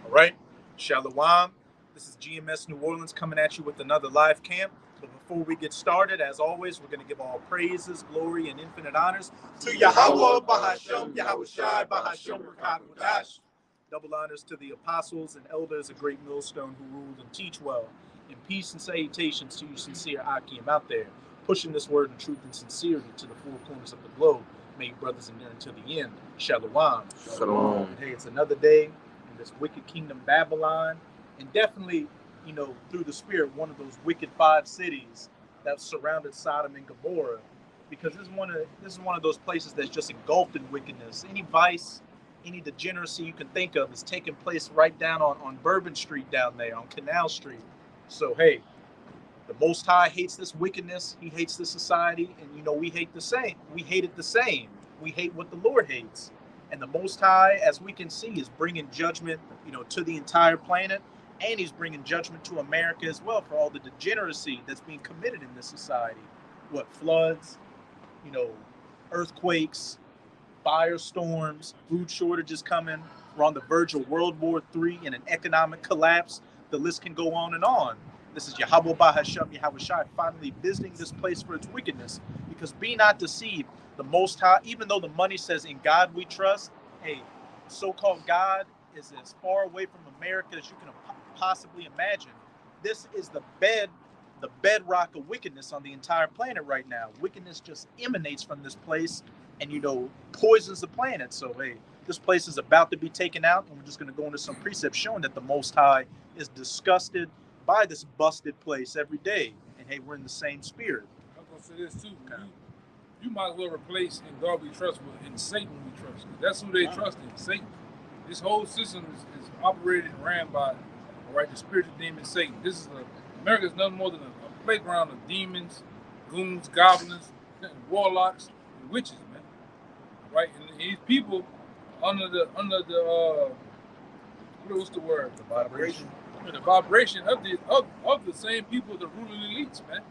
All right, Shalom. This is GMS New Orleans coming at you with another live camp. But before we get started, as always, we're going to give all praises, glory, and infinite honors to Yahweh Bahashem, Yahweh Shai Bahashem Rakakwadash. Double honors to the apostles and elders of Great Millstone who ruled and teach well. And peace and salutations to you sincere Akim out there, pushing this word in truth and sincerity to the four corners of the globe. May you brothers endure until the end. Shalom. Shalom. And hey, it's another day in this wicked kingdom Babylon, and definitely, through the spirit, one of those wicked five cities that surrounded Sodom and Gomorrah, because this is one of those places that's just engulfed in wickedness. Any vice, any degeneracy you can think of is taking place right down on Bourbon Street down there, on Canal Street. So hey, the Most High hates this wickedness. He hates this society, and we hate the same. We hate it the same. We hate what the Lord hates, and the Most High, as we can see, is bringing judgment, to the entire planet, and He's bringing judgment to America as well for all the degeneracy that's being committed in this society. What floods, earthquakes, firestorms, food shortages coming. We're on the verge of World War III and an economic collapse. The list can go on and on. This is Yahweh Bahashem, Yahweh Shai, finally visiting this place for its wickedness. Because be not deceived, the Most High, even though the money says in God we trust, hey, so-called God is as far away from America as you can possibly imagine. This is the bedrock of wickedness on the entire planet right now. Wickedness just emanates from this place and, poisons the planet. So, hey, this place is about to be taken out, and we're just going to go into some precepts showing that the Most High is disgusted by this busted place every day. And, hey, we're in the same spirit. I'm going to say this, too. Okay. You might as well replace in God we trust with in Satan we trust. That's who they trust in, Satan. This whole system is operated and ran by, the spiritual demon Satan. America is nothing more than a playground of demons, goons, goblins, warlocks, and witches, man. Right? And these people under the what's the word? The vibration. The vibration of the same people, the ruling elites, man,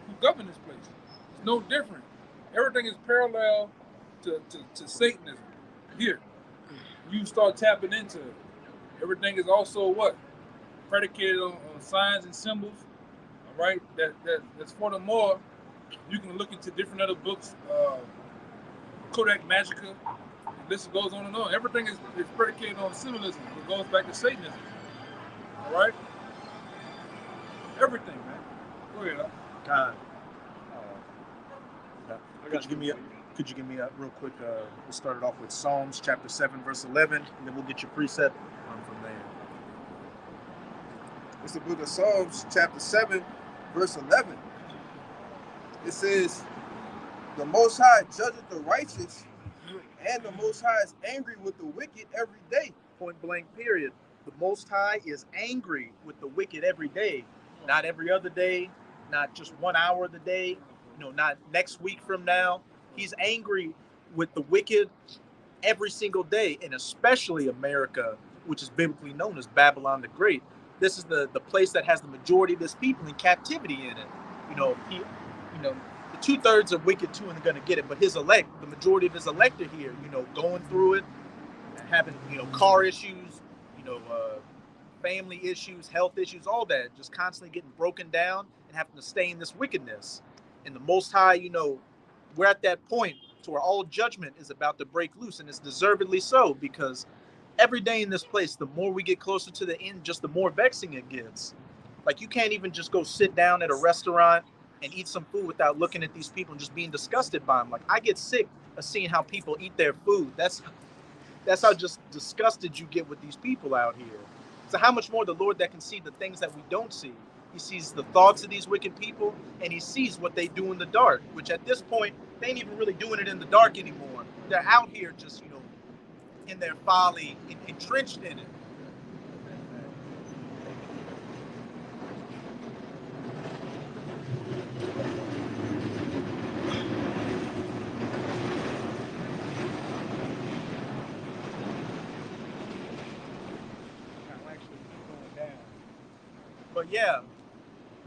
who govern this place. It's no different. Everything is parallel to Satanism. Here, you start tapping into it. Everything is also what? Predicated on signs and symbols. All right? That's furthermore, you can look into different other books, Kodak Magica. The list goes on and on. Everything is predicated on symbolism. It goes back to Satanism. All right? Everything, man. Go ahead. God. Could you give me a real quick? We'll start it off with Psalms chapter 7, verse 11, and then we'll get your precept from there. It's the book of Psalms, chapter 7, verse 11. It says, the Most High judgeth the righteous, and the Most High is angry with the wicked every day. Point blank, period. The Most High is angry with the wicked every day. Not every other day, not just 1 hour of the day, not next week from now. He's angry with the wicked every single day, and especially America, which is biblically known as Babylon the Great. This is the place that has the majority of this people in captivity in it. The 2/3 of wicked too, and they're going to get it. But his elect, the majority of his elect are here, going through it, having, car issues, family issues, health issues, all that, just constantly getting broken down and having to stay in this wickedness. And the Most High, we're at that point to where all judgment is about to break loose, and it's deservedly so, because every day in this place, the more we get closer to the end, just the more vexing it gets. Like, you can't even just go sit down at a restaurant and eat some food without looking at these people and just being disgusted by them. Like, I get sick of seeing how people eat their food. That's how just disgusted you get with these people out here. So how much more the Lord that can see the things that we don't see? He sees the thoughts of these wicked people, and he sees what they do in the dark, which at this point, they ain't even really doing it in the dark anymore. They're out here just, in their folly, entrenched in it. But yeah,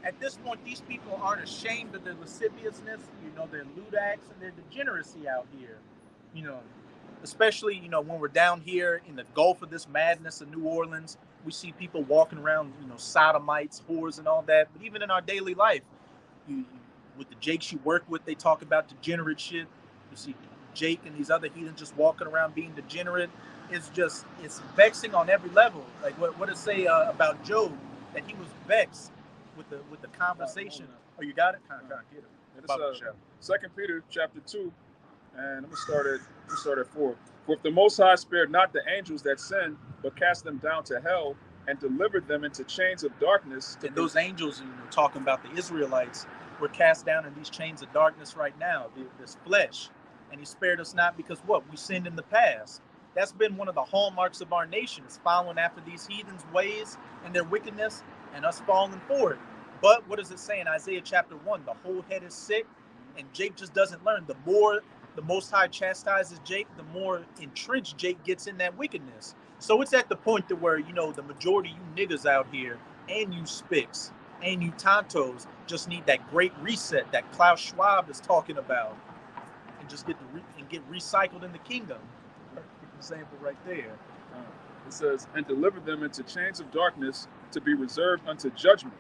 at this point, these people aren't ashamed of their lasciviousness, their ludax and their degeneracy out here. especially, when we're down here in the gulf of this madness of New Orleans, we see people walking around, sodomites, whores, and all that. But even in our daily life, with the Jakes you work with, they talk about degenerate shit. You see Jake and these other heathens just walking around being degenerate. It's vexing on every level. Like what it say about Job, that he was vexed with the conversation. Oh, you got it? Kind of get it. It's 2 Peter chapter 2, and I'm gonna start at 4. For if the Most High spared not the angels that sinned, but cast them down to hell and delivered them into chains of darkness. And those angels, talking about the Israelites, were cast down in these chains of darkness right now, this flesh. And he spared us not because what? We sinned in the past. That's been one of the hallmarks of our nation, is following after these heathens' ways and their wickedness, and us falling for it. But what does it say in Isaiah chapter 1? The whole head is sick, and Jake just doesn't learn. The more the Most High chastises Jake, the more entrenched Jake gets in that wickedness. So it's at the point to where, the majority of you niggas out here, and you spics, and you tontos, just need that great reset that Klaus Schwab is talking about, and just get recycled in the kingdom. Example right there. It says, and delivered them into chains of darkness to be reserved unto judgment,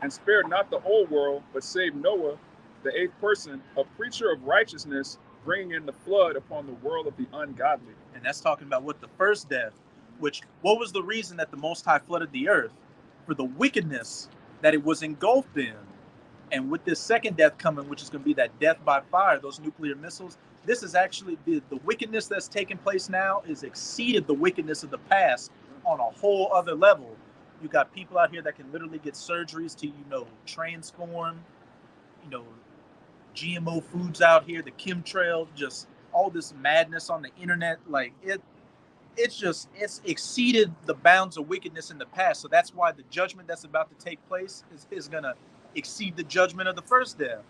and spared not the old world, but saved Noah, the 8th person, a preacher of righteousness, bringing in the flood upon the world of the ungodly. And that's talking about what the first death, what was the reason that the Most High flooded the earth? For the wickedness that it was engulfed in. And with this second death coming, which is going to be that death by fire, those nuclear missiles, this is actually the wickedness that's taking place now is exceeded the wickedness of the past on a whole other level. You got people out here that can literally get surgeries to, transform, GMO foods out here, the chemtrail, just all this madness on the internet. Like it's exceeded the bounds of wickedness in the past. So that's why the judgment that's about to take place is going to exceed the judgment of the first death.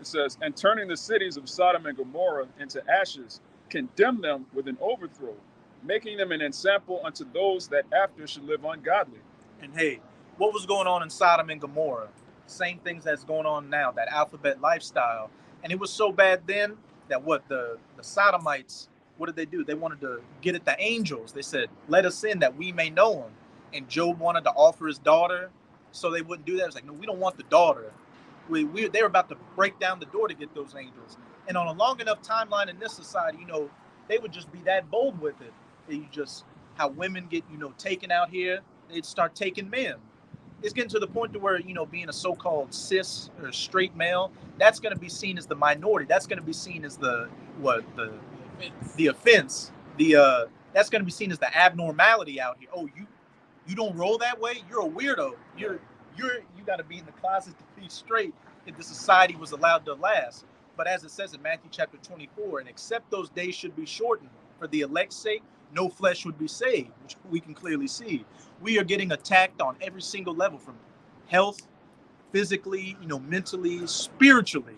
It says, and turning the cities of Sodom and Gomorrah into ashes, condemn them with an overthrow, making them an ensample unto those that after should live ungodly. And hey, what was going on in Sodom and Gomorrah? Same things that's going on now, that alphabet lifestyle. And it was so bad then that the Sodomites, what did they do? They wanted to get at the angels. They said, let us in that we may know him. And Job wanted to offer his daughter, so they wouldn't do that. It's like, no, we don't want the daughter. They were about to break down the door to get those angels. And on a long enough timeline in this society, they would just be that bold with it. How women get, taken out here, they'd start taking men. It's getting to the point to where, being a so-called cis or straight male, that's going to be seen as the minority. That's going to be seen as the offense. That's going to be seen as the abnormality out here. Oh, you don't roll that way? You're a weirdo. You got to be in the closet to be straight if the society was allowed to last. But as it says in Matthew chapter 24, and except those days should be shortened for the elect's sake, no flesh would be saved, which we can clearly see. We are getting attacked on every single level, from health, physically, mentally, spiritually.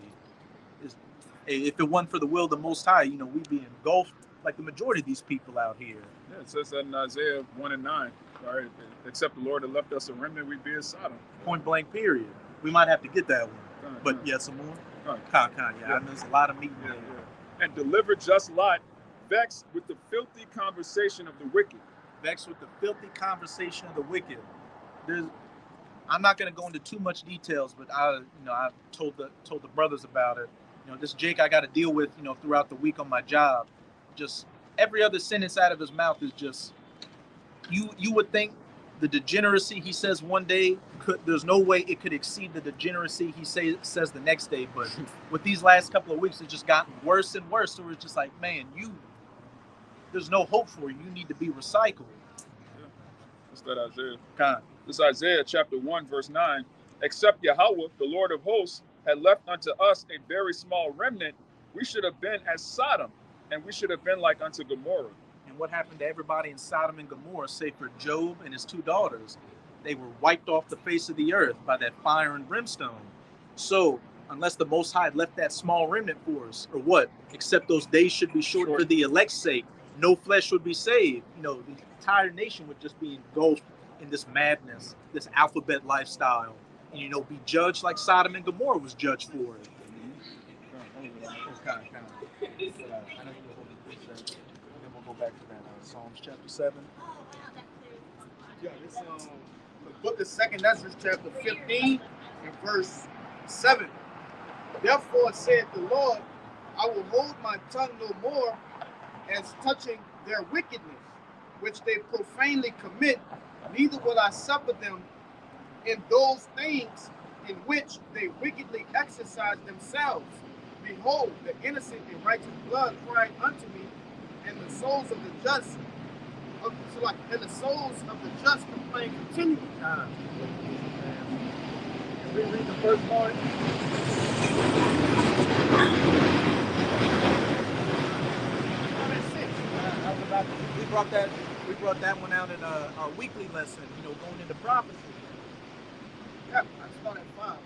If it wasn't for the will of the Most High, we'd be engulfed like the majority of these people out here. Yeah, it says that in Isaiah 1 and 9. All right, except the Lord had left us a remnant, we'd be as Sodom. Point blank, period. We might have to get that one. But yeah, some more? Yeah. I know there's a lot of meat there. Yeah. And deliver just Lot, vexed with the filthy conversation of the wicked. Vexed with the filthy conversation of the wicked. I'm not going to go into too much details, but I told the brothers about it. This Jake I got to deal with, throughout the week on my job. Just every other sentence out of his mouth is just, you would think the degeneracy he says one day there's no way it could exceed the degeneracy he says the next day. But with these last couple of weeks, it's just gotten worse and worse. So it's just like, man, there's no hope for you. You need to be recycled. Yeah. That's that Isaiah. This Isaiah chapter 1, verse 9. Except Yahweh, the Lord of hosts, had left unto us a very small remnant, we should have been as Sodom, and we should have been like unto Gomorrah. And what happened to everybody in Sodom and Gomorrah, save for Job and his 2 daughters? They were wiped off the face of the earth by that fire and brimstone. So, unless the Most High left that small remnant for us, or what? Except those days should be short for the elect's sake, no flesh would be saved. The entire nation would just be engulfed in this madness, this alphabet lifestyle, and be judged like Sodom and Gomorrah was judged for it. go back to that Psalms chapter 7. Yeah, this the book of 2nd Ezra, chapter 15, and verse 7. Therefore said the Lord, I will hold my tongue no more as touching their wickedness, which they profanely commit, neither will I suffer them in those things in which they wickedly exercise themselves. Behold, the innocent and righteous blood cried unto me, and the souls of the just, and the souls of the just complain continually. Can we read the first part? We brought that one out in our weekly lesson, going into prophecy. Yeah, I started at 5.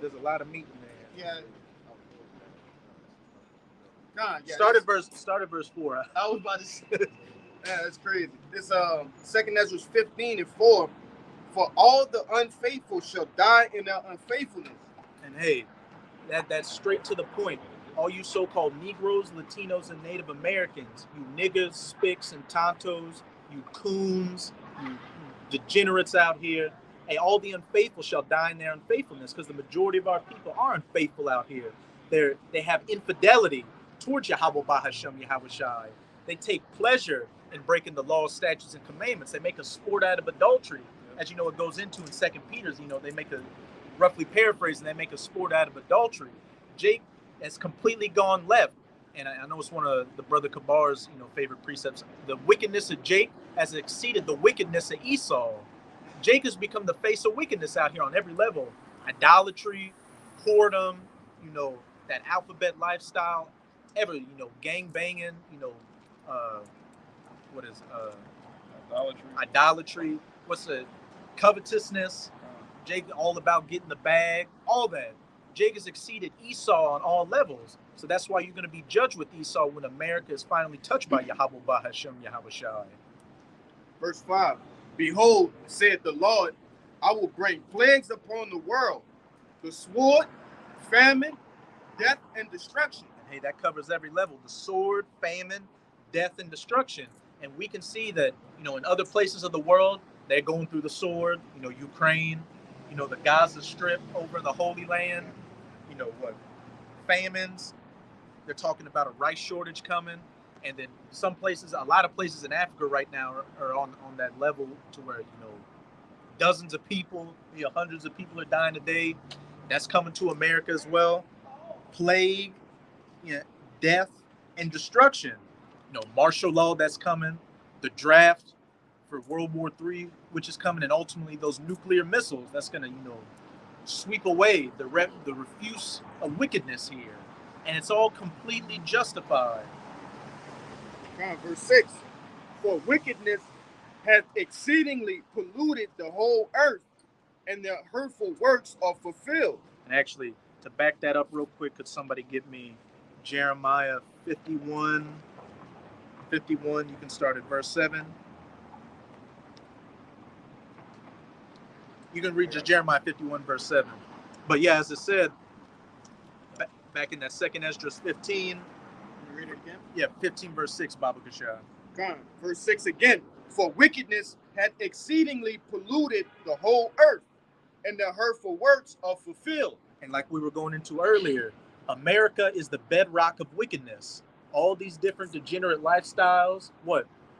There's a lot of meat in there. Yeah. God, yeah. Start at verse 4. I was about to say, yeah, that's crazy. This 2nd Ezra 15 and 4. For all the unfaithful shall die in their unfaithfulness. And hey, that's straight to the point. All you so-called Negroes, Latinos, and Native Americans, you niggas, spics, and tontos, you coons, you degenerates out here, hey, all the unfaithful shall die in their unfaithfulness, because the majority of our people are unfaithful out here. They have infidelity towards Yahweh Bahashem Yahweh Shai. They take pleasure in breaking the laws, statutes, and commandments. They make a sport out of adultery. As you know, it goes into in 2 Peter's, they make a, roughly paraphrasing, they make a sport out of adultery. Jake has completely gone left. And I know it's one of the brother Kabar's, favorite precepts. The wickedness of Jake has exceeded the wickedness of Esau. Jake has become the face of wickedness out here on every level. Idolatry, whoredom, that alphabet lifestyle, gang banging, idolatry. What's the covetousness? Jake all about getting the bag, all that. Jake has exceeded Esau on all levels. So that's why you're going to be judged with Esau when America is finally touched by Yahweh Bahashem Yahweh Shai. Verse 5. Behold, said the Lord, I will bring plagues upon the world, the sword, famine, death, and destruction. And hey, that covers every level. The sword, famine, death, and destruction. And we can see that, in other places of the world, they're going through the sword, Ukraine, the Gaza Strip over in the Holy Land, famines. They're talking about a rice shortage coming. And then a lot of places in Africa right now are on that level to where, dozens of people, hundreds of people are dying a day. That's coming to America as well. Plague, death, and destruction. Martial law that's coming. The draft for World War III, which is coming, and ultimately those nuclear missiles that's going to, sweep away the refuse of wickedness here. And it's all completely justified. Verse 6. For wickedness hath exceedingly polluted the whole earth, and their hurtful works are fulfilled. And actually, to back that up real quick, could somebody give me Jeremiah 51? 51, you can start at verse 7. You can read just Jeremiah 51, verse 7. But yeah, as it said, back in that 2nd Ezra 15. Can you read it again? Yeah, 15, verse 6, Baba Kashah. Verse 6 again. For wickedness hath exceedingly polluted the whole earth, and their hurtful works are fulfilled. And like we were going into earlier, America is the bedrock of wickedness. All these different degenerate lifestyles,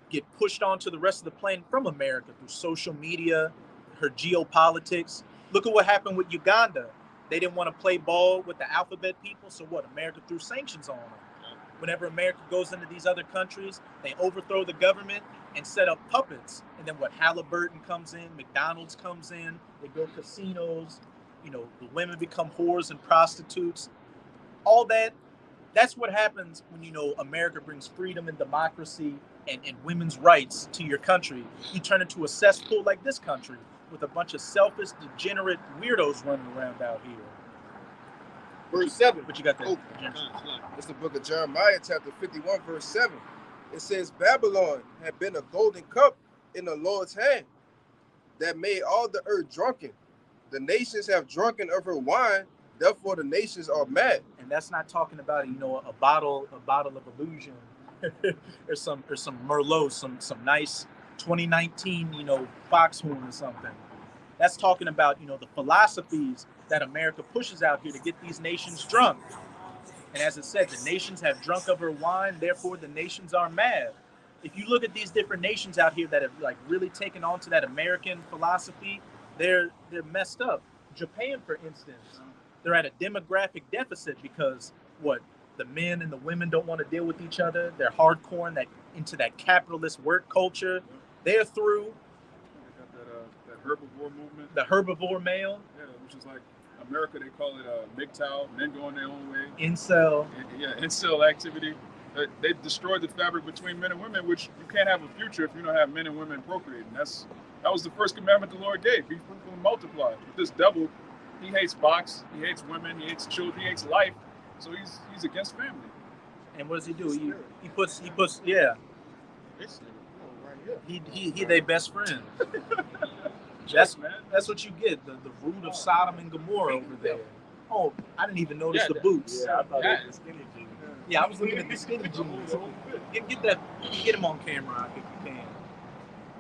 get pushed onto the rest of the planet from America through social media, her geopolitics. Look at what happened with Uganda. They didn't want to play ball with the alphabet people, so America threw sanctions on them. Whenever America goes into these other countries, they overthrow the government and set up puppets. And then Halliburton comes in, McDonald's comes in, they build casinos, the women become whores and prostitutes. All that's what happens when, America brings freedom and democracy and women's rights to your country. You turn into a cesspool like this country with a bunch of selfish, degenerate weirdos running around out here. Verse 7. But you got that. It's the book of Jeremiah, chapter 51, verse 7. It says, Babylon had been a golden cup in the Lord's hand that made all the earth drunken. The nations have drunken of her wine, therefore the nations are mad. And that's not talking about, a bottle of illusion There's some Merlot, some nice 2019, foxhorn or something. That's talking about, the philosophies that America pushes out here to get these nations drunk. And as it said, the nations have drunk of her wine, therefore the nations are mad. If you look at these different nations out here that have like really taken on to that American philosophy, they're messed up. Japan, for instance, they're at a demographic deficit because what? The men and the women don't want to deal with each other. They're hardcore into that capitalist work culture. They're through. They got that herbivore movement. The herbivore male. Yeah, which is like America, they call it MGTOW, men going their own way. Incel. Yeah, incel activity. They destroyed the fabric between men and women, which you can't have a future if you don't have men and women procreating. That was the first commandment the Lord gave. Be fruitful and multiply. But this devil, he hates box, he hates women, he hates children, he hates life. So he's against family. And what does he do? He puts yeah. He their best friend. That's what you get. The root of Sodom and Gomorrah over there. Oh, I didn't even notice the boots. Yeah, I thought it was skinny jeans. Yeah, I was looking at the skinny jeans. Get him on camera if you can.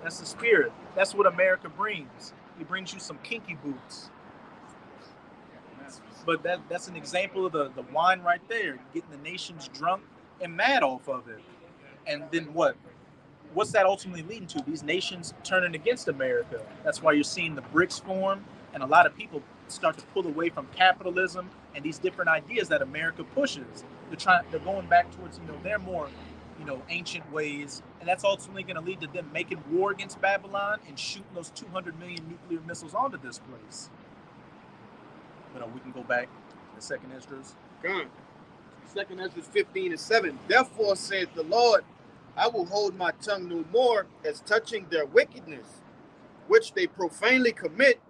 That's the spirit. That's what America brings. He brings you some kinky boots. But that's an example of the wine right there, getting the nations drunk and mad off of it. And then what? What's that ultimately leading to? These nations turning against America. That's why you're seeing the BRICS form, and a lot of people start to pull away from capitalism and these different ideas that America pushes. They're going back towards, their more, ancient ways, and that's ultimately going to lead to them making war against Babylon and shooting those 200 million nuclear missiles onto this place. But we can go back to 2nd Esdras. Gone. 2nd Esdras 15:7. Therefore saith the Lord, I will hold my tongue no more as touching their wickedness, which they profanely commit,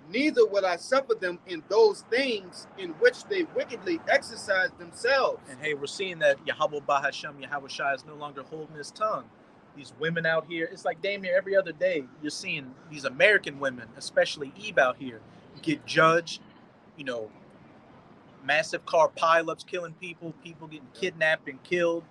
neither will I suffer them in those things in which they wickedly exercise themselves. And hey, we're seeing that Yahweh Bahasham, Yahweh Shai is no longer holding his tongue. These women out here, it's like damn near every other day, you're seeing these American women, especially Eve out here, get judged, massive car pileups killing people getting kidnapped and killed,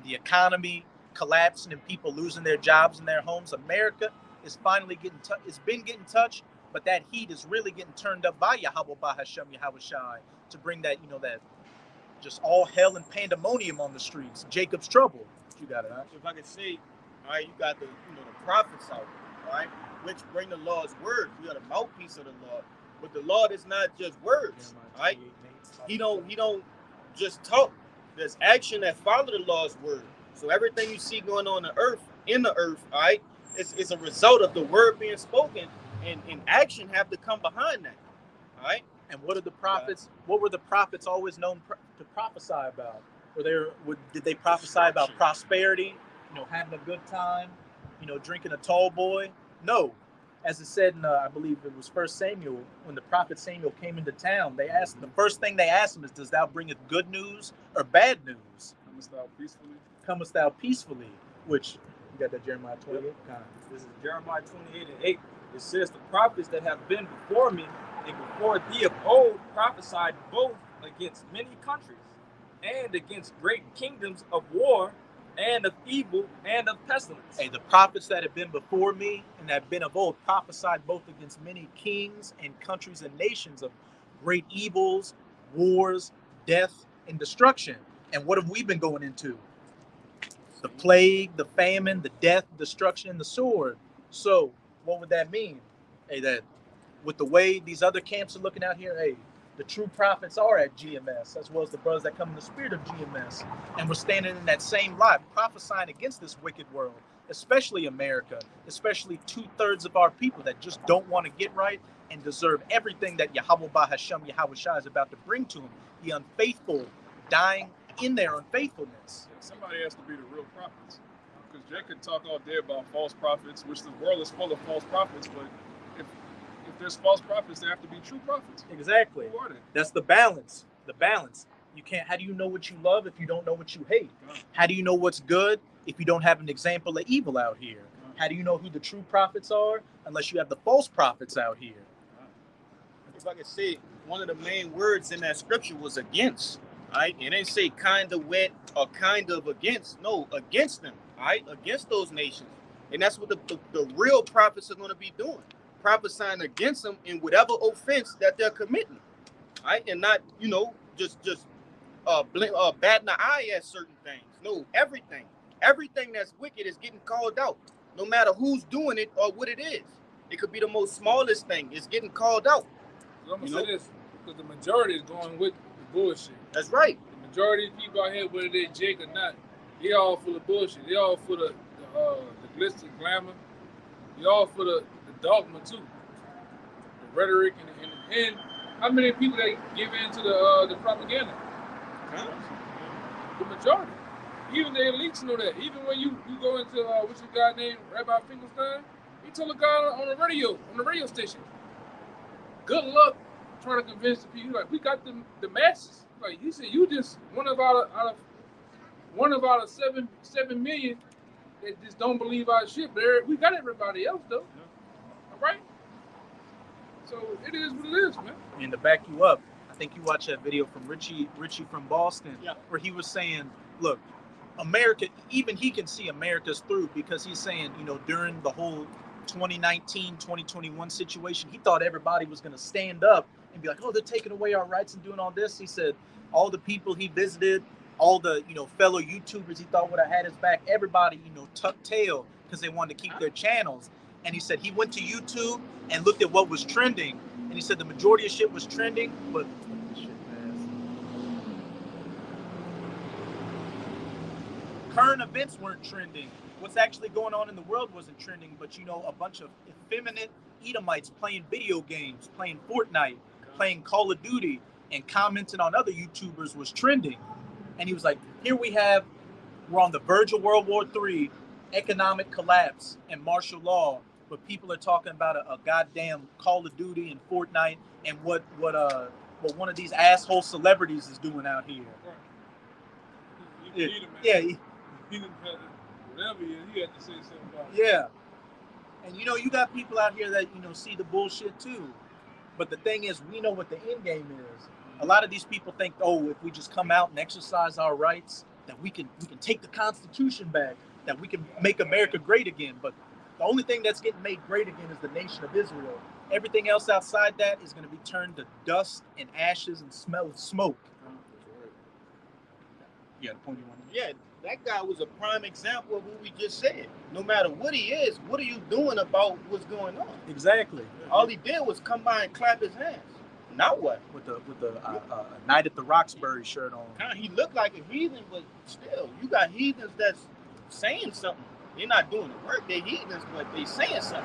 the economy collapsing and people losing their jobs and their homes. America is finally it's been getting touched, but that heat is really getting turned up by Yahweh Bahasham, Yahweh Shai, to bring that, that just all hell and pandemonium on the streets. Jacob's trouble. You got it, huh? If I could say, all right, you got the prophets out, right, which bring the Lord's word. You got a mouthpiece of the Lord, but the Lord is not just words, right? He don't just talk. There's action that follow the Lord's word. So everything you see going on in the earth, all right, it's a result of the word being spoken, and action have to come behind that, all right? And what are the prophets? What were the prophets always known to prophesy about? Did they prophesy about prosperity? Having a good time? Drinking a tall boy? No. As it said in, I believe it was 1 Samuel, when the prophet Samuel came into town, the first thing they asked him is, "Does thou bringeth good news or bad news?" Comest thou peacefully? Comest thou peacefully? Which, you got that Jeremiah 28? This is Jeremiah 28:8. It says, the prophets that have been before me and before thee of old prophesied both against many countries and against great kingdoms of war and of evil and of pestilence. Hey, the prophets that have been before me and that have been of old prophesied both against many kings and countries and nations of great evils, wars, death, and destruction. And what have we been going into? The plague, the famine, the death, destruction, and the sword. So what would that mean? Hey, that with the way these other camps are looking out here, hey, the true prophets are at GMS, as well as the brothers that come in the spirit of GMS. And we're standing in that same light, prophesying against this wicked world, especially America, especially 2/3 of our people that just don't want to get right and deserve everything that Yahweh Bahasham, Yahweh Shai is about to bring to them. The unfaithful dying in their unfaithfulness. Somebody has to be the real prophets. Because Jay could talk all day about false prophets, which the world is full of false prophets, but if there's false prophets, there have to be true prophets. Exactly. Who are they? That's the balance. The balance. You can't. How do you know what you love if you don't know what you hate? How do you know what's good if you don't have an example of evil out here? How do you know who the true prophets are unless you have the false prophets out here? If I could say, one of the main words in that scripture was against, All right, it ain't say kind of with or kind of against. No, against them. All right, against those nations, and that's what the real prophets are going to be doing, prophesying against them in whatever offense that they're committing. All right, and not just batting an eye at certain things. No, everything that's wicked is getting called out, no matter who's doing it or what it is. It could be the most smallest thing. It's getting called out. So I'm gonna say this, because the majority is going with the bullshit. That's right. The majority of people out here, whether they're Jake or not, they all full of bullshit. They all full of the glitz and glamour. They all full of the dogma too, the rhetoric, and how many people that give in to the propaganda? The majority. Even the elites know that. Even when you go into what's the guy named Rabbi Finkelstein, he told a guy on the radio station, good luck trying to convince the people. Like, we got the masses. Like, he said, you just one of out of 7 million that just don't believe our shit. But we got everybody else though. All right. So it is what it is, man. And to back you up, I think you watched that video from Richie from Boston, where he was saying, look, America, even he can see America's through, because he's saying, during the whole 2019, 2021 situation, he thought everybody was going to stand up and be like, oh, they're taking away our rights and doing all this. He said all the people he visited, all the, fellow YouTubers he thought would have had his back, everybody, tucked tail because they wanted to keep their channels. And he said he went to YouTube and looked at what was trending. And he said the majority of shit was trending, but current events weren't trending. What's actually going on in the world wasn't trending, but a bunch of effeminate Edomites playing video games, playing Fortnite, playing Call of Duty, and commenting on other YouTubers was trending. And he was like, here we're on the verge of World War III, economic collapse and martial law, but people are talking about a goddamn Call of Duty and Fortnite and what one of these asshole celebrities is doing out here. Right. Whatever he had to say something about it. Yeah. And you got people out here that, see the bullshit too. But the thing is, we know what the end game is. A lot of these people think, oh, if we just come out and exercise our rights, that we can take the Constitution back, that we can make America great again. But the only thing that's getting made great again is the nation of Israel. Everything else outside that is going to be turned to dust and ashes and smell of smoke. You got a point you want to make? Yeah, that guy was a prime example of what we just said. No matter what he is, what are you doing about what's going on? Exactly. All he did was come by and clap his hands. Now what? With the Night at the Roxbury shirt on. He looked like a heathen, but still, you got heathens that's saying something. They're not doing the work. They're heathens, but they saying something.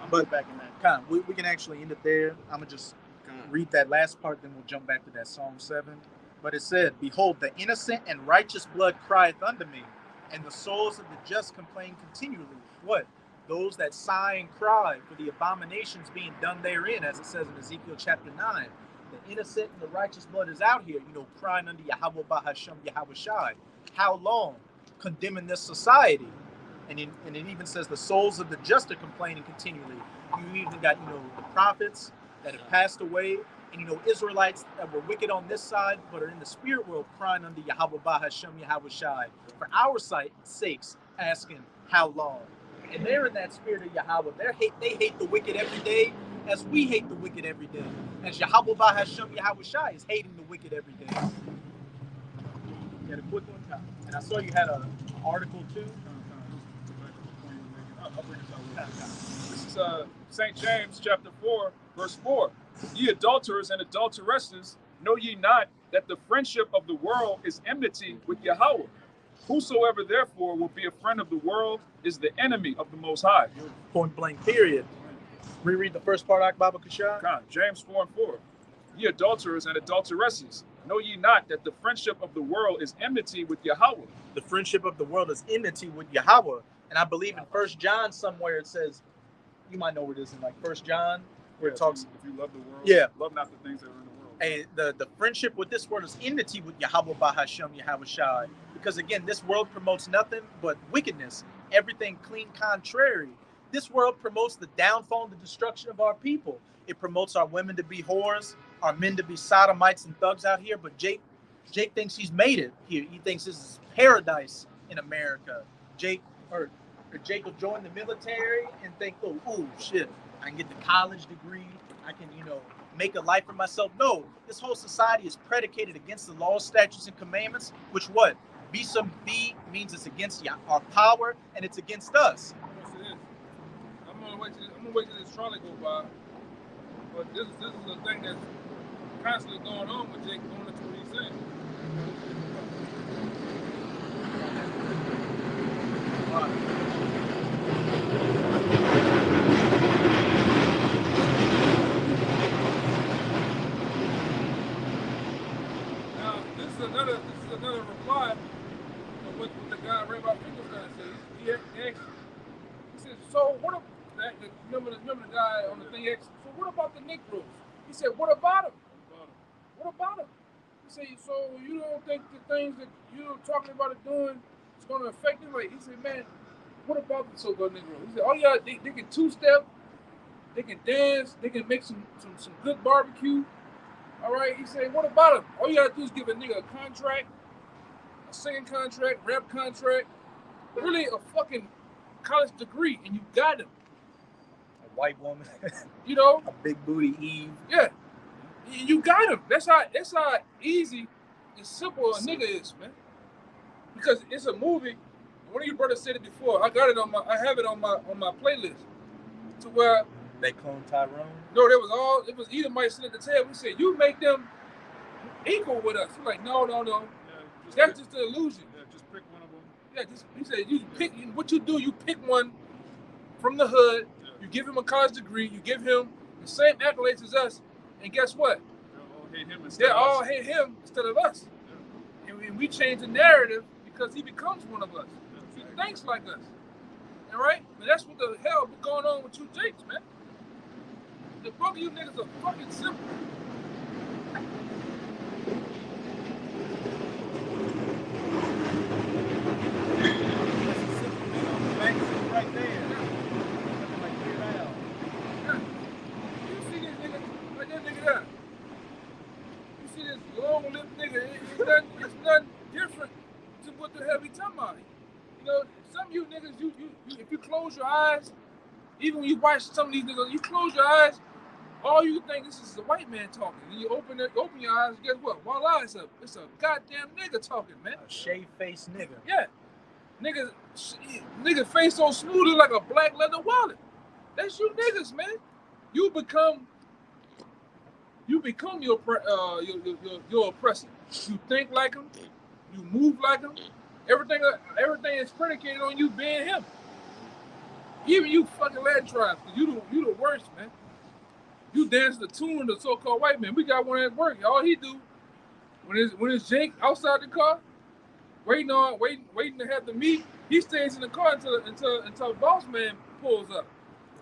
I'm back in that. We can actually end it there. I'm gonna just read that last part, then we'll jump back to that Psalm 7. But it said, behold, the innocent and righteous blood crieth unto me, and the souls of the just complain continually. What? Those that sigh and cry for the abominations being done therein, as it says in Ezekiel chapter 9. The innocent and the righteous blood is out here, crying unto Yahweh Bahashem Yahweh Shai. How long? Condemning this society. And it even says the souls of the just are complaining continually. You even got, the prophets that have passed away, and Israelites that were wicked on this side, but are in the spirit world crying unto Yahweh Bahashem Yahweh Shai for our sakes, asking how long. And they're in that spirit of Yahweh. They hate the wicked every day, as we hate the wicked every day. As Yahweh Bahashem Yahweh Shai is hating the wicked every day. You had a quick one, and I saw you had an article too. This is St. James chapter 4, verse 4. Ye adulterers and adulteresses, know ye not that the friendship of the world is enmity with Yahweh? Whosoever therefore will be a friend of the world is the enemy of the Most High. Point blank, period. Reread the first part, Akbaba Kashad. James 4 and 4. Ye adulterers and adulteresses, know ye not that the friendship of the world is enmity with Yahweh? The friendship of the world is enmity with Yahweh. And I believe in 1 John somewhere it says, you might know where it is in 1 John, where it talks. If you love the world, love not the things that are in the world. Hey, the friendship with this world is enmity with Yahweh Bahashem Yahweh Shai. Because again, this world promotes nothing but wickedness, everything clean contrary. This world promotes the downfall and the destruction of our people. It promotes our women to be whores. are men to be sodomites and thugs out here, but Jake thinks he's made it here. He thinks this is paradise in America. Jake will join the military and think, oh shit, I can get the college degree. I can, make a life for myself. No, this whole society is predicated against the laws, statutes, and commandments, which what? B sub B means it's against our power and it's against us. I'm gonna wait till this trolley go by. But this is a thing that's constantly going on with Jake going into what he's saying. Now this is another reply of what the guy Rabbi Finkelstein said. He asked, he said, so what about that? Remember the guy on the thing asked, so what about the Negroes? He said, what about them? What about them? He said, so you don't think the things that you're talking about it doing is going to affect them? Like, he said, man, what about the so-called Negroes? He said, oh yeah, they can two-step, they can dance, they can make some good barbecue. All right, he said, what about them? All you got to do is give a nigga a contract, a singing contract, rap contract, really a fucking college degree, and you got him. A white woman, a big booty Eve. Yeah, you got him. That's how easy and simple a nigga is, man. Because it's a movie. One of you brothers said it before. I have it on my playlist. To where they clone Tyrone. No, it was Edomite sitting at the table. We said, you make them equal with us. He's like, no. Yeah, That's just the illusion. Yeah, just pick one of them. Yeah, he said, you pick what you do. You pick one from the hood. Yeah. You give him a college degree. You give him the same accolades as us. And guess what? They all hate him instead of us. Yeah. And we change the narrative because he becomes one of us. Yeah, he thinks like us. All right? And that's what the hell been going on with you Jakes, man. The both of you niggas are fucking simple. Right there. You see this nigga, like that nigga there. You see this long-lipped nigga. It's nothing different to what the hell we talking about. Some of you niggas, you if you close your eyes, even when you watch some of these niggas, you close your eyes, all you think this is a white man talking. And you open your eyes, guess what? Voila, it's a goddamn nigga talking, man. A shaved-faced nigga. Yeah. Nigga face so smooth like a black leather wallet. That's you niggas, man. You become your oppressor. You think like him. You move like him. Everything is predicated on you being him. Even you fucking Latin tribes, you the worst, man. You dance the tune of the so-called white man. We got one at work. All he do when it's Jake outside the car, waiting to have the meet, he stays in the car until boss man pulls up.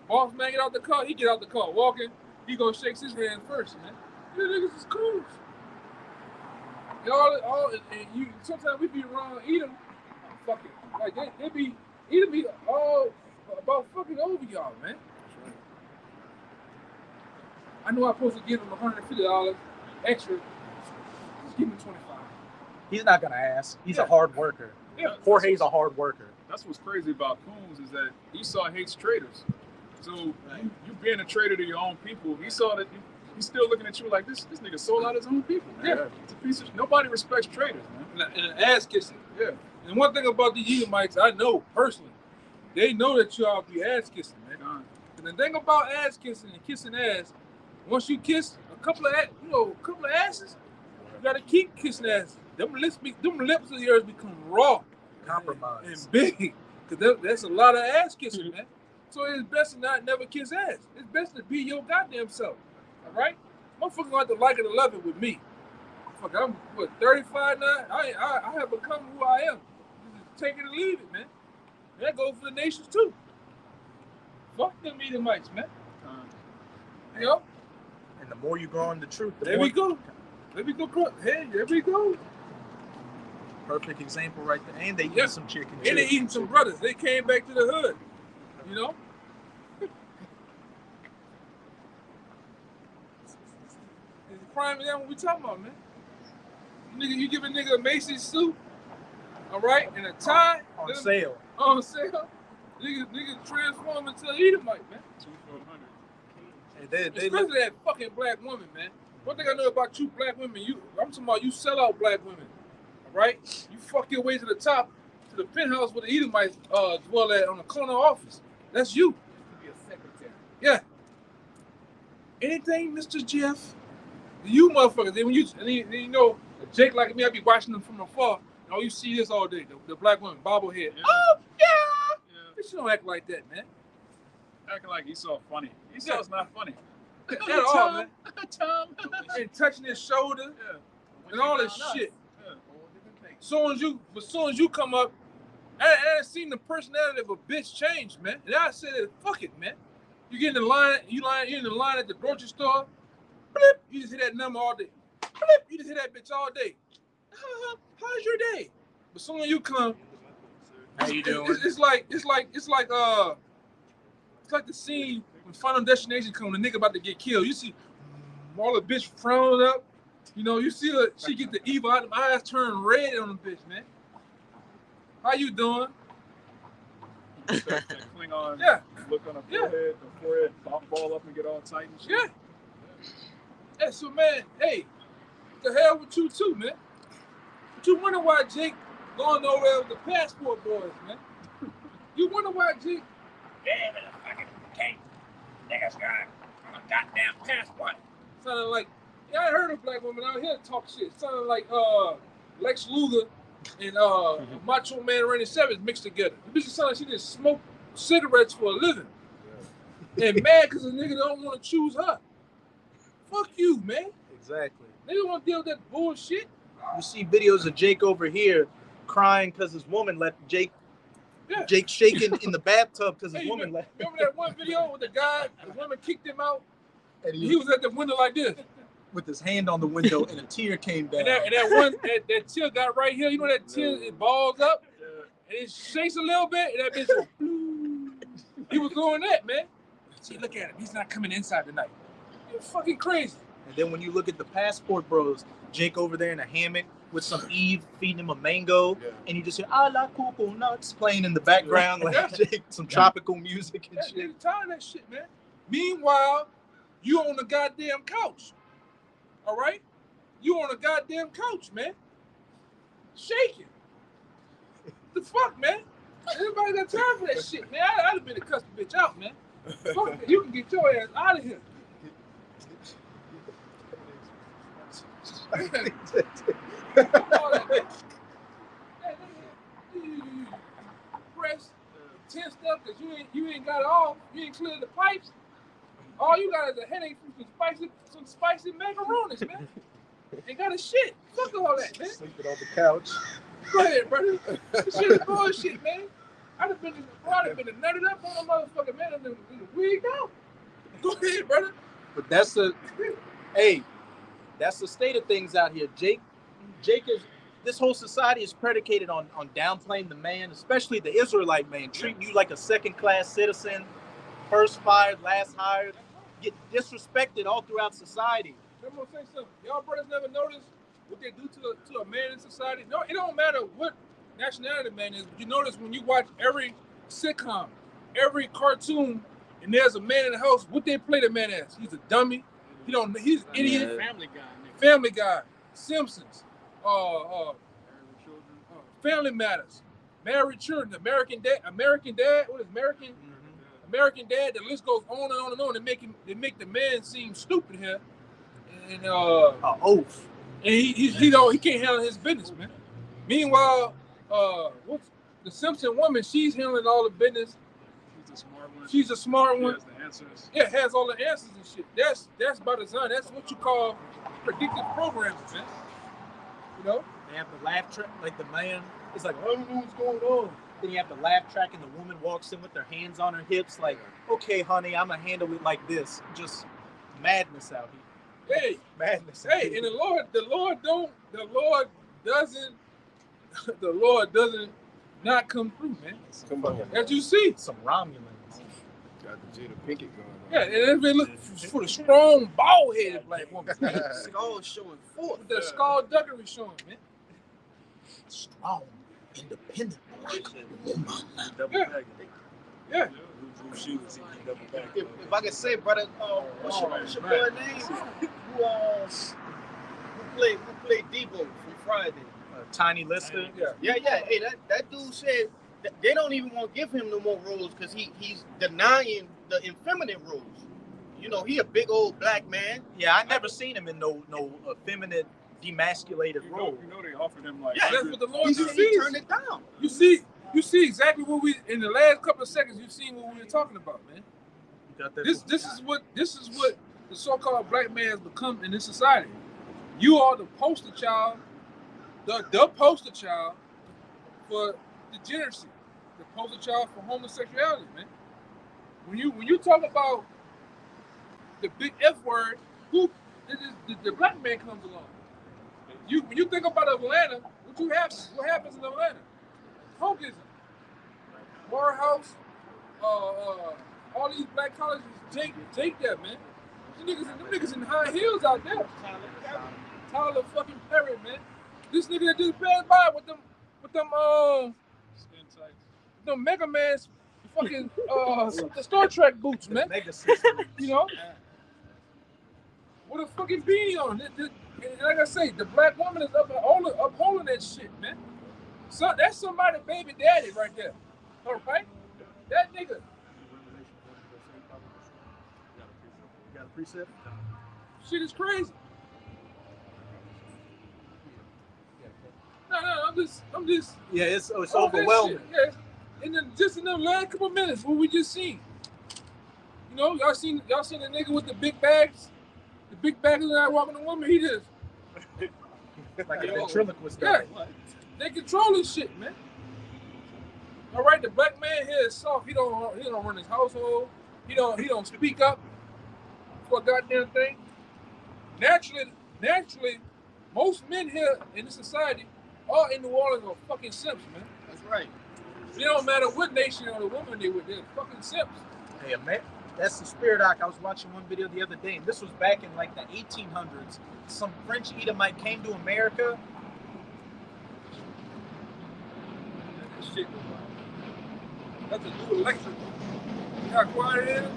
Boss man get out the car, he get out the car walking. He gonna shake his hand first, man. You niggas is cool. Y'all, and you sometimes we be around Edom, fucking like they be Edom be all about fucking over y'all, man. I know I'm supposed to give him $150 extra. Just give me $25. He's not gonna ask. He's a hard worker. Yeah, Jorge's a hard worker. That's what's crazy about Coons is that Esau hates traitors. So you being a traitor to your own people, Esau that he's still looking at you like this nigga sold out his own people. Man. Yeah, it's a piece of nobody respects traitors, man. And an ass kissing. Yeah. And one thing about the Edomites, I know personally, they know that y'all be ass kissing, man. And the thing about ass kissing and kissing ass, once you kiss a couple of asses, you gotta keep kissing asses. Them lips of yours become raw, compromised, and big. Cause that's a lot of ass kissing, man. So it's best to not never kiss ass. It's best to be your goddamn self. All right, motherfucker gonna have to like it or love it with me. Fuck, I'm 35 now. I have become who I am. Take it or leave it, man. That goes for the nations too. Fuck them Edomites, man. You know. And the more you grow in the truth, There we go. Hey, there we go. Perfect example right there. And they eat some chicken too. And they eating some brothers. They came back to the hood. You know? prime example we talking about, man. Nigga, you give a nigga a Macy's suit, all right, and a tie On sale. on sale. Nigga transform into an Edomite, man. 2 for $100. And they Especially that fucking black woman, man. One thing I know about you black women, I'm talking about you sell out black women, all right? You fuck your way to the top, to the penthouse where the Edomites dwell at on the corner office. That's you. Be a secretary. Yeah. Anything, Mr. Jeff? You motherfuckers. Then when you know, Jake like me, I be watching them from afar. And all you see this all day, the black woman, bobblehead. Yeah. Oh, yeah. Yeah. Bitch, you don't act like that, man. Acting like Esau funny. Esau's not funny. At all, man. Tom. And touching his shoulder Yeah. and all this shit. Yeah. Soon as you come up, I seen the personality of a bitch change, man. And I said, fuck it, man. You get in the line, you're in the line at the grocery store, blip, you just hit that number all day. Blip, you just hit that bitch all day. How's your day? But soon as you come, How you doing? It's like the scene when Final Destination come, the nigga about to get killed. You see all the bitch frowning up. You know, you see her, she get the evil out of them eyes turn red on the bitch, man. How you doing? That Klingon Yeah. look on the Yeah. forehead, ball up and get all tight and shit. Yeah. Hey, so man, hey, the hell with you too, man. But you wonder why Jake going over there with the passport boys, man. You wonder why Jake? Yeah, but the fucking cake. Niggas got a goddamn passport. Sounded like, yeah, I heard a black woman out here talk shit. Sounded like Lex Luger and Macho Man Randy Savage mixed together. The bitch sounded like she didn't smoke cigarettes for a living. And mad because the nigga don't want to choose her. Fuck you, man. Exactly. They don't want to deal with that bullshit. You see videos of Jake over here crying because his woman left Jake. Yeah. Jake shaking in the bathtub because his Hey, woman left. remember that one video with the guy, the woman kicked him out? And He was at the window like this. with his hand on the window and a tear came down. And that tear got right here. You know that tear, it balls up and it shakes a little bit and that bitch goes, blue. He was doing that, man. See, look at him. He's not coming inside tonight. You're fucking crazy. And then when you look at the passport bros, Jake over there in a hammock with some Eve feeding him a mango, and you just hear "a la coconuts" playing in the background, like Jake, some tropical music and That shit. nigga tired of that shit, man. Meanwhile, you on the goddamn couch. All right? You on the goddamn couch, man. Shaking. The fuck, man? Everybody got time for that shit, man. I'd have been to cuss the bitch out, man. Fuck that. You can get your ass out of here. All that, man. Hey, press 10 stuff because you ain't got it all. You ain't cleared the pipes. All you got is a headache from some spicy macaronis, man. Ain't got a shit. Fuck all that, man. Sleeping on the couch. Go ahead, brother. This shit is bullshit, man. I'd have been nutted up on a motherfucker, man. I'd have been wigged out. Go ahead, brother. But that's the state of things out here. Jake is. This whole society is predicated on downplaying the man, especially the Israelite man, treating you like a second-class citizen, first fired, last hired, get disrespected all throughout society. I'm gonna say something. Y'all brothers never notice what they do to a man in society? No, it don't matter what nationality the man is, but you notice when you watch every sitcom, every cartoon, and there's a man in the house, what they play the man as? He's a dummy. He's an idiot. Family Guy, Simpsons, Family Matters, Married Children, American Dad. What is American? American Dad. The list goes on and on and on. They make the man seem stupid here, and Oath. and he can't handle his business, man. Meanwhile, what's the Simpson woman? She's handling all the business. She's a smart one. She has the answers. Yeah, has all the answers and shit. That's by design. That's what you call predictive programming, man. You know? They have the laugh track, like the man is like, I don't know what's going on. Then you have the laugh track, and the woman walks in with her hands on her hips, like, okay, honey, I'm gonna handle it like this. Just madness out here. Hey, Madness. hey, and the Lord doesn't not come through, man. Come on. As you see. Some Romulans. Got the Jada Pinkett going on. Yeah, and if they look for the strong, bald-headed black woman, man. Skull showing forth. With the skullduggery showing, man. Strong, independent black woman. Double Yeah. back. Yeah. Blue shoes, he can double back. If I could say, brother, what's your boy name? Who played Debo from Friday? Tiny Lister. Yeah. Yeah. Hey, that dude said that they don't even want to give him no more roles because he's denying the effeminate roles. You know, he a big old black man. Yeah, I never seen him in no effeminate, demasculated You role. know they offered him like Yeah, That's what the Lord He sees. turned it down. You see exactly what we in the last couple of seconds. You've seen what we were talking about, man. You got that This is what the so-called black man has become in this society. You are the poster child, the poster child for degeneracy, the poster child for homosexuality, man. When you talk about the big F word, the black man comes along. When you think about Atlanta, what happens in Atlanta? Hogism, Morehouse, all these black colleges take that, man. Them niggas in high heels out there. Tyler fucking Perry, man. This nigga that just passed by with them skin tight. them Mega Man's fucking the Star Trek boots, man. Mega system. You know? With a fucking beanie on. And like I say, the black woman is upholding that shit, man. So that's somebody's baby daddy right there. All right? That nigga. You got a precept? Shit is crazy. No, I'm just Yeah, it's all that overwhelming. shit, yeah. And then just in the last couple of minutes, what we just seen. You know, y'all seen the nigga with the big bags? The big bags and I walking the woman, he just Like a ventriloquist. yeah. They controlling shit, man. All right, the black man here is soft. He don't run his household. He don't speak up for a goddamn thing. Naturally, most men here in this society are in New Orleans are fucking simps, man. That's right. It don't matter what nation or the woman they with, they're fucking simps. Hey, man, that's the spirit arc. I was watching one video the other day, and this was back in like the 1800s. Some French Edomite came to America. That shit was wild. That's a new electric. You got quiet in it?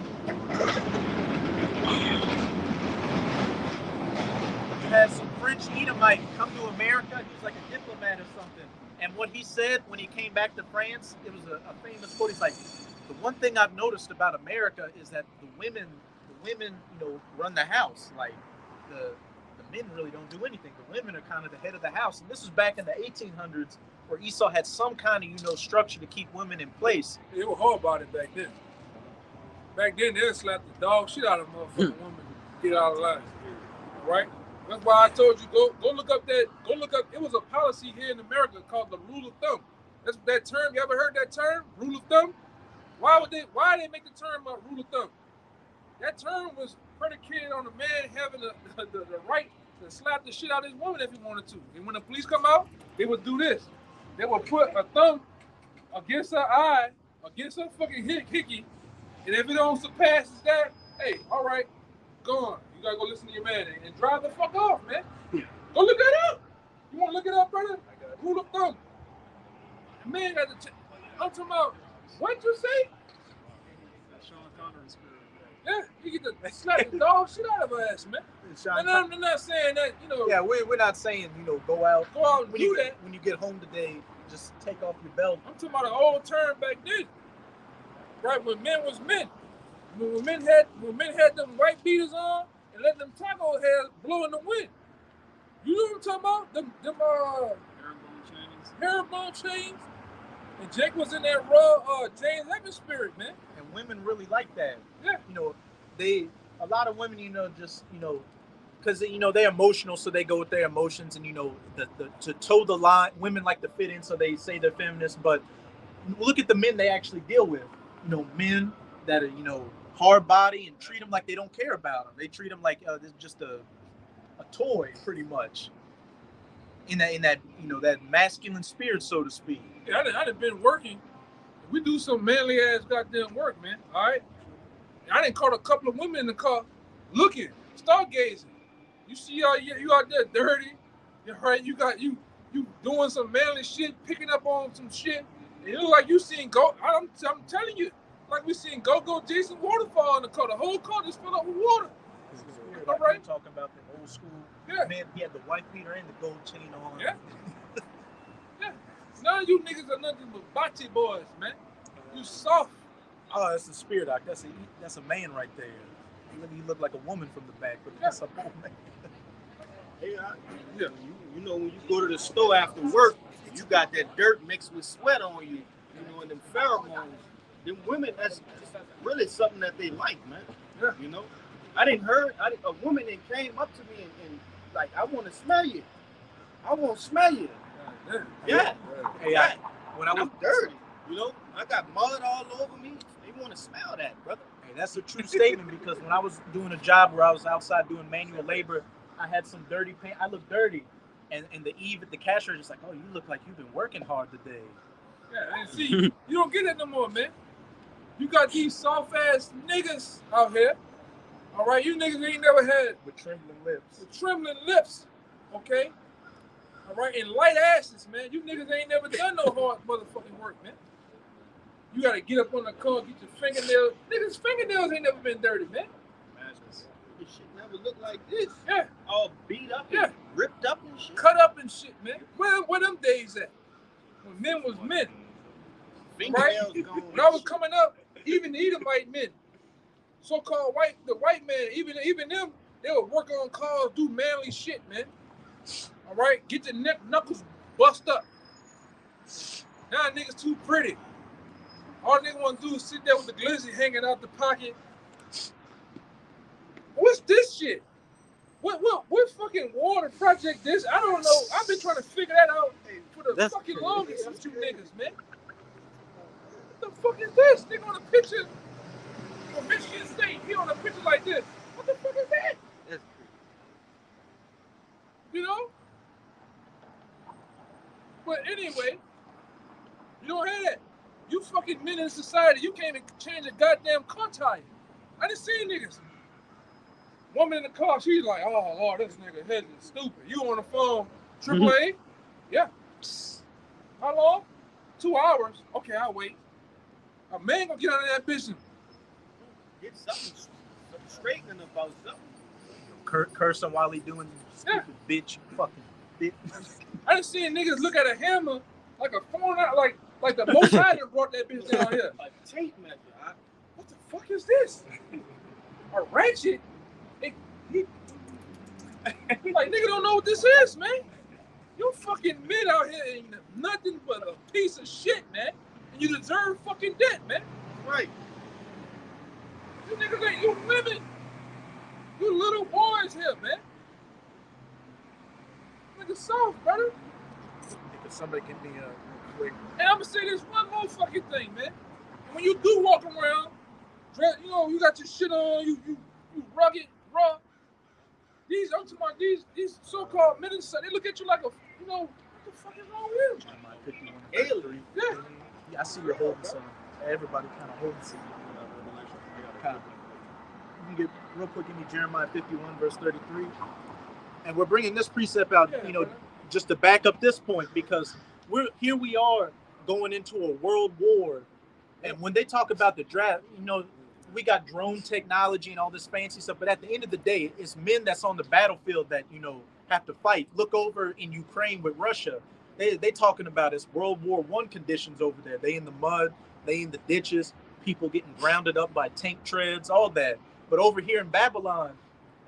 Had some French Edomite come to America. He was like a diplomat or something. And what he said when he came back to France, it was a famous quote. He's like, the one thing I've noticed about America is that the women, run the house. Like the men really don't do anything. The women are kind of the head of the house. And this was back in the 1800s, where Esau had some kind of structure to keep women in place. They were hard about it back then. Back then, they'd slap the dog shit out of a motherfucking woman to get out of line. Right? That's why I told you go look up. It was a policy here in America called the rule of thumb. That's that term. You ever heard that term? Rule of thumb? Why did they make the term rule of thumb? That term was predicated on a man having the right to slap the shit out of his woman if he wanted to. And when the police come out, they would do this. They would put a thumb against her eye, against her fucking hickey, and if it don't surpass that, hey, all right, go on. You gotta go listen to your man and drive the fuck off, man. Go look that up. You wanna look it up, brother? Rule of thumb. The man got the. I'm talking about. What you say? That Sean Connery spirit. Yeah, you get the slap the dog shit out of her ass, man. And I'm not saying that, Yeah, we're not saying, go out and when do you that. when you get home today, just take off your belt. I'm talking about an old term back then. Right, when men was men. When men had them white beaters on and let them taco hairs blow in the wind. You know what I'm talking about? Them herringbone chains. And Jake was in that raw James Evans spirit, man. And women really like that. Yeah. A lot of women, just, because, they're emotional, so they go with their emotions and, to toe the line. Women like to fit in, so they say they're feminists. But look at the men they actually deal with. Men that are, hard body and treat them like they don't care about them. They treat them like this is just a toy, pretty much. In that that masculine spirit, so to speak. Yeah, I done been working. We do some manly ass goddamn work, man. All right. I didn't caught a couple of women in the car looking, stargazing. You see you out there dirty. You're right. You doing some manly shit, picking up on some shit. And it look like you seen I'm telling you, like we seen Go Jason waterfall in the car. The whole car just filled up with water. All right. You're talking about the old school. Yeah. Man, he had the white beater and the gold chain on. Yeah. Yeah. None of you niggas are nothing but bocce boys, man. You soft. Oh, that's the spirit doc. That's a man right there. He looked like a woman from the back, but that's a man. Hey, Yeah. you know, when you go to the store after work, you got that dirt mixed with sweat on you. You know, and them pheromones. Them women, that's really something that they like, man. Yeah. You know, a woman that came up to me and like, I want to smell you. I want to smell you. Yeah. Hey, when I was I'm dirty. You know, I got mud all over me. They want to smell that, brother. Hey, that's a true statement because when I was doing a job where I was outside doing manual labor, I had some dirty paint. I looked dirty. And the Eve at the cash register is like, oh, you look like you've been working hard today. Yeah, and see, you don't get that no more, man. You got these soft ass niggas out here. All right, you niggas ain't never had With trembling lips. with trembling lips, okay? All right, and light asses, man. You niggas ain't never done no hard motherfucking work, man. You gotta get up on the car, get your fingernails. Niggas' fingernails ain't never been dirty, man. This shit never looked like this. Yeah, All beat up, Yeah. and ripped up and shit. cut up and shit, man. Where them days at? When men was men. Fingernails gone. When I was coming up, even the Edomite men, so-called the white man, even them, they would work on cars, do manly shit, man. All right, get your knuckles bust up. Now niggas too pretty. All niggas want to do is sit there with the glizzy hanging out the pocket. What's this shit? What fucking water project this? I don't know. I've been trying to figure that out for the That's fucking crazy. longest of you niggas, man. What the fuck is this? Nigga on a picture from Michigan State. He on a picture like this. What the fuck is that? That's You know? But anyway, you don't have that. You fucking men in society, you can't even change a goddamn car tire. I done seen niggas. Woman in the car, she's like, oh Lord, this nigga head is stupid. You on the phone, AAA? Yeah. How long? 2 hours. Okay, I'll wait. A man gonna get out of that bitch. Get something straightening about something. Curse him while he doing stupid bitch, fucking bitch. I done seen niggas look at a hammer like a phone out, like the Most High done brought that bitch down here. Like tape measure. What the fuck is this? A ratchet? Like, nigga don't know what this is, man. You fucking men out here ain't nothing but a piece of shit, man. And you deserve fucking death, man. Right. You niggas ain't, you women. You little boys here, man. Nigga soft, brother. If somebody give me a real quick. And I'm gonna say this one more fucking thing, man. And when you do walk around, you know, you got your shit on, you rugged, raw. I'm talking about these so-called men inside, they look at you like a, you know, what the fuck is wrong with you? Alien. Yeah. I see you're holding some. Everybody kind of holding some. Kind of. You can get real quick. Give me Jeremiah 51 verse 33, and we're bringing this precept out. Yeah, you know, man. just to back up this point because we are going into a world war, and when they talk about the draft, you know. We got drone technology and all this fancy stuff, but at the end of the day, it's men that's on the battlefield that, you know, have to fight. Look over in Ukraine with Russia. They talking about it's World War I conditions over there. They in the mud, they in the ditches, people getting grounded up by tank treads, all that. But over here in Babylon,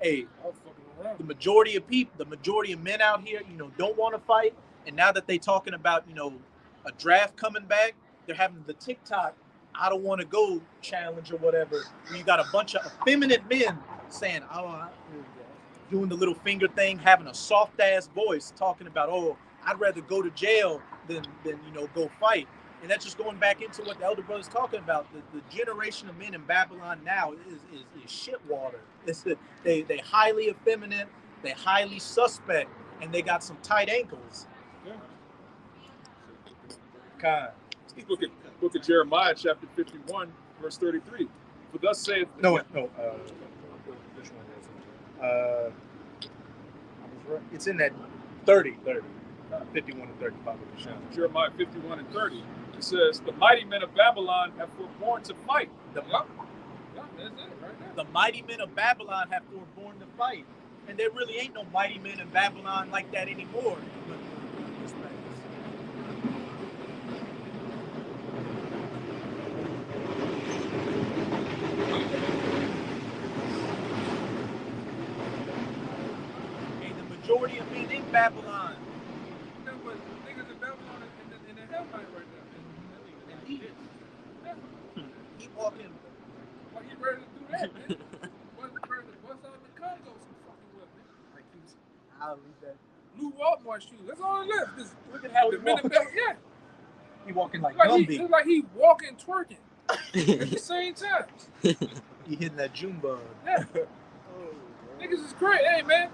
hey, the majority of men out here, you know, don't want to fight. And now that they talking about, you know, a draft coming back, they're having the TikTok I don't want to go challenge or whatever. You got a bunch of effeminate men saying, doing the little finger thing, having a soft ass voice, talking about, oh, I'd rather go to jail than you know, go fight. And that's just going back into what the elder brother's talking about. The generation of men in Babylon now is shit water. They highly effeminate, they highly suspect, and they got some tight ankles. Book of Jeremiah, chapter 51, verse 33. For thus saith No. Which one is it? I was right. It's in that 30, 51 and 35 of the show. Jeremiah 51 and 30. It says, the mighty men of Babylon have forborne to fight. Yup, that's it right there. The mighty men of Babylon have forborne to fight. And there really ain't no mighty men in Babylon like that anymore. And the majority of men in Babylon. You know, but niggas in Babylon in the hellfire right now. And he walking. Like he ready to do that, man. Wasn't ready to bust out the Congo some fucking well, man. Like he's, I'll leave that. Blue Walmart shoes. That's all it left. This, Look at how he the minute walking. yeah. He walking like Like Gumby. it's like he walking, twerking at the same time. He hitting that June bug. Yeah. Niggas is crazy. Hey, man.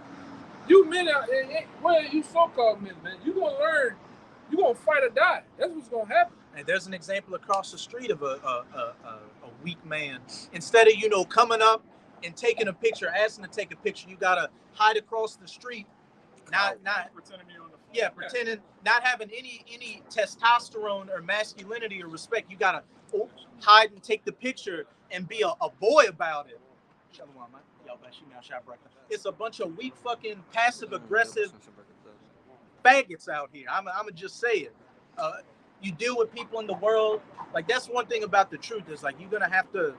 You men out well, you so-called men, man. You gonna learn. You gonna fight or die. That's what's gonna happen. And there's an example across the street of a weak man. Instead of, coming up and taking a picture, asking to take a picture, you gotta hide across the street. Not Pretending you're on the phone. yeah, pretending not having any testosterone or masculinity or respect. You gotta hide and take the picture and be a boy about it. It's a bunch of weak fucking passive aggressive faggots out here. I'ma just say it. You deal with people in the world, like that's one thing about the truth is like you're gonna have to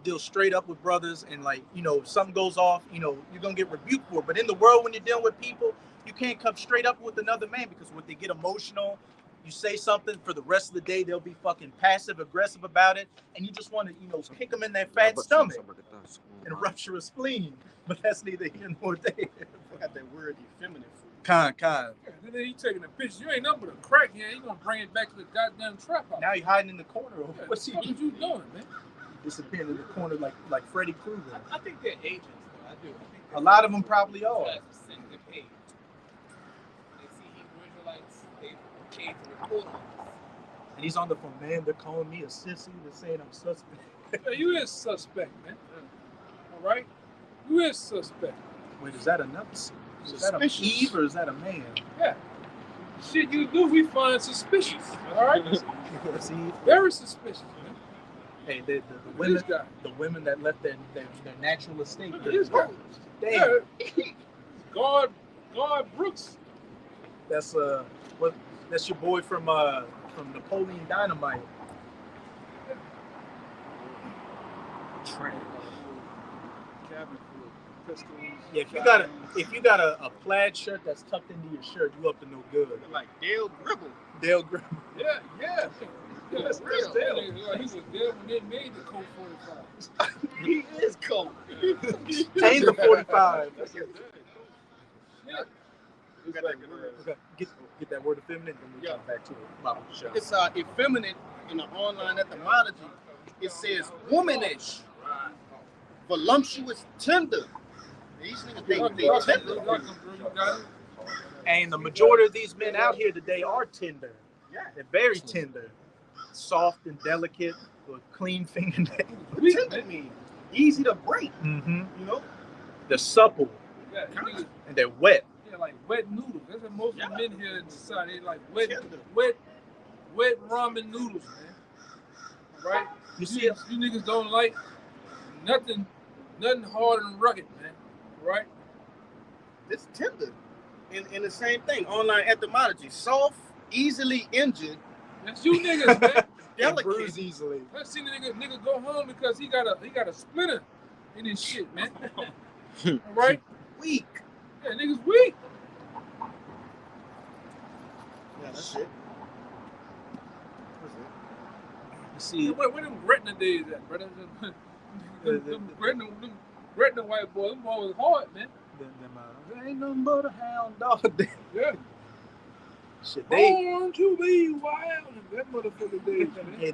deal straight up with brothers, and like if something goes off, you're gonna get rebuked for it. But in the world, when you're dealing with people, you can't come straight up with another man, because when they get emotional, you say something for the rest of the day, they'll be fucking passive aggressive about it, and you just want to kick them in their fat stomach and rupture a spleen. But that's neither here nor there. I got that word effeminate. Kind. And then he taking a picture. You ain't nothing but a crack here. You gonna bring it back to the goddamn trap house. Now you're hiding in the corner. Yeah, What's he what you doing, man? disappearing in the corner like Freddy Krueger? I think they're agents, though. I do. I think A lot of them probably are. They see Hebrew Israelites, they paid to report on us. And he's on the phone, man. They're calling me a sissy. They're saying I'm suspect. Yeah, you is suspect, man. All right, you is suspect. Wait, is that another? Is that a Eve or is that a man? Yeah. Shit you do, we find suspicious. All right, See, very suspicious, man. hey, the This guy. women that left their natural estate. This guy. Damn, Yeah. God Brooks. that's that's your boy from Napoleon Dynamite. Cabin full of pistols. Yeah, if you got a plaid shirt that's tucked into your shirt, you up to no good. Like Dale Gribble. Dale Grimm. Yeah. That's real. Dale. He was there when they made the Colt 45. He is cold. Ain't the 45. Yeah. Got that word. Okay, get that word effeminate, then we'll come back to it. Bible show. It's effeminate in the online etymology. It says womanish, voluptuous, tender. These niggas they tender. And the majority of these men out here today are tender. Yeah. They're very tender, soft and delicate, with clean fingernails. What tender mean? Easy to break. Mm-hmm. You know. They're supple Yeah, niggas, and they're wet. yeah, like wet noodles. That's what most of the men here in society they like Tender. wet ramen noodles, man. Right? You see, You niggas don't like nothing hard and rugged, man. Right? It's tender. In the same thing. Online etymology. Soft, easily injured, That's you niggas, man. they delicate. bruise easily. I seen a nigga go home because he got a splinter in his shit, man. All right? Weak. Yeah, niggas weak. Yeah, that's it. You see, Where them Gretna days at, brother? Them Gretna white boys, them boys was hard, man. there ain't nothing but a hound dog. Yeah. Shit, they Born to be wild. That motherfucker days, man. yeah,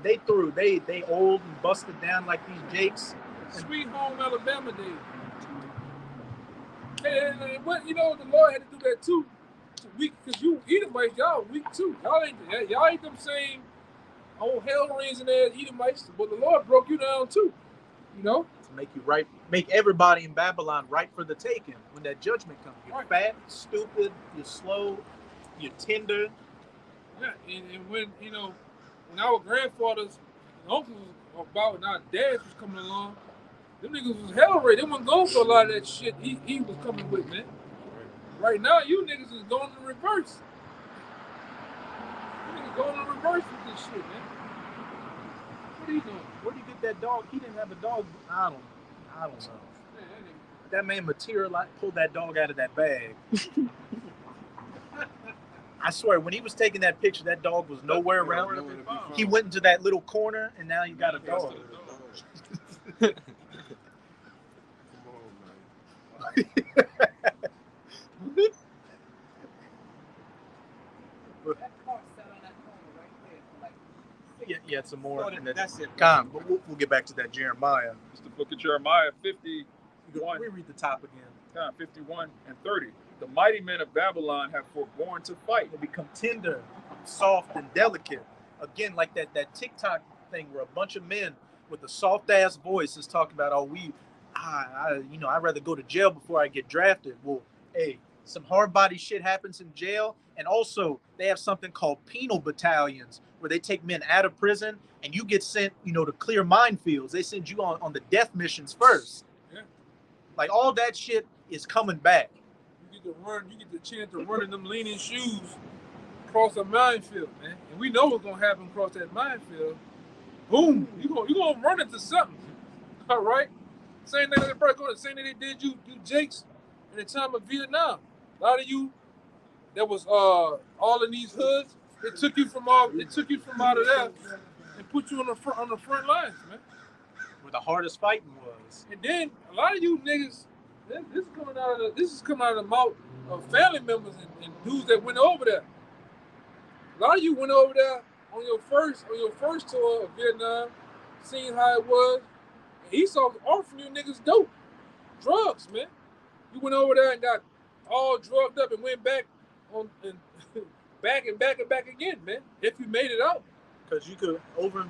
they old and busted down like these Jakes. Sweet home Alabama days. And what the Lord had to do that too. Weak, because you Edomites, y'all weak too. Y'all ain't them same whole hell raising ass Edomites, but the Lord broke you down too. You know? To make you right, make everybody in Babylon right for the taking when that judgment comes. You're Right. fat, stupid, you're slow, you're tender. Yeah, and when, you know, when our grandfathers and uncles was about and our dads was coming along, them niggas was hell ready. They wasn't going for a lot of that shit he was coming with, man. Right now, you niggas is going in reverse. You niggas going in reverse with this shit, man. What are you doing? Where did he get that dog? He didn't have a dog. I don't know. Man, that nigga. That man materialized, pulled that dog out of that bag. I swear, when he was taking that picture, that dog was nowhere around. Nowhere to be found. He went into that little corner, and now you got a dog. Come on, man. That car sat on that corner right there for like Yeah, some more. Oh, that's it. Con, but we'll get back to that Jeremiah. It's the book of Jeremiah 51, We read the top again. 51 and 30. The mighty men of Babylon have forborne to fight. They become tender, soft, and delicate. Again, like that TikTok thing where a bunch of men with a soft ass voice is talking about, oh, I'd rather go to jail before I get drafted. Well, hey, some hard body shit happens in jail, and also they have something called penal battalions where they take men out of prison and you get sent, to clear minefields. They send you on the death missions first. Yeah. Like all that shit is coming back. You get the chance to run in them leaning shoes across a minefield, man. And we know what's gonna happen across that minefield. Boom! You gonna run into something. All right? Same thing they did you Jakes in the time of Vietnam. A lot of you that was all in these hoods, they took you from out of there and put you on the front lines, man. Where the hardest fighting was. And then a lot of you niggas, this is coming out of the mouth of family members and dudes that went over there. A lot of you went over there on your first tour of Vietnam, seeing how it was. And Esau was offering you niggas dope, drugs, man. You went over there and got all drugged up and went back on and back and back and back again, man. If you made it out. Because you could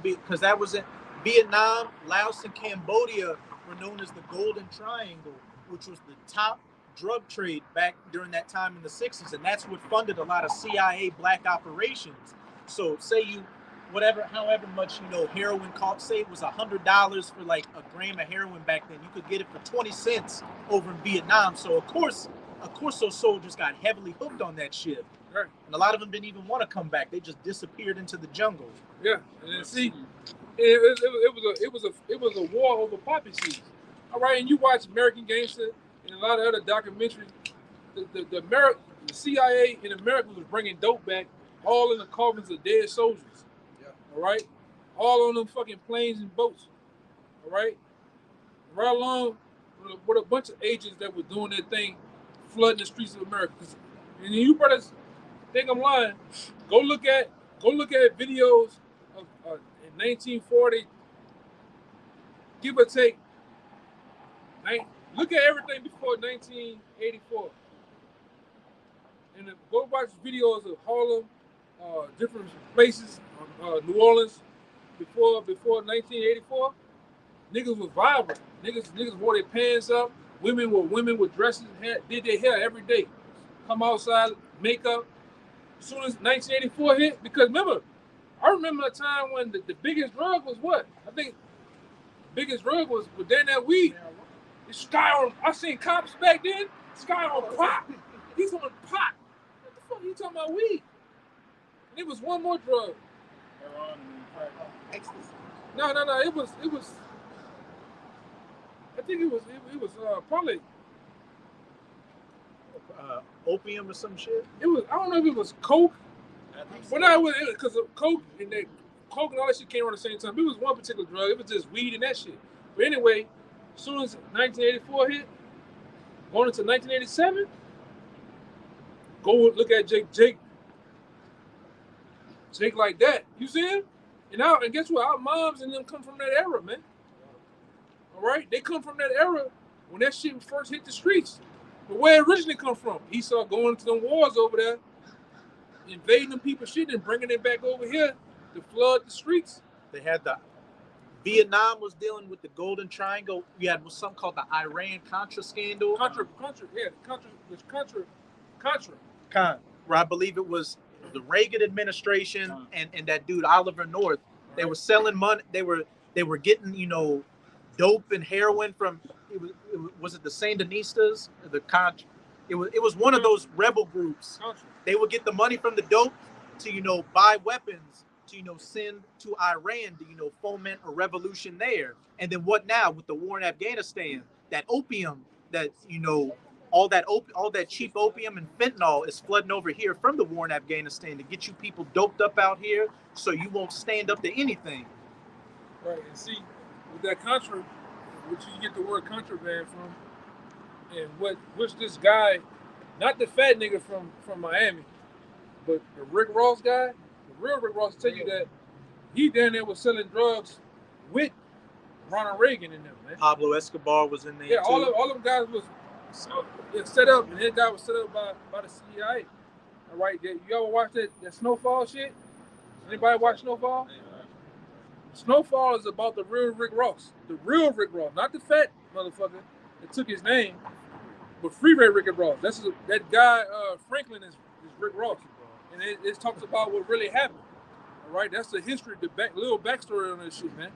because that was in Vietnam, Laos, and Cambodia were known as the Golden Triangle, which was the top drug trade back during that time in the 60s, and that's what funded a lot of CIA black operations. So say however much heroin cost, say it was $100 for like a gram of heroin back then, you could get it for 20 cents over in Vietnam. So of course those soldiers got heavily hooked on that shit. Right. And a lot of them didn't even want to come back. They just disappeared into the jungle. Yeah, and then see, it was a war over poppy seeds. All right, and you watch American Gangster and a lot of other documentaries. The CIA in America was bringing dope back, all in the coffins of dead soldiers. Yeah. All right, all on them fucking planes and boats. All right, right along with a bunch of agents that were doing their thing, flooding the streets of America. And you brothers think I'm lying? Go look at videos of in 1940, give or take. Look at everything before 1984, and then go watch videos of Harlem, different places, New Orleans before 1984. Niggas was vibrant. Niggas wore their pants up. Women were dresses, did their hair every day. Come outside, makeup. As soon as 1984 hit, because remember, I remember a time when the biggest drug was what? I think the biggest drug was then that weed. It's Sky on. I seen cops back then. Sky on pot. He's on pot. What the fuck are you talking about weed? And it was one more drug. No. It was. I think it was probably Opium or some shit. It was. I don't know if it was coke. But no, it was because coke and all that shit came around the same time. It was one particular drug. It was just weed and that shit. But anyway, as soon as 1984 hit, going into 1987, go look at Jake like that. You see him? And guess what? Our moms and them come from that era, man. All right, they come from that era when that shit first hit the streets. But where it originally come from? Esau going to them wars over there, invading them people's shit and bringing it back over here to flood the streets. They had the Vietnam was dealing with the Golden Triangle. You had something called the Iran-Contra scandal. Contra, Where I believe it was the Reagan administration and that dude Oliver North. They were selling money. They were getting, you know, dope and heroin from. Was it the Sandinistas? It was one of those rebel groups. They would get the money from the dope to, you know, buy weapons to, you know, send to Iran to, you know, foment a revolution there. And then what now with the war in Afghanistan? That opium, that, you know, all that cheap opium and fentanyl is flooding over here from the war in Afghanistan to get you people doped up out here so you won't stand up to anything. Right, and see, with that Contra, which you get the word contraband from, and which this guy, not the fat nigga from Miami, but the Rick Ross guy, the real Rick Ross, tell you that he down there was selling drugs with Ronald Reagan in them, man. Pablo Escobar was in there. Yeah, too. all them guys was set up, and that guy was set up by the CIA. All right, you ever watch that Snowfall shit? Anybody watch Snowfall? Snowfall is about the real Rick Ross. The real Rick Ross, not the fat motherfucker that took his name, but Freeway Rick Ross. That guy, Franklin is Rick Ross. And it talks about what really happened. All right, that's the history, little backstory on this shit, man.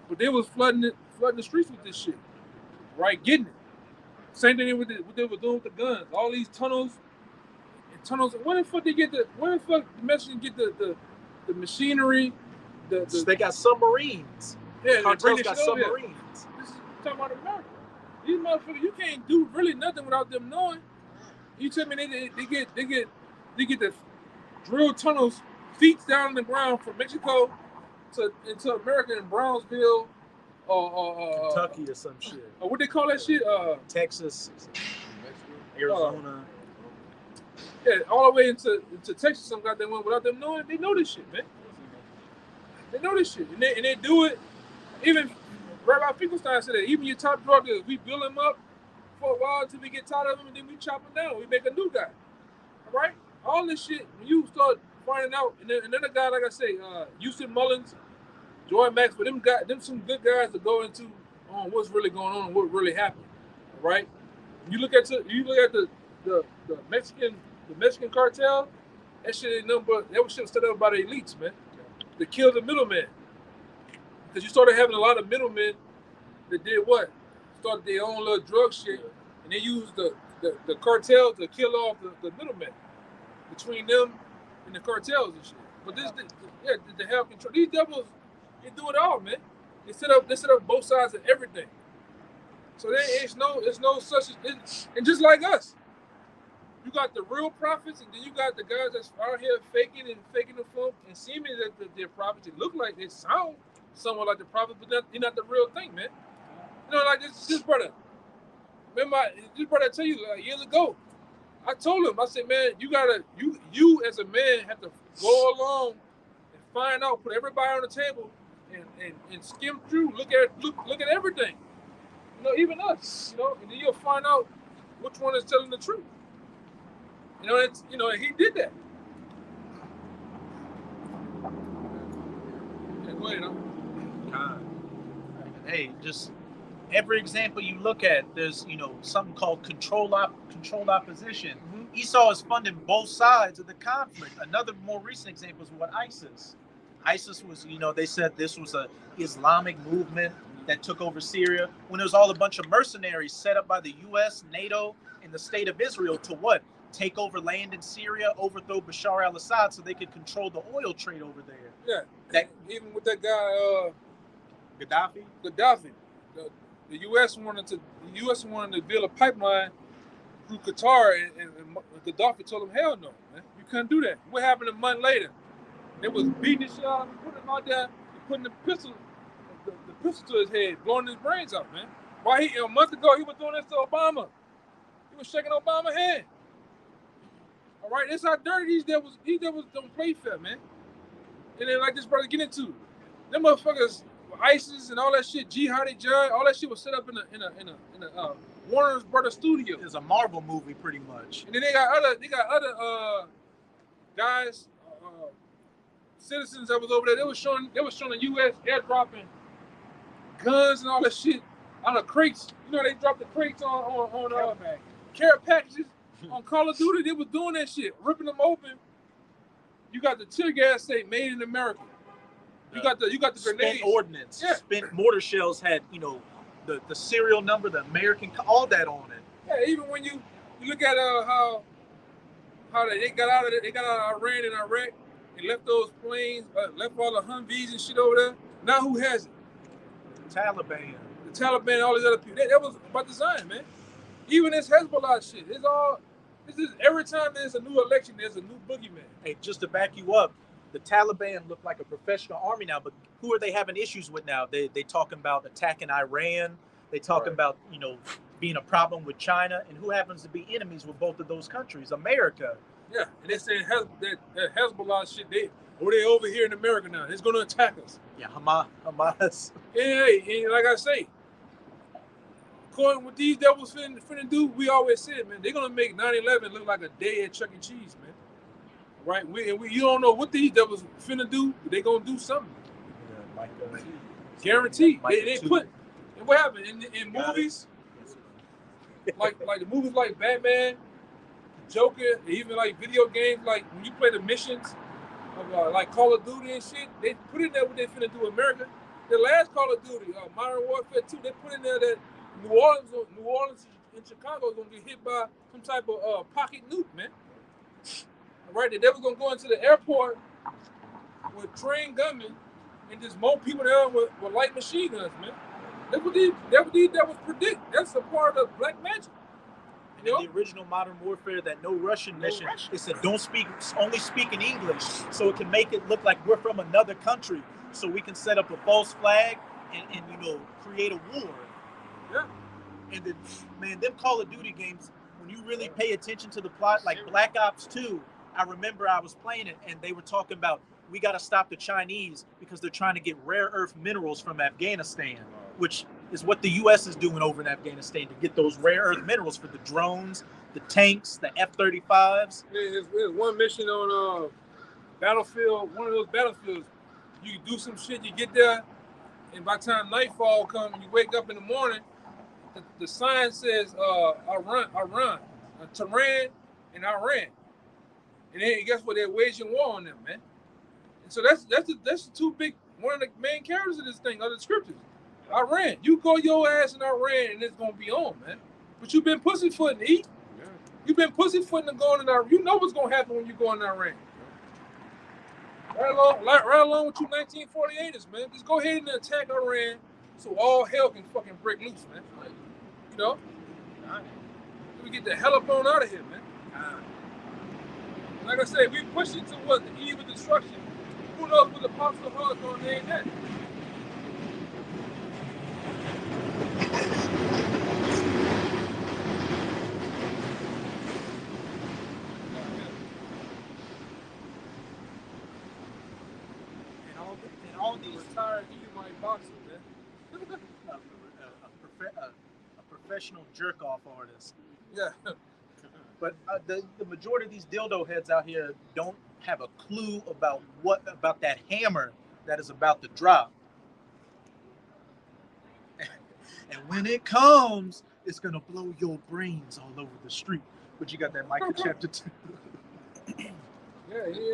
But they was flooding the streets with this shit. Right, getting it. Same thing with what they were doing with the guns. All these tunnels. Where the fuck the Mexicans get the machinery? They got submarines. Yeah, Cartels got submarines. This is talking about America. These motherfuckers, you can't do really nothing without them knowing. You tell me they get the drill tunnels feet down in the ground from Mexico into America in Brownsville or Kentucky or some shit. Or what they call that shit? Texas, Arizona. Yeah, all the way into Texas. Some goddamn one without them knowing. They know this shit, man. They know this shit, and they do it. Even Rabbi Finkelstein said that even your top drug dealers, we build them up for a while until we get tired of them, and then we chop them down. We make a new guy. All right, all this shit. When you start finding out, and then a guy like I say, Houston Mullins, Joy Max, but them some good guys to go into on what's really going on and what really happened. All right, you look at the Mexican cartel. That shit ain't nothing but that was shit set up by the elites, man. To kill the middleman. Because you started having a lot of middlemen that did what? Started their own little drug shit, and they used the cartel to kill off the middlemen between them and the cartels and shit. But to help control these devils, they do it all, man. They set up both sides of everything. So it's no such and just like us. You got the real prophets, and then you got the guys that's out here faking the funk and seeming that they're prophets. They look like they sound somewhat like the prophet, but they're not the real thing, man. You know, like this brother. Remember, this brother I tell you like years ago. I told him, I said, man, you as a man have to go along and find out, put everybody on the table, and skim through, look at everything. You know, even us. You know, and then you'll find out which one is telling the truth. And he did that. Yeah, go ahead, huh? Hey, just every example you look at, there's something called controlled opposition. Mm-hmm. Esau is funding both sides of the conflict. Another more recent example is what ISIS. ISIS was, they said this was a Islamic movement that took over Syria when it was all a bunch of mercenaries set up by the U.S., NATO, and the state of Israel to what? Take over land in Syria, overthrow Bashar al-Assad so they could control the oil trade over there. Yeah, even with that guy Gaddafi. The U.S. wanted to build a pipeline through Qatar, and Gaddafi told him, hell no, man, you couldn't do that. What happened a month later? They was beating the shit out of him, putting him out there, and putting the pistol to his head, blowing his brains out, man. Why a month ago he was doing this to Obama? He was shaking Obama's hand. All right, that's how dirty these devils don't play fair, man. And then like this brother get into them motherfuckers, ISIS and all that shit, Jihadi Jihad, all that shit was set up in a Warner Brothers studio. It's a Marvel movie, pretty much. And then they got other guys citizens that was over there, they was showing the U.S. airdropping guns and all that shit out of crates. You know, they dropped the crates on care packages on Call of Duty. They was doing that shit, ripping them open. You got the tear gas say "Made in America." You got the grenades. Spent ordnance, Yeah. spent mortar shells had, you know, the serial number, the American, all that on it. Yeah, even when you look at how they got out of it, they got out of Iran and Iraq and left those planes, left all the Humvees and shit over there. Now who has it? Taliban. The Taliban and all these other people. That was by design, man. Even this Hezbollah shit. This is every time there's a new election, there's a new boogeyman. Hey, just to back you up, the Taliban look like a professional army now, but who are they having issues with now? They talking about attacking Iran. They talking about, you know, being a problem with China, and who happens to be enemies with both of those countries? America. Yeah, and they saying that Hezbollah shit, they over here in America now. It's gonna attack us. Yeah, Hamas. And like I say, according to what these devils finna do, we always said, man, they're gonna make 9/11 look like a day at Chuck E. Cheese, man. Right? You don't know what these devils finna do, but they gonna do something. Guaranteed. They put. And what happened in movies? like the movies like Batman, Joker, even like video games, like when you play the missions of like Call of Duty and shit, they put in there what they finna do in America. The last Call of Duty, Modern Warfare 2, they put in there that New Orleans and Chicago is gonna get hit by some type of pocket nuke, man. Right, they were gonna go into the airport with trained gunmen and just mow people down with light machine guns, man. That's what that was predict. That's a part of black magic. And in the original Modern Warfare, that no Russian mission, it said only speak in English, so it can make it look like we're from another country, so we can set up a false flag and you know, create a war. Yeah. And then, man, them Call of Duty games, when you really pay attention to the plot, like Black Ops 2, I remember I was playing it and they were talking about, we got to stop the Chinese because they're trying to get rare earth minerals from Afghanistan, which is what the U.S. is doing over in Afghanistan, to get those rare earth minerals for the drones, the tanks, the F-35s. There's one mission on Battlefield, one of those battlefields. You do some shit, you get there, and by the time nightfall comes and you wake up in the morning, the sign says Iran, Tehran, and Iran. And then guess what? They're waging war on them, man. And so that's the two big, one of the main characters of this thing, of the scriptures. Iran. You go your ass in Iran and it's gonna be on, man. But you've been pussyfooting, E. Yeah. You've been pussyfooting and going in Iran. You know what's gonna happen when you go in Iran. Right along with you 1948ers, man. Just go ahead and attack Iran so all hell can fucking break loose, man. You know? We get the hell up on out of here, man. Like I said, we pushing towards the eve of destruction. Who knows what the Apostle Paul is gonna name that? And all these retired Edomite boxers, man. A professional jerk-off artist. Yeah. But the majority of these dildo heads out here don't have a clue about that hammer that is about to drop. And when it comes, it's gonna blow your brains all over the street. But you got that Micah chapter 2. Yeah,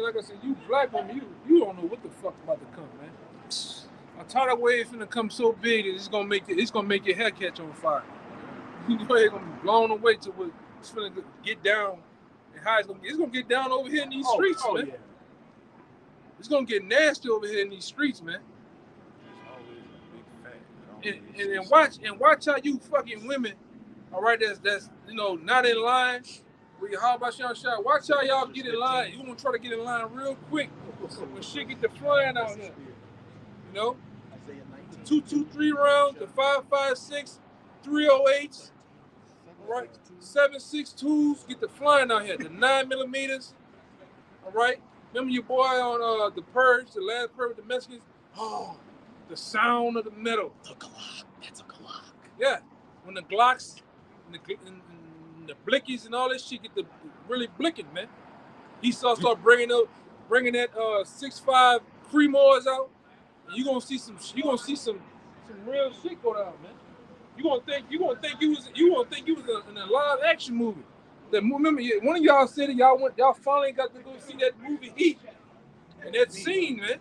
like I said, you black woman, you don't know what the fuck about to come, man. A tidal wave finna come so big that it's gonna make your hair catch on fire. Your hair gonna be blown away to what it's finna get down, and how it's gonna get down over here in these streets, man. Yeah. It's gonna get nasty over here in these streets, man. And watch how you fucking women, all right, that's you know not in line with your how about y'all shot. Watch how y'all get in line. You wanna try to get in line real quick when shit get the flying out here. You know, the 223 rounds, the 5.56, 308s, all right, 7.62s get the flying out here. The 9mm, all right. Remember your boy on the Purge, the last Purge with the Mexicans? Oh, the sound of the metal. The Glock. That's a Glock. Yeah. When the Glocks and the blickies and all this shit get the really blicking, man. Esau start bringing up bringing that 6'5" Cremoors out, and you gonna see some real shit go down, man. You gonna think you was in a live action movie. Remember, one of y'all said that y'all finally got to go see that movie Heat, and that scene, man.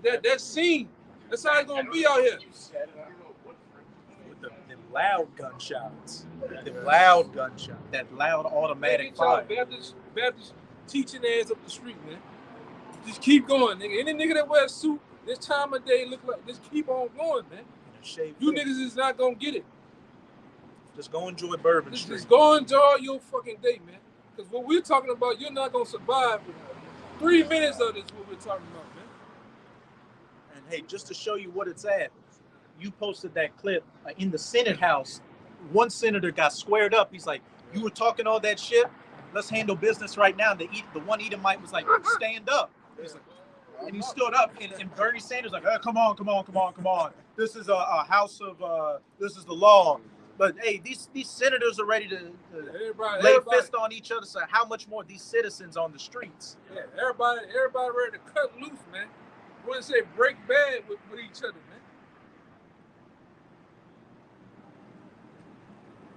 That scene. That's how it's gonna be out here. With them loud gunshots. Them loud gunshots. That loud automatic fire. Baptist teaching ass up the street, man. Just keep going, nigga. Any nigga that wears a suit this time of day look like just keep on going, man. You niggas is not gonna get it. Just go enjoy Bourbon Street. Just go enjoy your fucking day, man. Because what we're talking about, you're not gonna survive with 3 minutes of this. What we're talking about, man. And hey, just to show you what it's at, you posted that clip in the Senate House. One senator got squared up. He's like, "You were talking all that shit. Let's handle business right now." The one Edomite was like, "Stand up." He's like, and he stood up, and Bernie Sanders like, "Come on. This is a house of this is the law." But hey, these senators are ready to lay fist on each other. So how much more these citizens on the streets? Yeah, everybody ready to cut loose, man. We want to say break bad with each other, man.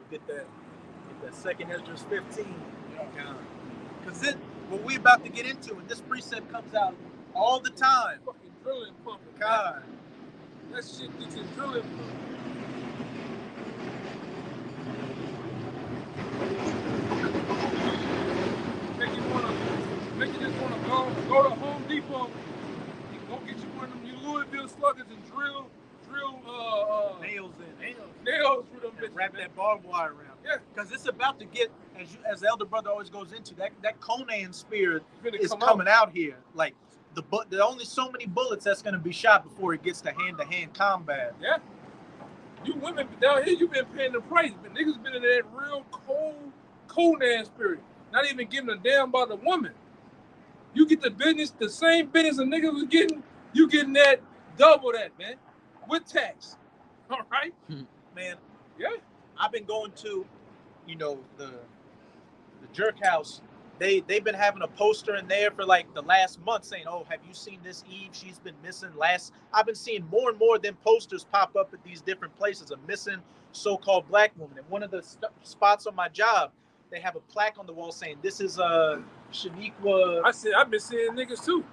Get that second Ezra 15. Because what we about to get into, and this precept comes out all the time. Fucking drilling pumping. God. That shit gets in drilling pumping. Make you just wanna go to Home Depot and go get you one of them Louisville sluggers and drill nails in. Nails through them bitches. Wrap that barbed wire around. Yeah. Because it's about to get, as the elder brother always goes into, that Conan spirit is come coming out here. Like there are only so many bullets that's gonna be shot before it gets to hand combat. Yeah. You women down here, you been paying the price, but niggas been in that real cold Conan spirit. Not even giving a damn about the woman. You get the same business a nigga was getting, you getting that double that, man. With tax. All right? Man. Yeah. I've been going to, the Jerk House. They've been having a poster in there for like the last month saying, "Oh, have you seen this Eve? She's been missing." I've been seeing more and more of them posters pop up at these different places, a missing so-called black woman. And one of the spots on my job, they have a plaque on the wall saying, "This is Shaniqua." I've been seeing niggas too.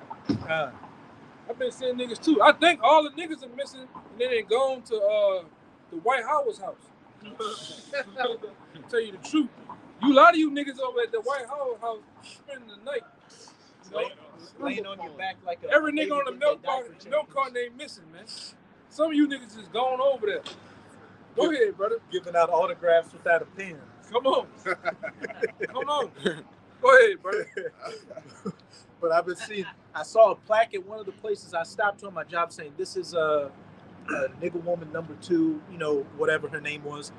I think all the niggas are missing, and then they gone to the White Howard's house. Tell you the truth. A lot of you niggas over at the White Howard house spending the night. Laying on your back like every nigga on the milk carton ain't missing, man. Some of you niggas is going over there. Go ahead, brother. Giving out autographs without a pen. Come on. Go ahead, brother. But I saw a plaque at one of the places I stopped to on my job saying, "This is a nigga woman number 2, whatever her name was."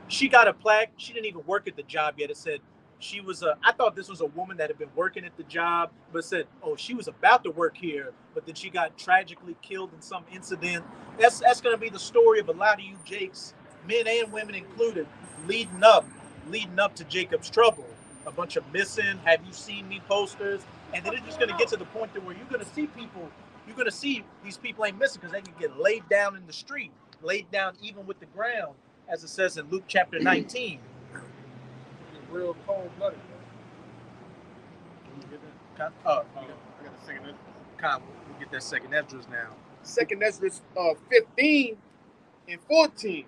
She got a plaque. She didn't even work at the job yet. It said she was I thought this was a woman that had been working at the job, but it said, "Oh, she was about to work here, but then she got tragically killed in some incident." That's going to be the story of a lot of you Jakes, men and women included, leading up to Jacob's trouble. A bunch of missing, have you seen me posters? And then it's just going to get to the point where you're going to see these people ain't missing because they can get laid down in the street, laid down even with the ground, as it says in Luke chapter 19. Real cold-blooded. I got a second. We'll get that second Esdras now. Second Esdras 15 and 14.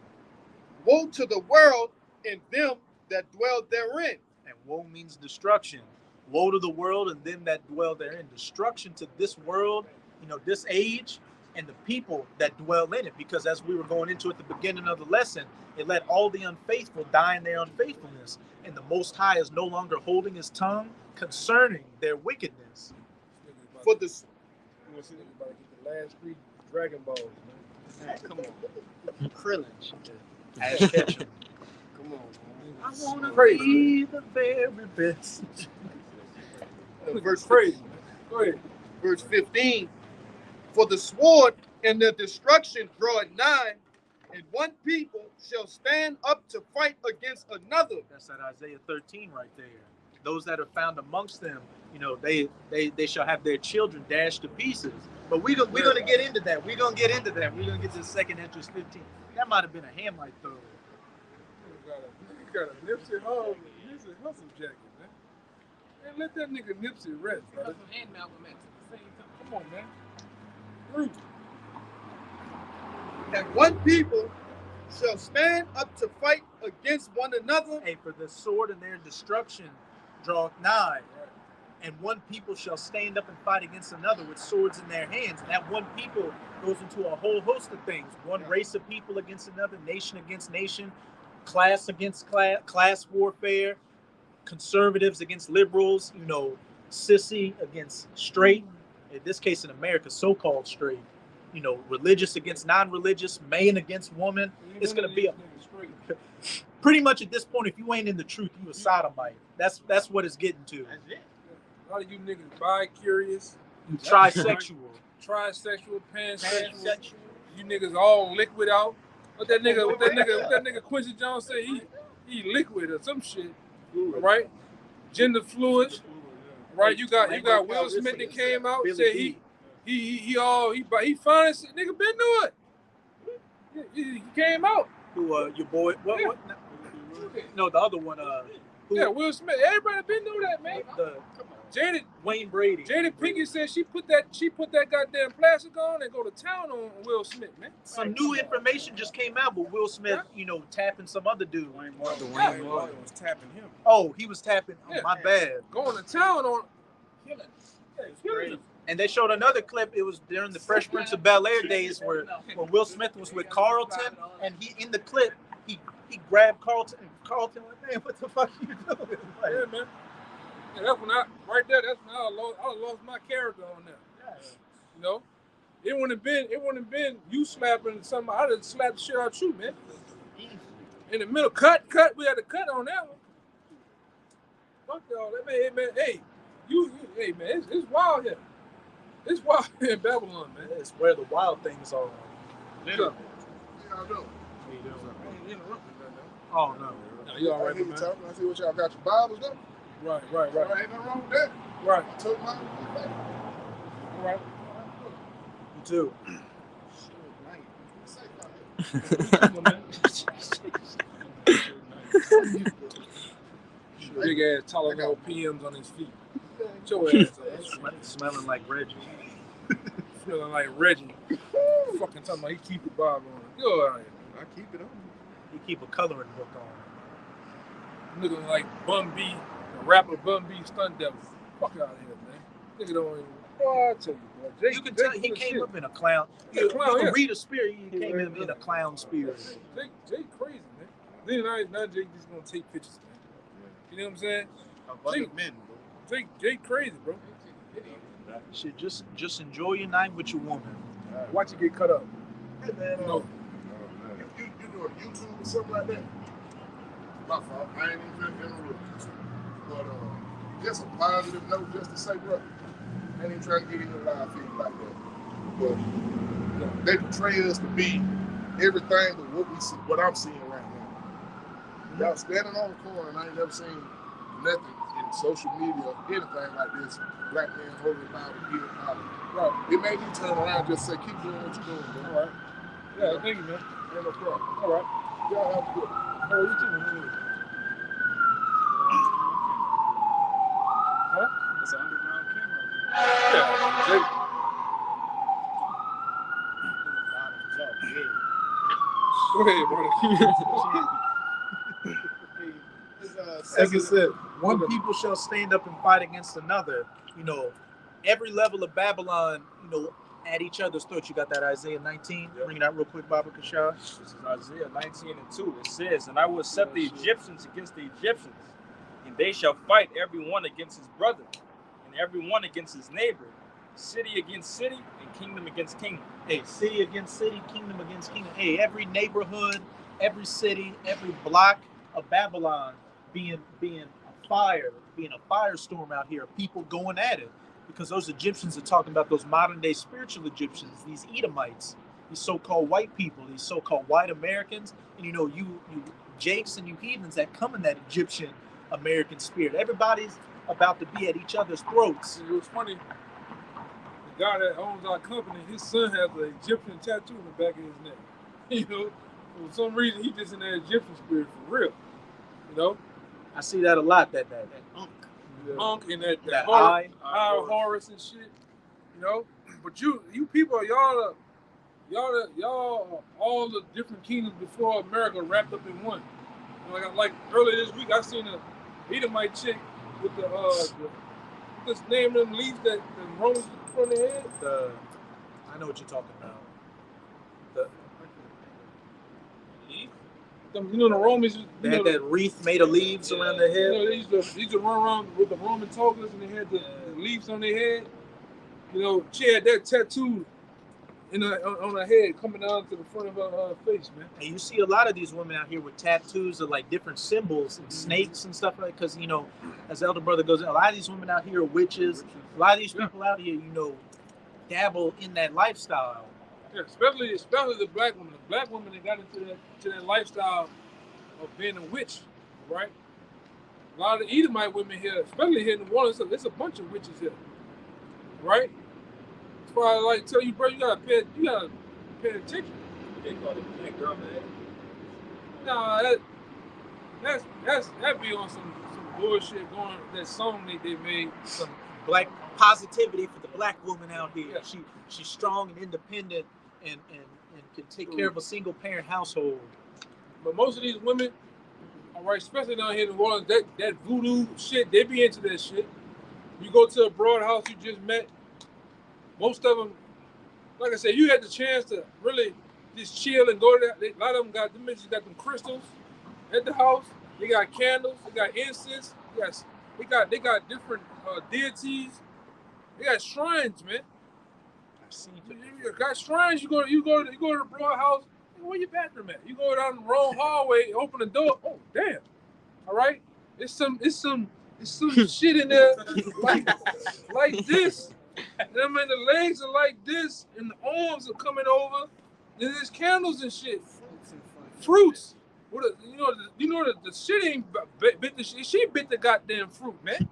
Woe to the world and them that dwell therein. And woe means destruction. Woe to the world and them that dwell therein. Destruction to this world, this age, and the people that dwell in it. Because as we were going into at the beginning of the lesson, it let all the unfaithful die in their unfaithfulness. And the Most High is no longer holding his tongue concerning their wickedness. For the last 3 Dragon Balls, man. Hey, come on. Krillin. Ash Ketchum. Come on, man. I want to be the very best. Verse crazy. Go ahead. Verse 15. For the sword and the destruction draweth nigh, and one people shall stand up to fight against another. That's at Isaiah 13 right there. those that are found amongst them, they shall have their children dashed to pieces. But we're gonna get into that. We're gonna get into that. We're gonna get to the second interest 15. That might have been a Hamite throw. You got a Nipsey Hussle jacket, man. Man, let that nigga Nipsey rest, brother. And Malcolm X at the same time. Come on, man. Rude. And one people shall stand up to fight against one another. Hey, for the sword and their destruction draweth nigh. And one people shall stand up and fight against another with swords in their hands. And that one people goes into a whole host of things. One race of people against another, nation against nation, class against class warfare, conservatives against liberals, sissy against straight. In this case, in America, so-called straight. Religious against non-religious, man against woman. It's going to be pretty much at this point, if you ain't in the truth, you a sodomite. That's what it's getting to. That's it. A lot of you niggas bi-curious, You trisexual. trisexual, pansexual. You niggas all liquid out. What that nigga Quincy Jones say? He liquid or some shit. Right? Gender fluid. Right? You got Will Smith that came out and said he fine as shit. Nigga been to it. He came out. Who your boy? What? Yeah. What? No, the other one. Yeah, Will Smith. Everybody been to that, man. Wayne Brady. Jada Pinkett said she put that goddamn plastic on and go to town on Will Smith, man. Some new information just came out, but Will Smith, tapping some other dude. Dwayne Martin was tapping him. Oh, he was tapping. Oh, Yeah. my bad. Going to town on killing. And they showed another clip. It was during the Fresh Prince of Bel-Air days where Will Smith was with Carlton, and in the clip he grabbed Carlton. And Carlton like, man, what the fuck you doing? Like, Yeah, man. Yeah, that's when I lost my character on that. It wouldn't have been you slapping somebody. I'd have slapped the shit out you, man. In the middle, cut. We had to cut on that one. Fuck y'all, man. Hey, hey, man, it's wild here. It's wild here in Babylon, man. it's where the wild things are. Yeah. Y'all doing? I ain't interrupting that now. Oh no. No, you all I right, hear you man? talking. I see what y'all got your Bibles though. Right. Ain't nothing wrong with that. Right. I took mine. All right. You too. Big ass Tylenol PMs on his feet. Get your ass up. Smelling like Reggie. Feeling like Reggie. Fucking talking about he keep the Bible on. Go out here. I keep it on. You keep a coloring book on. Looking like Bun B, the rapper Bun B Stunt Devil. Fuck out of here, man. Nigga don't even. Boy, I tell you, bro. Jake, You can tell he came up in a clown. You can read a spirit. He came in a clown spirit. Jake crazy, man. Then now Jake just gonna take pictures, man. You know what I'm saying? Abundant men, bro. Jake crazy, bro. Shit, just enjoy your night with your woman. Watch it get cut up. Hey man, No. you doing YouTube or something like that? My fault. I ain't even interrupt. But just a positive note, just to say, bro, I ain't even trying to get in your live feed like that. But they portray us to be everything but what I'm seeing right now. Y'all standing on the corner, and I ain't never seen nothing in social media or anything like this. Black man holding the Bible, giving power. Right. It made me turn around and just say, keep doing what you're doing, bro. All right. Yeah, thank you, man. Ain't no problem. All right. Y'all have a good one. Oh, you too, man. Huh? It's an underground camera. Yeah, Jake. Go ahead, brother. As I said, one people shall stand up and fight against another. Every level of Babylon, at each other's throats. You got that Isaiah 19? Bring it out real quick, Baba Kashar. This is Isaiah 19:2. It says, "And I will set the Egyptians against the Egyptians, and they shall fight every one against his brother, and every one against his neighbor, city against city, and kingdom against kingdom." Hey, city against city, kingdom against kingdom. Hey, every neighborhood, every city, every block of Babylon being a firestorm out here, people going at it. Because those Egyptians are talking about those modern day spiritual Egyptians, these Edomites, these so-called white people, these so-called white Americans, and you Jakes and you heathens that come in that Egyptian American spirit. Everybody's about to be at each other's throats. It was funny. The guy that owns our company, his son has an Egyptian tattoo in the back of his neck. You know, for some reason he just in that Egyptian spirit for real. You know, I see that a lot. That unk. Unk and that That Horus, eye. Horus and shit. You know, but you people, y'all all the different kingdoms before America wrapped up in one. Like earlier this week, I seen a Edomite chick with this name them leaves that the Romans put on their head. I know what you're talking about. You know the Romans. They had that wreath made of leaves around their head. You know, they used to run around with the Roman togas and they had the leaves on their head. You know, she had that tattoo on her head coming down to the front of her face, man. And you see a lot of these women out here with tattoos of like different symbols and snakes and stuff like that. Because, you know, as the elder brother goes, a lot of these women out here are witches. A lot of these people out here, you know, dabble in that lifestyle. Yeah, especially the black women. The black women that got into that lifestyle of being a witch, right? A lot of the Edomite women here, especially here in New Orleans, there's a bunch of witches here, right? That's why I like to tell you, bro, you gotta pay attention. They call it black girl, man. Nah, that be on some bullshit going. That song they made. Some black positivity for the black woman out here. Yeah. She's strong and independent and can take care of a single parent household. But most of these women, all right, especially down here in New Orleans, that voodoo shit, they be into that shit. You go to a broad house you just met, most of them, like I said, you had the chance to really just chill and go there. A lot of them got them crystals at the house. They got candles. They got incense. They got different deities. They got shrines, man. I've seen You got shrines. You go to the broad house. Where your bathroom at? You go down the wrong hallway, open the door. Oh damn! All right, it's some shit in there like this. And I mean the legs are like this, and the arms are coming over. And there's candles and shit. Fruits. You know the shit ain't bit the shit. She bit the goddamn fruit, man.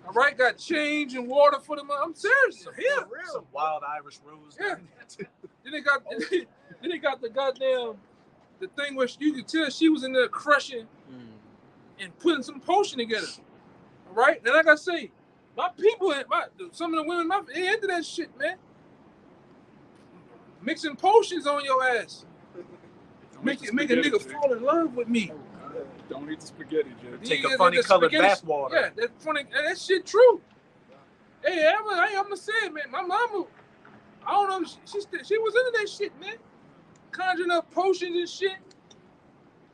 All right, got change and water for them. I'm serious. Yeah, some wild Irish rose. Yeah. Then they got the goddamn the thing where you could tell she was in there crushing and putting some potion together. All right, and like I say, my people, some of the women, they into that shit, man. Mixing potions on your ass. Make a nigga fall in love with me. Don't eat the spaghetti, Jay. Take a funny colored bath water. Yeah, that's funny. That shit true. Hey, I'm gonna say it, man. My mama, I don't know. She was into that shit, man. Conjuring up potions and shit.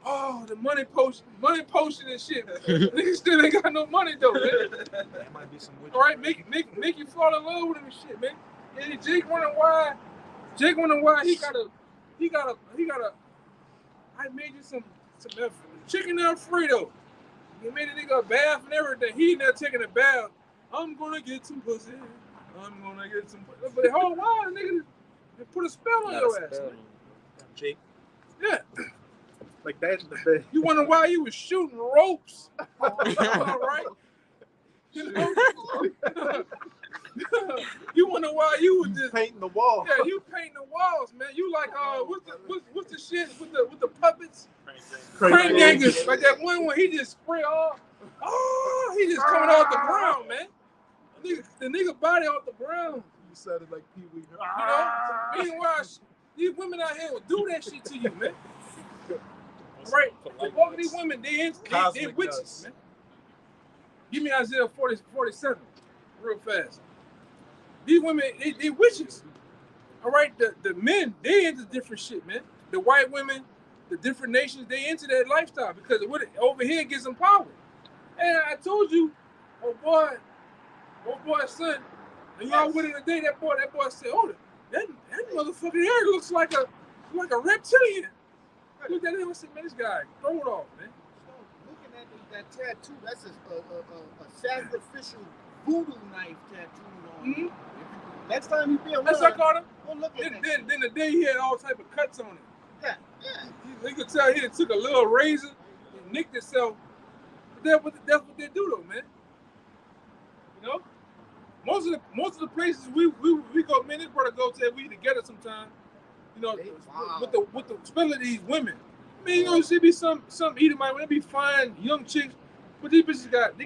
Oh, the money potion and shit. Niggas still ain't got no money though, man. That might be some witch. All right, make you fall in love with him and shit, man. And Jake wondering why he got a. I made you some chicken Alfredo. He made a nigga a bath and everything. He in there taking a bath. I'm gonna get some pussy. But the whole while, nigga, they put a spell on your ass. Man. Jake. Yeah. Like that's the best. You wonder why you was shooting ropes. All right. You know? You wonder why you was just painting the wall. Yeah, you painting the walls, man. You like what's the shit with the puppets? Crane gangers. Like that one when he just spray off. Oh, he just coming off the ground, man. The nigga body off the ground. You sounded like Pee Wee. You know? Meanwhile, these women out here will do that shit to you, man. All right? Both of these women, they witches, man. Give me Isaiah 47 real fast. These women, they witches. All right? The men, they into different shit, man. The white women, the different nations, they into that lifestyle because over here it gives them power. And I told you, oh boy's son, and y'all with it today, that boy said, oh, that motherfucker here looks like a reptilian. I looked at him and said, man, this guy, throw it off, man. Looking at that tattoo, that's a sacrificial voodoo knife tattoo on it. Next time you be around, that's what I called him. Go look at then the day he had all type of cuts on it. Yeah. You could tell he took a little razor and nicked himself. that's what they do though, man. You know, most of the places we go, man, this brother go to, we together sometime. You know, with the especially these women. I mean, you know, you see be some eating my they be fine young chicks, but these bitches got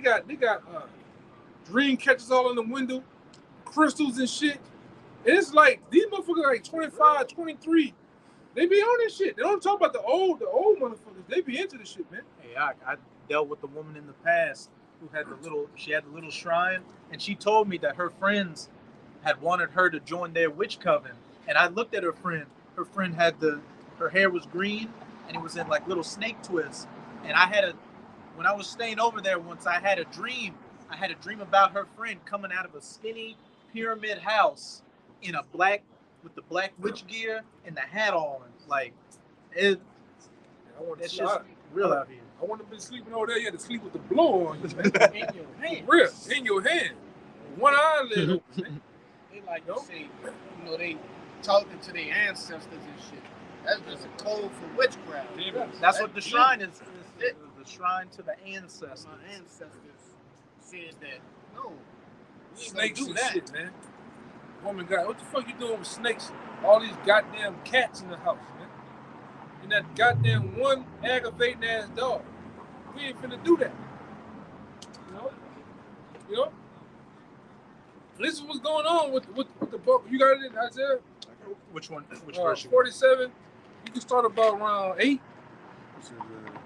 dream catchers all in the window, crystals and shit. And it's like these motherfuckers like 25, 23. They be on this shit. They don't talk about the old motherfuckers. They be into this shit, man. Hey, I dealt with a woman in the past who had she had the little shrine, and she told me that her friends had wanted her to join their witch coven. And I looked at her friend. Her friend had her hair was green, and it was in like little snake twists. And when I was staying over there once, I had a dream. I had a dream about her friend coming out of a skinny pyramid house with the black witch gear and the hat on. Like, it's just real out here. I want to be sleeping over there. You had to sleep with the blow on you, man. In your hand. Real, in your hand. One eyelid open, man. They like to say, you know, they talking to their ancestors and shit. That's just a code for witchcraft. That's what the shrine is. The shrine to the ancestors. My ancestors said that, no, we ain't Snakes gonna and do that. shit, man. Woman got, what the fuck you doing with snakes? All these goddamn cats in the house, man. And that goddamn one aggravating ass dog. We ain't finna do that. You know? This is what's going on with the book. You got it in Isaiah? Which one? Which verse? 47. You can start about around 8. This is the one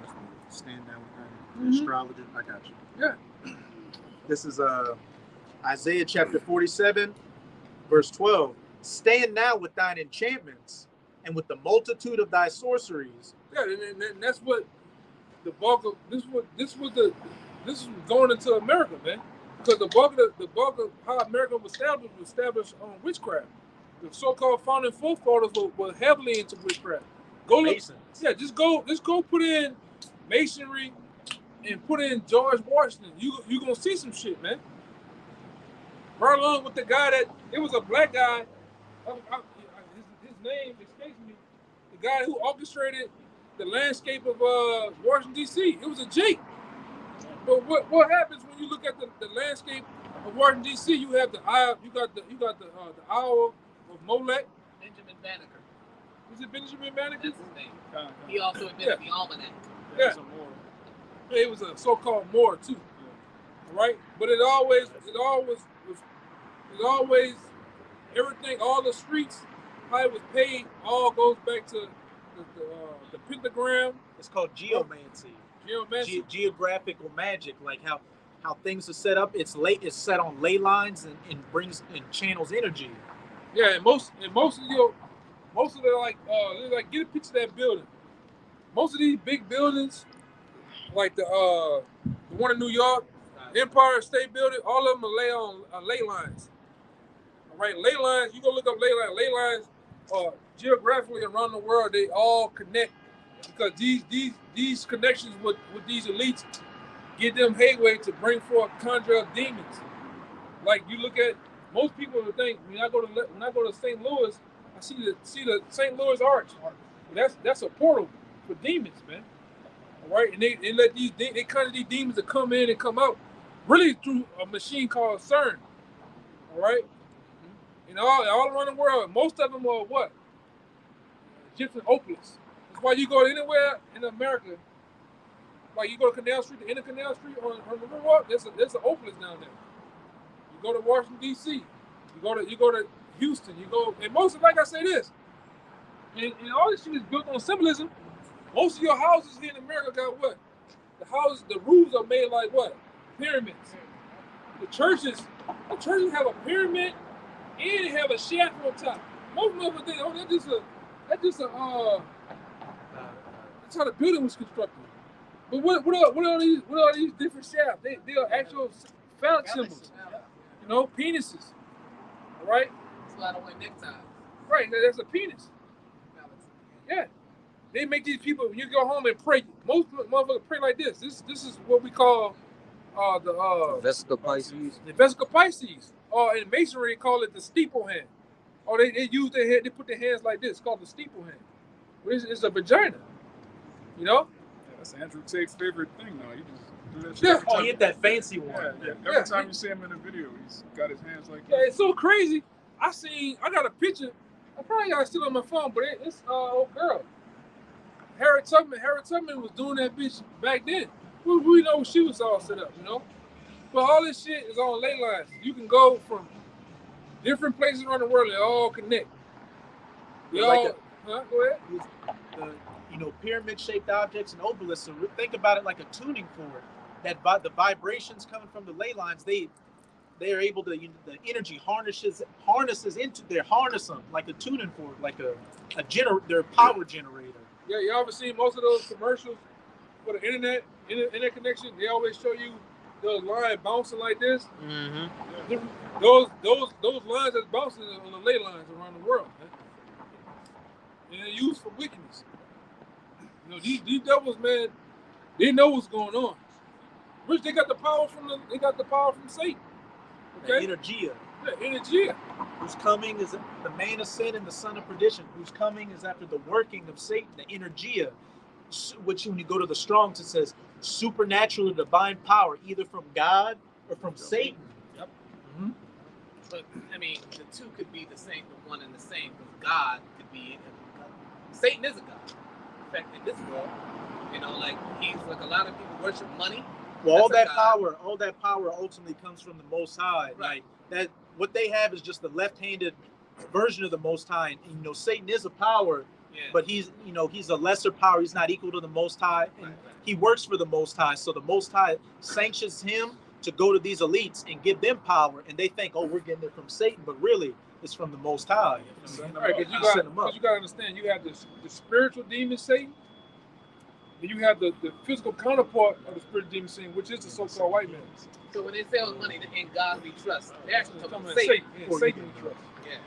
that's the stand down with the astrologer. I got you. Yeah. This is Isaiah chapter 47, verse 12. Stand now with thine enchantments and with the multitude of thy sorceries. Yeah, and that's what the bulk of this is going into America, man. Because the bulk of how America was established on witchcraft. The so-called founding forefathers were heavily into witchcraft. Go look, yeah, just go put in masonry and put in George Washington. You gonna see some shit, man. Right along with the guy it was a black guy. His name escapes me. The guy who orchestrated the landscape of Washington D.C. It was a Jake. But what happens when you look at the landscape of Washington D.C.? You have the eye. You got the owl of Molech. Benjamin Banneker. Is it Benjamin Banneker? That's his name. He also invented the almanac. Yeah. It was a so-called Moor too. Right? But it always everything, all the streets, how it was paid, all goes back to the pentagram. It's called geomancy. Geographical magic, like how things are set up. It's set on ley lines and brings and channels energy. Yeah, and most of the like get a picture of that building. Most of these big buildings, like the one in New York, Empire State Building, all of them are lay on ley lines. All right, ley lines. You go look up ley lines. Ley lines, geographically around the world, they all connect because these connections with these elites give them headway to bring forth conjure up demons. Like you look at most people would think when I go to St. Louis, I see the St. Louis Arch. That's a portal for demons, man. All right, and they let they conjure these demons to come in and come out, really through a machine called CERN. All right, and all around the world, most of them are what? Egyptian opals. That's why you go anywhere in America, like you go to Canal Street, the inner Canal Street on the river, there's an opalist down there. You go to Washington D.C. You go to Houston. You go, and most of, like I say this, and all this shit is built on symbolism. Most of your houses here in America got what? The roofs are made like what? Pyramids. The churches have a pyramid and they have a shaft on top. Most of them think, that's how the building was constructed. But what are these different shafts? They are actual phallic symbols. You know, penises. All right? Slide away neckties. Right, that's a penis. Yeah. They make these people, when you go home and pray, most motherfuckers pray like this. This is what we call the Vesica Pisces. The Vesica Pisces. Or in masonry, they call it the steeple hand. Or they use their head, they put their hands like this. It's called the steeple hand. It's a vagina. You know? That's Andrew Tate's favorite thing now. He just do that shit. Yeah. every Oh, time. he hit that fancy one. Yeah. Yeah. Every time you see him in a video, he's got his hands like Yeah, that. it's so crazy. I got a picture. I probably got it still on my phone, but it's old girl. Harriet Tubman was doing that bitch back then. We know she was all set up, you know? But all this shit is on ley lines. You can go from different places around the world and they all connect. They Like all, go ahead. The pyramid-shaped objects and obelisks. So think about it like a tuning fork. The vibrations coming from the ley lines, they are able to the energy harnesses into they harness them like a tuning fork, like their power generator. Yeah, you ever seen most of those commercials for the internet connection? They always show you those lines bouncing like this. Mm-hmm. Those lines that's bouncing on the ley lines around the world, man. And they're used for wickedness. You know, these devils, man, they know what's going on. Which they got the power from Satan. Okay? The energia. Yeah, energy. Who's coming is the man of sin and the son of perdition. Who's coming is after the working of Satan, the energia, which when you go to the Strong's, it says supernatural or divine power, either from God or from Satan. Yep. Mm-hmm. But I mean, the two could be the same, the one and the same. Because God could be, Satan is a god. In fact, in this world, you know, like he's like a lot of people worship money. Well, all That's that power ultimately comes from the Most High. Right. Like that, what they have is just the left-handed version of the Most High. And, you know, Satan is a power, Yeah. but he's a lesser power. He's not equal to the Most High, and Right. he works for the Most High. So the Most High sanctions him to go to these elites and give them power, and they think, oh, we're getting it from Satan, but really, it's from the Most High. Right, because you Set 'em up. got to understand, you have the spiritual demon Satan, and you have the physical counterpart of the spiritual demon Satan, which is the so-called white man. So when they say on money, in God we trust, they're actually talking Coming about in Satan. Satan. Yeah, Satan we trust. Yeah.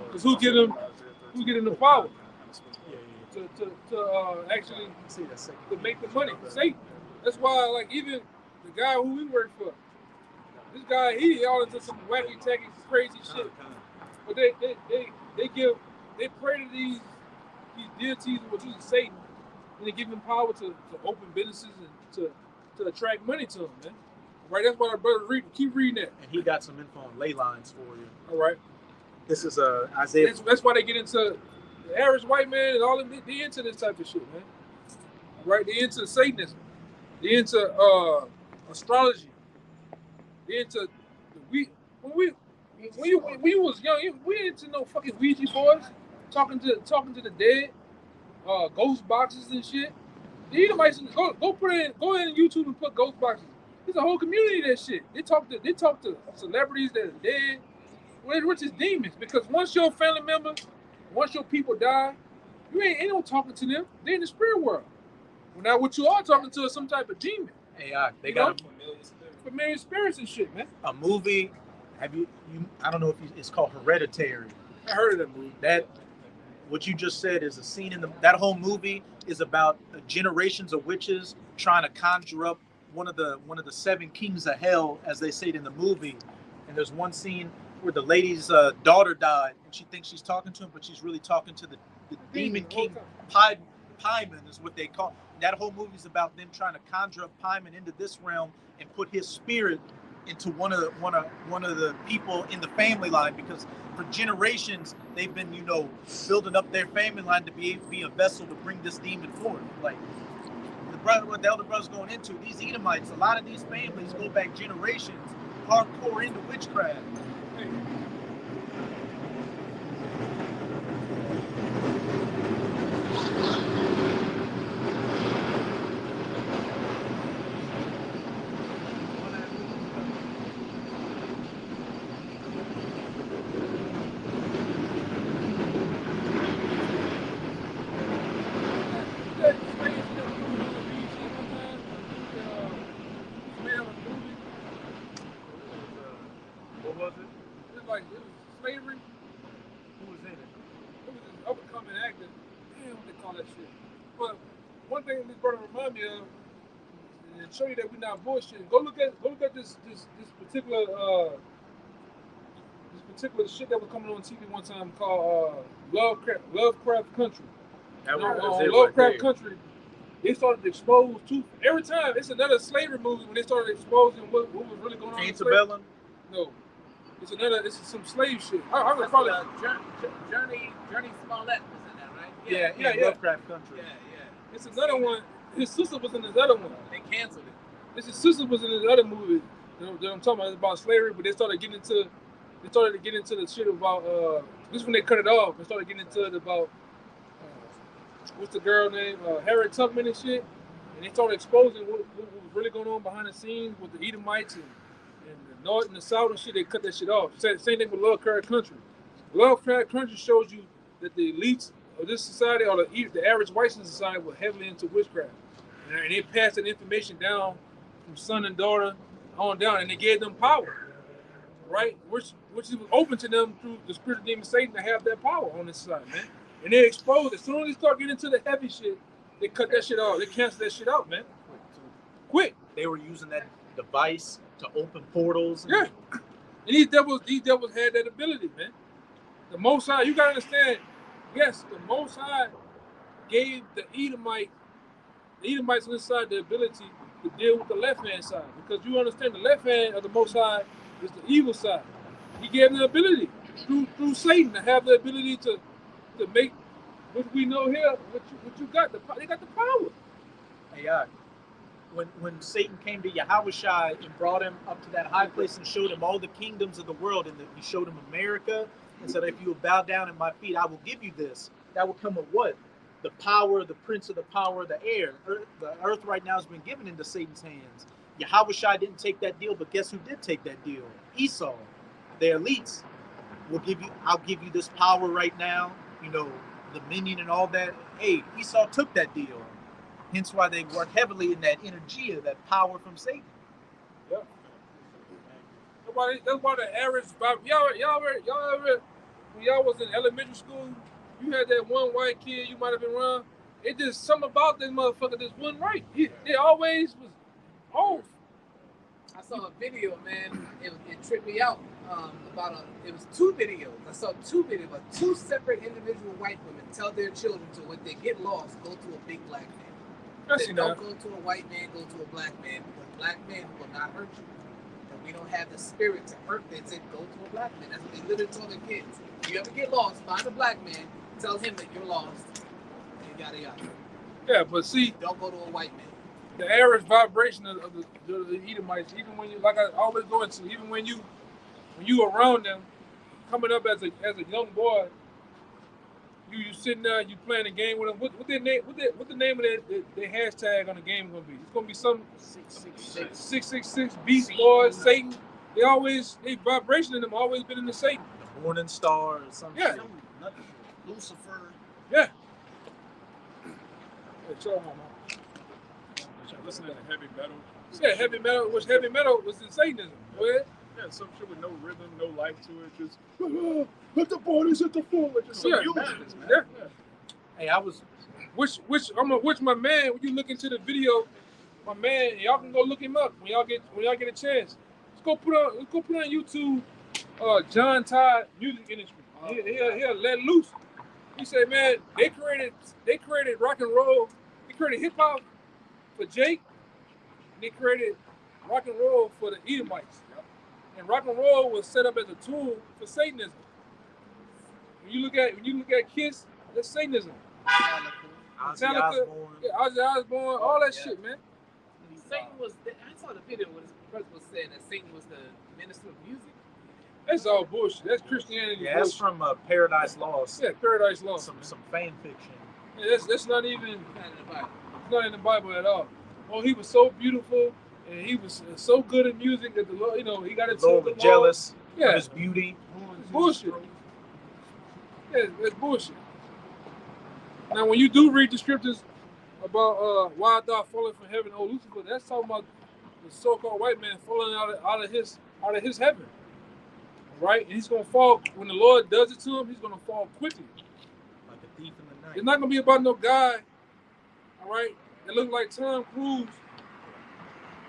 Because who get him the power to actually to make the money? Satan. That's why, like, even the guy who we work for, this guy, he all into some wacky, tacky, crazy shit. But they pray to these deities, which is Satan, and they give him power to open businesses and to attract money to them, man. Right, that's what our brother read. Keep reading that. And he got some info on ley lines for you. All right. This is Isaiah. That's why they get into the average white man and all of them. They into this type of shit, man. Right? They into Satanism. They into astrology. They into when you was young, we ain't into no fucking Ouija boards, talking to the dead, ghost boxes and shit. The Edomites, go in YouTube and put ghost boxes. There's a whole community of that shit. They talk to celebrities that are dead. Which is demons, because once your family member, once your people die, you ain't no talking to them. They're in the spirit world. Well, now what you are talking to is some type of demon. AI. They You got know? Familiar spirits and shit, man. a movie. Have you? I don't know if it's called Hereditary. I heard of that movie. That what you just said is a scene in that whole movie is about generations of witches trying to conjure up one of the seven kings of hell, as they say it in the movie. And there's one scene where the lady's daughter died, and she thinks she's talking to him, but she's really talking to the demon king. Paimon is what they call. That whole movie is about them trying to conjure up Paimon into this realm and put his spirit into one of the people in the family line, because for generations they've been, building up their family line to be a vessel to bring this demon forth. Like what the elder brother's going into, these Edomites, a lot of these families go back generations, hardcore into witchcraft. What was it? It was slavery. Who was in it? It was an up-and-coming actor. Damn, what they call that shit. But one thing this brother remind me of, and show you that we're not bullshitting. Go look at this particular shit that was coming on TV one time called Lovecraft Country. That On was it Lovecraft right there. Country, they started to expose too. Every time it's another slavery movie when they started exposing what was really going on. in slavery. Antebellum. No, it's some slave shit. I would That's call it. Journey Smollett was in that, right? Yeah. Lovecraft Country. Yeah. It's another one. His sister was in this other one. They canceled it. His sister was in this other movie that I'm talking about. It's about slavery, but they started getting into the shit about. This is when they cut it off. They started getting into it about. What's the girl name? Harriet Tubman and shit. And they started exposing what was really going on behind the scenes with the Edomites and the North and the South and shit. They cut that shit off. Same thing with Lovecraft Country. Lovecraft Country shows you that the elites of this society, or the average white society, were heavily into witchcraft. And they passed that information down from son and daughter on down, and they gave them power, right? Which was open to them through the spirit of demon Satan to have that power on this side, man. And they exposed it. As soon as they start getting into the heavy shit, they cut that shit out. They cancel that shit out, man. Quick. They were using that device to open portals. Yeah. And these devils had that ability, man. The Most High, you gotta understand, yes, the Most High gave the Edomites on this side the ability to deal with the left-hand side. Because you understand the left hand of the Most High is the evil side. He gave them the ability through Satan to have the ability to make what we know here, what you got. They got the power. Hey, when Satan came to Yahushua and brought him up to that high place and showed him all the kingdoms of the world, and he showed him America, and said, if you will bow down at my feet, I will give you this. That will come with what? The power, the prince of the power of the air. The earth right now has been given into Satan's hands. Yahushua didn't take that deal, but guess who did take that deal? Esau. The elites I'll give you this power right now, dominion and all that. Hey, Esau took that deal. Hence why they work heavily in that energy, that power from Satan. Yeah. That's why the average, y'all ever, when y'all was in elementary school, you had that one white kid you might have been around. It just something about this motherfucker just wasn't right. They always was off. I saw a video, man. It tripped me out. It was 2 videos. I saw 2 videos, but 2 separate individual white women tell their children to, when they get lost, go to a big black man. Don't go to a white man, go to a black man, because black men will not hurt you. And we don't have the spirit to hurt them. They said, go to a black man. That's what they literally told their kids. If you ever get lost, find a black man, tell him that you're lost, and yada yada. Yeah, but see, don't go to a white man. The average vibration of the Edomites, even when you, like I always go into, even when you around them, coming up as a young boy, you sitting there, you playing a game with them. What the name of their hashtag on the game gonna be? It's gonna be some 666 Beast Boys, Satan. They vibration in them always been in the Satan. The Morning Star or something. Yeah. Lucifer. Yeah. Listening to heavy metal. Yeah, heavy metal was in Satanism. Go ahead. Yeah, some shit with no rhythm, no life to it. Just let the bodies hit the floor. Just some madness, man. Yeah. Hey, I was. Which my man? When you look into the video, my man, y'all can go look him up when y'all get a chance. Let's go put on YouTube. John Todd Music Industry. He'll let loose. He said, man, they created rock and roll. They created hip hop for Jake. They created rock and roll for the Edomites. And rock and roll was set up as a tool for Satanism. When you look at Kiss, that's Satanism. Metallica, Ozzy Osbourne, all that shit, man. Satan was. I saw the video where this person was saying that Satan was the minister of music. That's all bullshit. That's Christianity. Yeah, that's from Paradise Lost. Yeah, Paradise Lost. Some fan fiction. Yeah, that's not even in the Bible. It's not in the Bible at all. Oh, he was so beautiful, and he was so good at music that the Lord, he got into the Lord. Jealous of his beauty. It's bullshit. Yeah, that's bullshit. Now, when you do read the scriptures about why thou fallen from heaven, O Lucifer, that's talking about the so-called white man falling out of his heaven. Right? And he's gonna fall when the Lord does it to him. He's gonna fall quickly, like a thief in the night. It's not gonna be about no guy, all right, that look like Tom Cruise,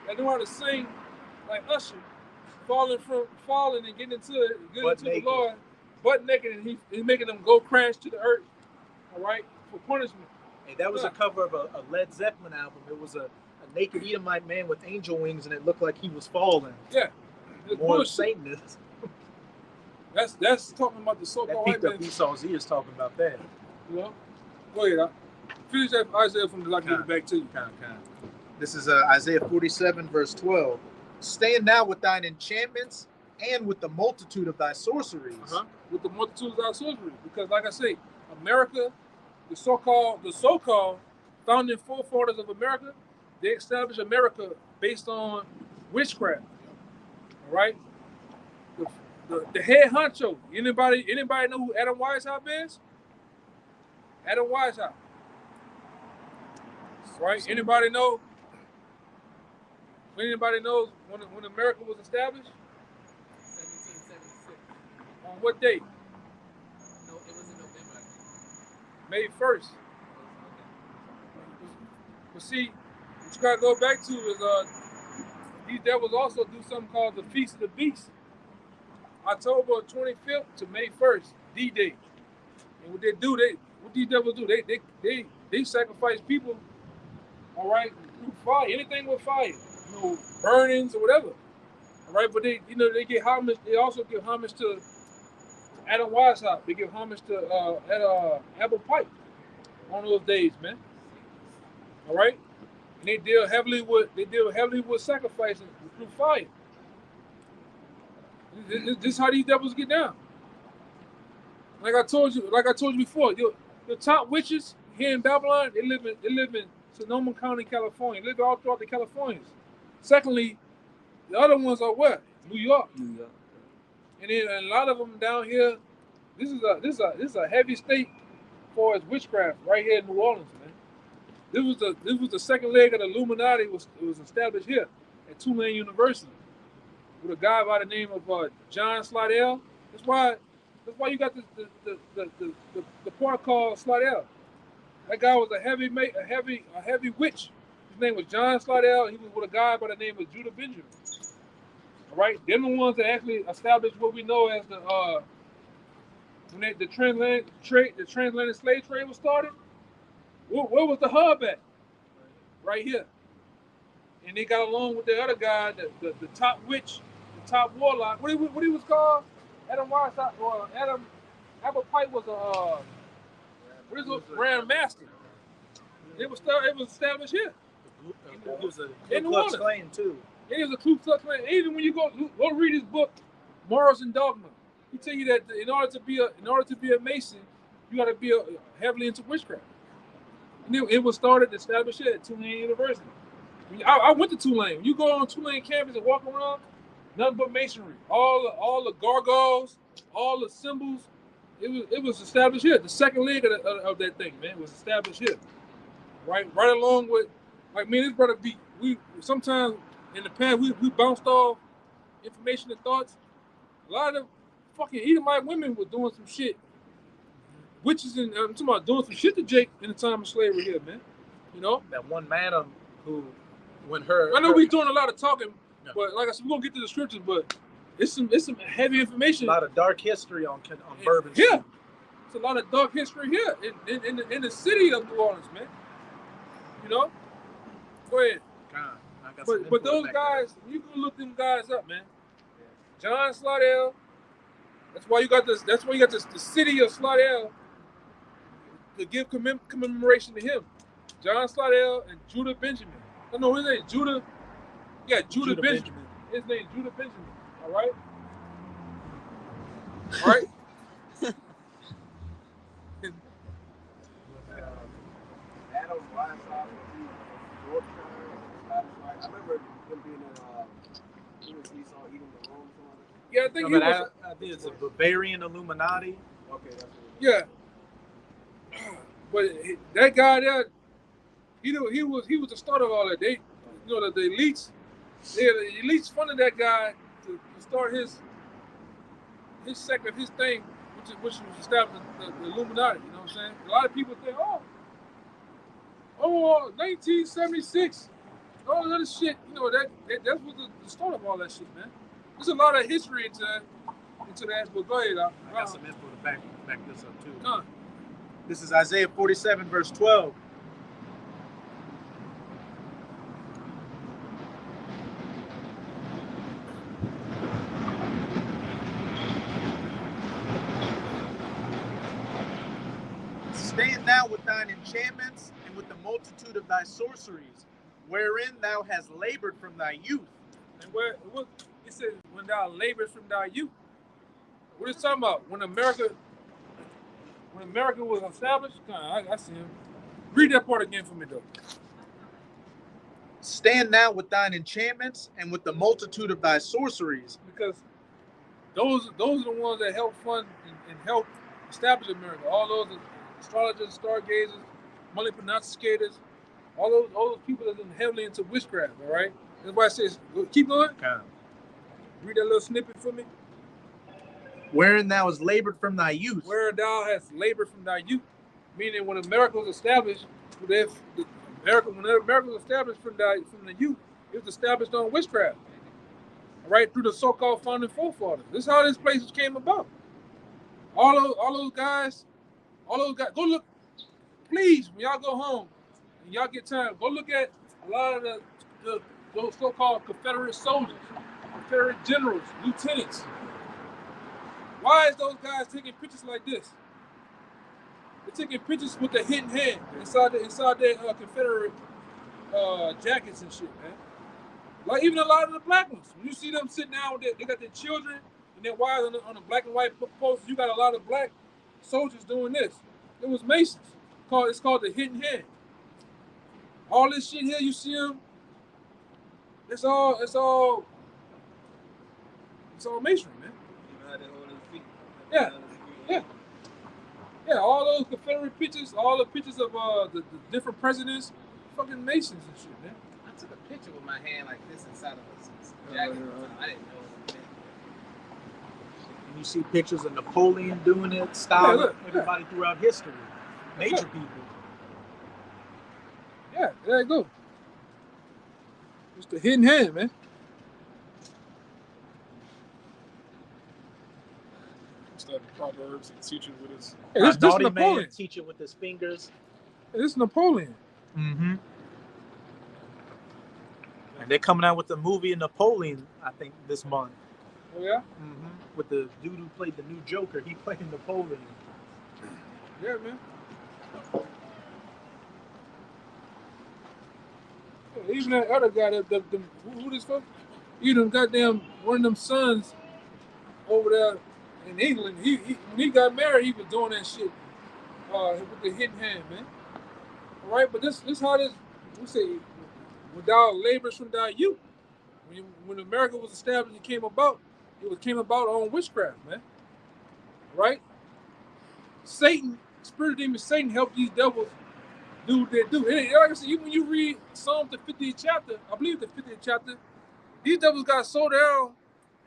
that know how to sing like Usher, falling and getting into the Lord, butt naked, and he's making them go crash to the earth, all right, for punishment. Hey, that was a cover of a Led Zeppelin album. It was a naked Edomite man with angel wings, and it looked like he was falling. Yeah. It's More bullshit. Satanists. That's talking about the That so-called white picked up man. Esau's ears talking about that. You know? Go ahead. Finish that Isaiah from the I give it back to you. Kind. This is Isaiah 47, verse 12. Stand now with thine enchantments and with the multitude of thy sorceries. With the multitude of our sorcery. Because like I say, America, the so-called founding forefathers of America, they established America based on witchcraft. All right? The head honcho. Anybody know who Adam Weishaupt is? Adam Weishaupt. Right? Anybody know? Anybody knows when America was established? 1776. On what date? No, it was in November. May 1st. But see, what you gotta go back to is these devils also do something called the Feast of the Beast. October 25th to May 1st, D-Day. And what they do, what these devils do, they sacrifice people, all right, through fire, anything with fire, burnings or whatever. All right, but they get homage, they also give homage to Adam Weishaupt. They give homage to Apple Pipe on those days, man. All right? And they deal heavily with sacrificing through fire. This is how these devils get down. Like I told you before, the top witches here in Babylon, they live in Sonoma County, California. They live all throughout the Californians. Secondly, the other ones are what? New York. And then a lot of them down here. This is a heavy state for its witchcraft right here in New Orleans, man. This was the second leg of the Illuminati was established here at Tulane University with a guy by the name of John Slidell. That's why you got the part called Slidell. That guy was a heavy witch. His name was John Slidell. He was with a guy by the name of Judah Benjamin. All right, they're the ones that actually established what we know as the transatlantic slave trade was started. Where was the hub at? Right here. And they got along with the other guy, the top witch, the top warlock. What he was called? Adam Weishaupt, or Apple Pipe was Grand Master. It was established here. It was a In Ku New Klux Orleans. Klan too. It is a Ku Klux Klan. Even when you go read his book, Morals and Dogma, he tell you that in order to be a Mason, you got to be heavily into witchcraft. And it was established here at Tulane University. I went to Tulane. When you go on Tulane campus and walk around, nothing but masonry. All the gargoyles, all the symbols. It was established here. The second leg of that thing, man, was established here. Right along with, like me and this brother we sometimes in the past we bounced off information and thoughts. A lot of fucking Edomite women were doing some shit. Witches and I'm talking about doing some shit to Jake in the time of slavery here, man. You know? That one madam who, when her... I know we doing a lot of talking, but like I said, we're gonna get to the scriptures, but it's some heavy information. A lot of dark history on Bourbon Street. Street. It's a lot of dark history here in the city of New Orleans, man. You know? Go ahead. But those guys, you can look them guys up, man. John Slidell. That's why you got this. That's why you got the city of Slidell to give commemoration to him. John Slidell and Judah Benjamin. I know his name Judah. Yeah, Judah Benjamin. His name Judah Benjamin. All right. All right. Adam Weishaupt, I remember him being in Esau eating the room. Yeah, I think he was. I think it's a Bavarian Illuminati. Okay, that's what it is. Yeah. But that guy there, he was the start of all that. The elites, the elites funded that guy to start his second, his thing, which was established the Illuminati. You know what I'm saying? A lot of people think, 1976, all that other shit. You know that was the start of all that shit, man. There's a lot of history into that. But go ahead. I got some info to back this up too. Huh. This is Isaiah 47, verse 12. Stand now with thine enchantments and with the multitude of thy sorceries, wherein thou hast labored from thy youth. And it says, when thou labors from thy youth. What is it talking about? When America was established? I see him. Read that part again for me, though. Stand now with thine enchantments and with the multitude of thy sorceries. Because those are the ones that help fund and help establish America. All those astrologers, stargazers, money pronosticators, all those people that are heavily into witchcraft, all right? That's why it says, keep going. Okay. Read that little snippet for me. Wherein thou hast labored from thy youth. Where thou hast labored from thy youth. Meaning when America was established, when America was established from the youth, it was established on witchcraft. All right, through the so-called founding forefathers. This is how this place came about. All those guys, go look, please, when y'all go home and y'all get time, go look at a lot of those so-called Confederate soldiers, Confederate generals, lieutenants. Why is those guys taking pictures like this? They're taking pictures with the hidden hand inside their Confederate jackets and shit, man. Like even a lot of the black ones, when you see them sitting down, they got their children and their wives on the black and white posters. You got a lot of black soldiers doing this. It was Masons. It's called the hidden hand. All this shit here, you see them. It's all masonry, man. Yeah. All those Confederate pictures, all the pictures of the different presidents, fucking Masons and shit, man. I took a picture with my hand like this inside of a jacket. I didn't know it was And you see pictures of Napoleon doing it, Stalin, look, everybody throughout history. Major people. Yeah, there you go. It's the hidden hand, man. Study Proverbs and teach it with his. Hey, this Naughty Napoleon. man teach it with his fingers. Hey, this is Napoleon. Mm-hmm. And they're coming out with the movie of Napoleon, I think, this month. Oh yeah? Mm-hmm. With the dude who played the new Joker, he played Napoleon. Yeah, man. Yeah, even that other guy, who this fuck? Even goddamn one of them sons over there in England. He when he got married, he was doing that shit with the hidden hand, man. All right, but this how this we say without labors from thy youth. When America was established, it came about on witchcraft, man. Right? Satan, spirit demon Satan helped these devils do what they do. And like I said, even when you read Psalm the 50th chapter, I believe the 50th chapter, these devils got so down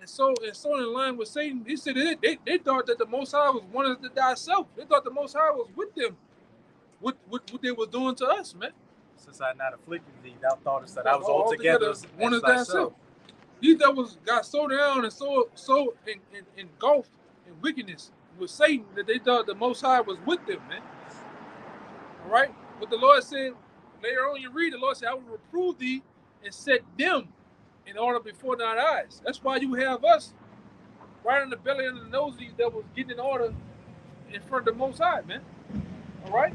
and so in line with Satan. He said they thought that the Most High was wanted to die self. They thought the Most High was with them, what they were doing to us, man. Since I had not afflicted thee, thou thoughtest that I was altogether as wanted thyself. These devils got so down and so engulfed in wickedness with Satan that they thought the Most High was with them, man. All right? But the Lord said, later on you read, the Lord said, I will reprove thee and set them in order before thine eyes. That's why you have us right in the belly and the nose of these devils getting in order in front of the Most High, man. All right?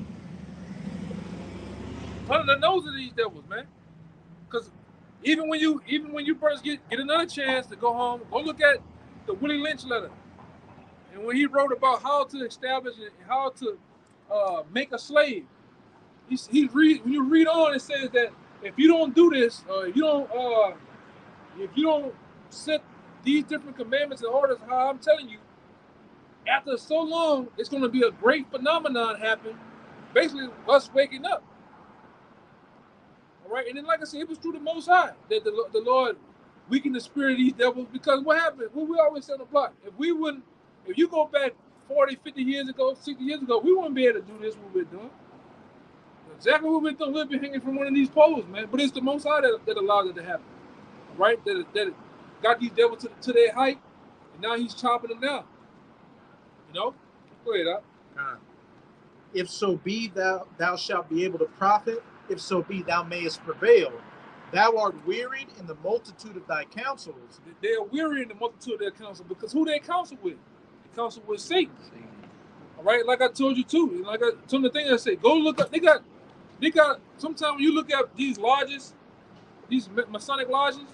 Under the nose of these devils, man. Because even when you first get another chance to go home, go look at the Willie Lynch letter. And when he wrote about how to establish and how to make a slave, when you read on, it says that if you don't do this, if you don't set these different commandments and orders, how I'm telling you, after so long, it's going to be a great phenomenon happen. Basically, us waking up. All right, and then like I said, it was through the Most High that the Lord weakened the spirit of these devils. Because what happened? What we always say on the block, if you go back 40, 50 years ago, 60 years ago, we wouldn't be able to do this what we're doing. Exactly what we're doing. We'll be hanging from one of these poles, man. But it's the Most High that allowed it to happen. All right, that got these devils to their height, and now he's chopping them down. You know? Go ahead, Doc. If so be thou shalt be able to profit, if so be thou mayest prevail. Thou art wearied in the multitude of thy counsels. They are weary in the multitude of their counsel because who they counsel with? They counsel with Satan. All right, like I told you too. Like some of the things I say, go look up. They got. Sometimes when you look at these lodges, these Masonic lodges,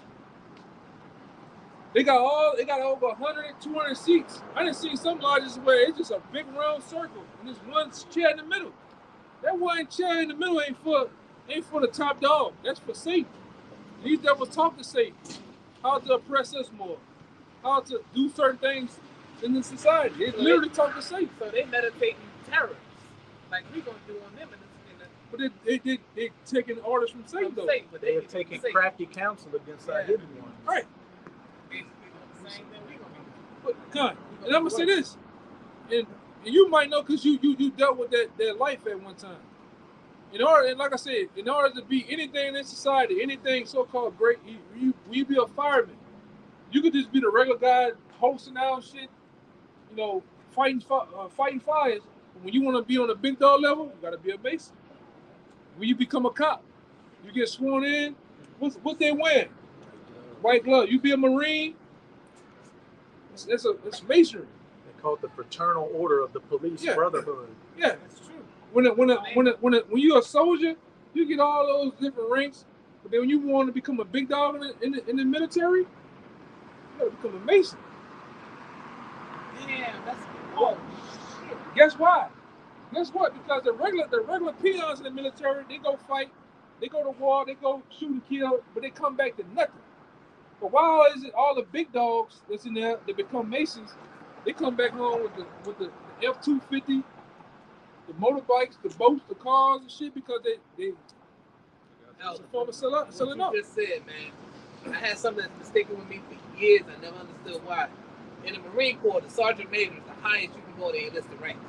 they got over 100, 200 seats. I done seen some lodges where it's just a big round circle and there's one chair in the middle. That one chair in the middle ain't for the top dog. That's for safety. These devils talk to safety, how to oppress us more, how to do certain things in the society. They literally talk to safety. So they meditating terrorists, like we gonna do on them in the But they taking orders from Satan though. but They're taking crafty counsel against our hidden ones. Right. The same thing we gonna do. But God, and I'm gonna say this, and you might know because you dealt with that life at one time. And like I said, in order to be anything in society, anything so-called great, you be a fireman. You could just be the regular guy hosting out shit, fighting fires. But when you want to be on the big dog level, you got to be a Mason. When you become a cop, you get sworn in. What's they wearing? White glove. You be a Marine. It's masonry. They call it the Fraternal Order of the Police Brotherhood. Yeah, that's true. When you're a soldier, you get all those different ranks. But then when you want to become a big dog in the military, you gotta become a Mason. Damn, that's shit. Guess why? Guess what? Because the regular peons in the military, they go fight, they go to war, they go shoot and kill, but they come back to nothing. But why is it all the big dogs that's in there that become Masons? They come back home with the F-250, the motorbikes, the boats, the cars and shit because they it's a form of selling What you just said, man. I had something that's mistaken with me for years. I never understood why. In the Marine Corps, the sergeant major is the highest you can go to enlisted rank.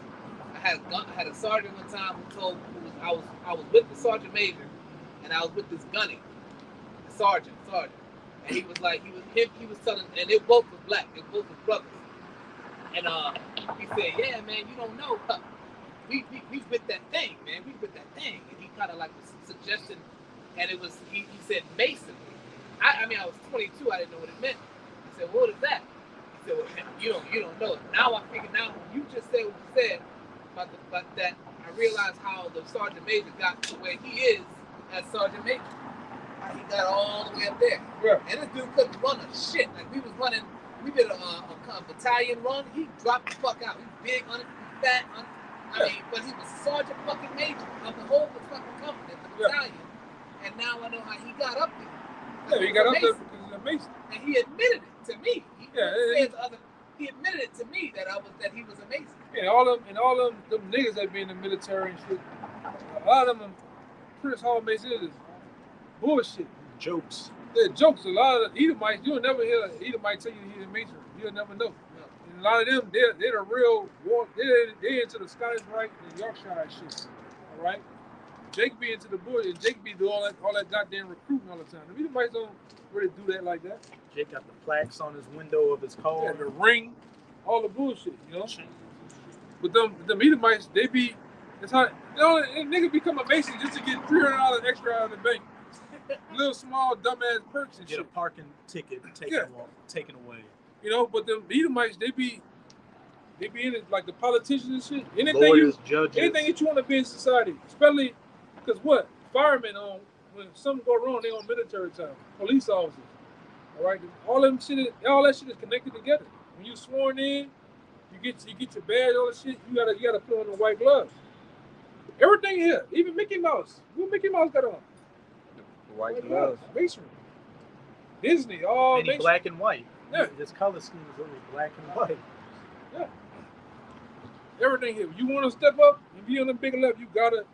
I had a sergeant one time who told I was with the sergeant major, and I was with this gunny, the sergeant, and he was like he was telling, and they both was black, they both was brothers, and he said, yeah, man, you don't know, we with that thing, man, we with that thing, and he kind of like was suggesting, and it was he said Mason. I mean I was 22, I didn't know what it meant. He said, well, what is that? He said, well, you don't know it. Now I figured out when you just said what you said. But that I realized how the sergeant major got to where he is as sergeant major. How he got all the way up there. Yeah. And this dude couldn't run a shit. Like we did a battalion run. He dropped the fuck out. He big on it, fat on it. I mean, but he was sergeant fucking major of the whole fucking company, the battalion. And now I know how he got up there. Yeah, he got up there because he's a Mason. And he admitted it to me. He admitted it to me that he was a Mason. Yeah, all them niggas that be in the military and shit, a lot of them Chris Hall Masons is bullshit. Jokes. They're jokes. A lot of the Edomites, you'll never hear an Edomite tell you he's a Mason. You'll never know. No. And a lot of them, they're the real war. They're into the Scottish Rite and Yorkshire shit. All right. Jake be into the bush, and Jake be doing all that goddamn recruiting all the time. The Edomites don't really do that like that. Jake got the plaques on his window of his car. Yeah, the ring, all the bullshit, But them Edomites, they be, it's how, niggas become a Mason just to get $300 extra out of the bank. Little small dumbass perks and Get shit. a parking ticket taken away. But them Edomites, they be in it like the politicians and shit. Lawyers, judges. Anything that you want to be in society, especially because firemen when something go wrong, they on military time. Police officers, all right. All that shit is connected together. When you sworn in, you get your badge, all that shit. You gotta put on the white gloves. Everything here, even Mickey Mouse. What Mickey Mouse got on? White gloves. Masonry. Disney, all And he masonry. black and white. Yeah. His color scheme is only black and white. Yeah. Everything here. You want to step up and be on the bigger level, you gotta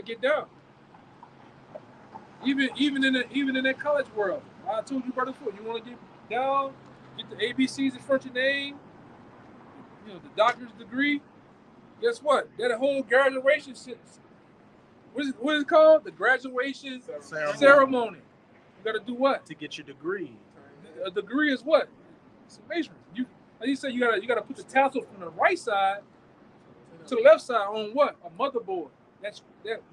get down. Even in that college world, I told you brother before, you want to get down, get the ABCs in front of your name, the doctor's degree. Guess what? That whole graduation what is it called? The graduation ceremony. You got to do what? To get your degree. A degree is what? It's a masonry. Like you said, you gotta put the tassel from the right side to the left side on what? A motherboard. That's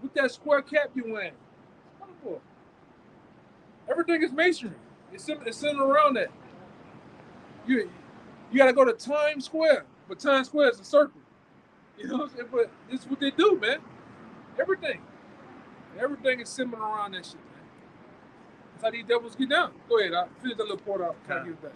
with that square cap you wearing. Motherboard. Everything is masonry. It's centered around that. You gotta go to Times Square, but Times Square is a circle. You know what I'm saying? But this is what they do, man. Everything is simmering around that shit, man. That's how these devils get down. Go ahead, I finish that little part out. Try to give it back.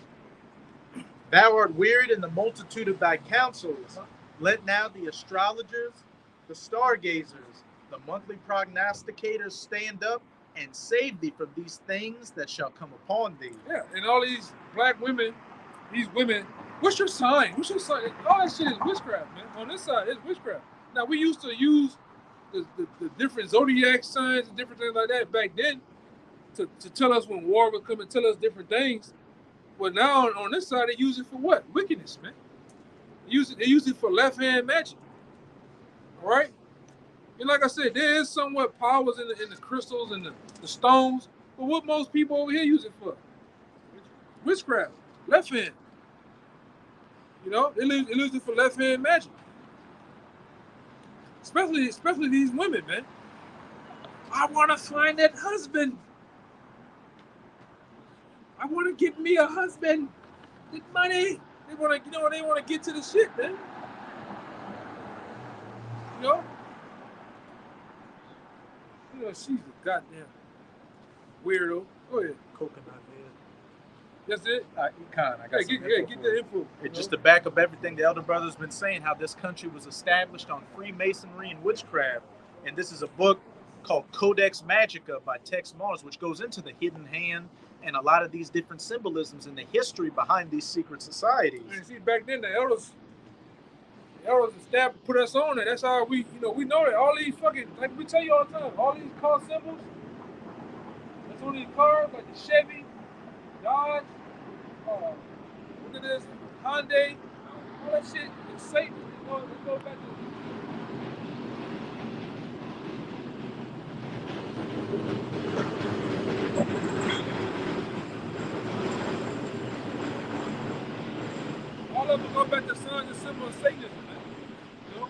Thou art wearied in the multitude of thy counsels. Let now the astrologers, the stargazers, the monthly prognosticators stand up and save thee from these things that shall come upon thee. Yeah, and all these black women, what's your sign? What's your sign? All that shit is witchcraft, man. On this side, it's witchcraft. Now, we used to use the different zodiac signs and different things like that back then to tell us when war would come and tell us different things. But now on this side, they use it for what? Wickedness, man. They use it for left-hand magic. All right? And like I said, there is somewhat powers in the crystals and the stones, but what most people over here use it for? Witchcraft, left hand. You know, they use it for left hand magic. Especially these women, man. I want to find that husband. I want to get me a husband. Get money. They want to get to the shit, man. You know, she's a goddamn weirdo. Go ahead. Coconut head. That's it. I got Get some the info. info. It's just to back up everything the elder brother's been saying, how this country was established on Freemasonry and witchcraft. And this is a book called Codex Magica by Tex Mars, which goes into the hidden hand and a lot of these different symbolisms and the history behind these secret societies. And see, back then the elders put us on it. That's how we know that all these fucking, like we tell you all the time, all these car symbols that's on these cars, like the Chevy, Dodge, look at this, Hyundai, all that shit is Satan. It goes back to all of them go back to signs and symbols of Satanism, man.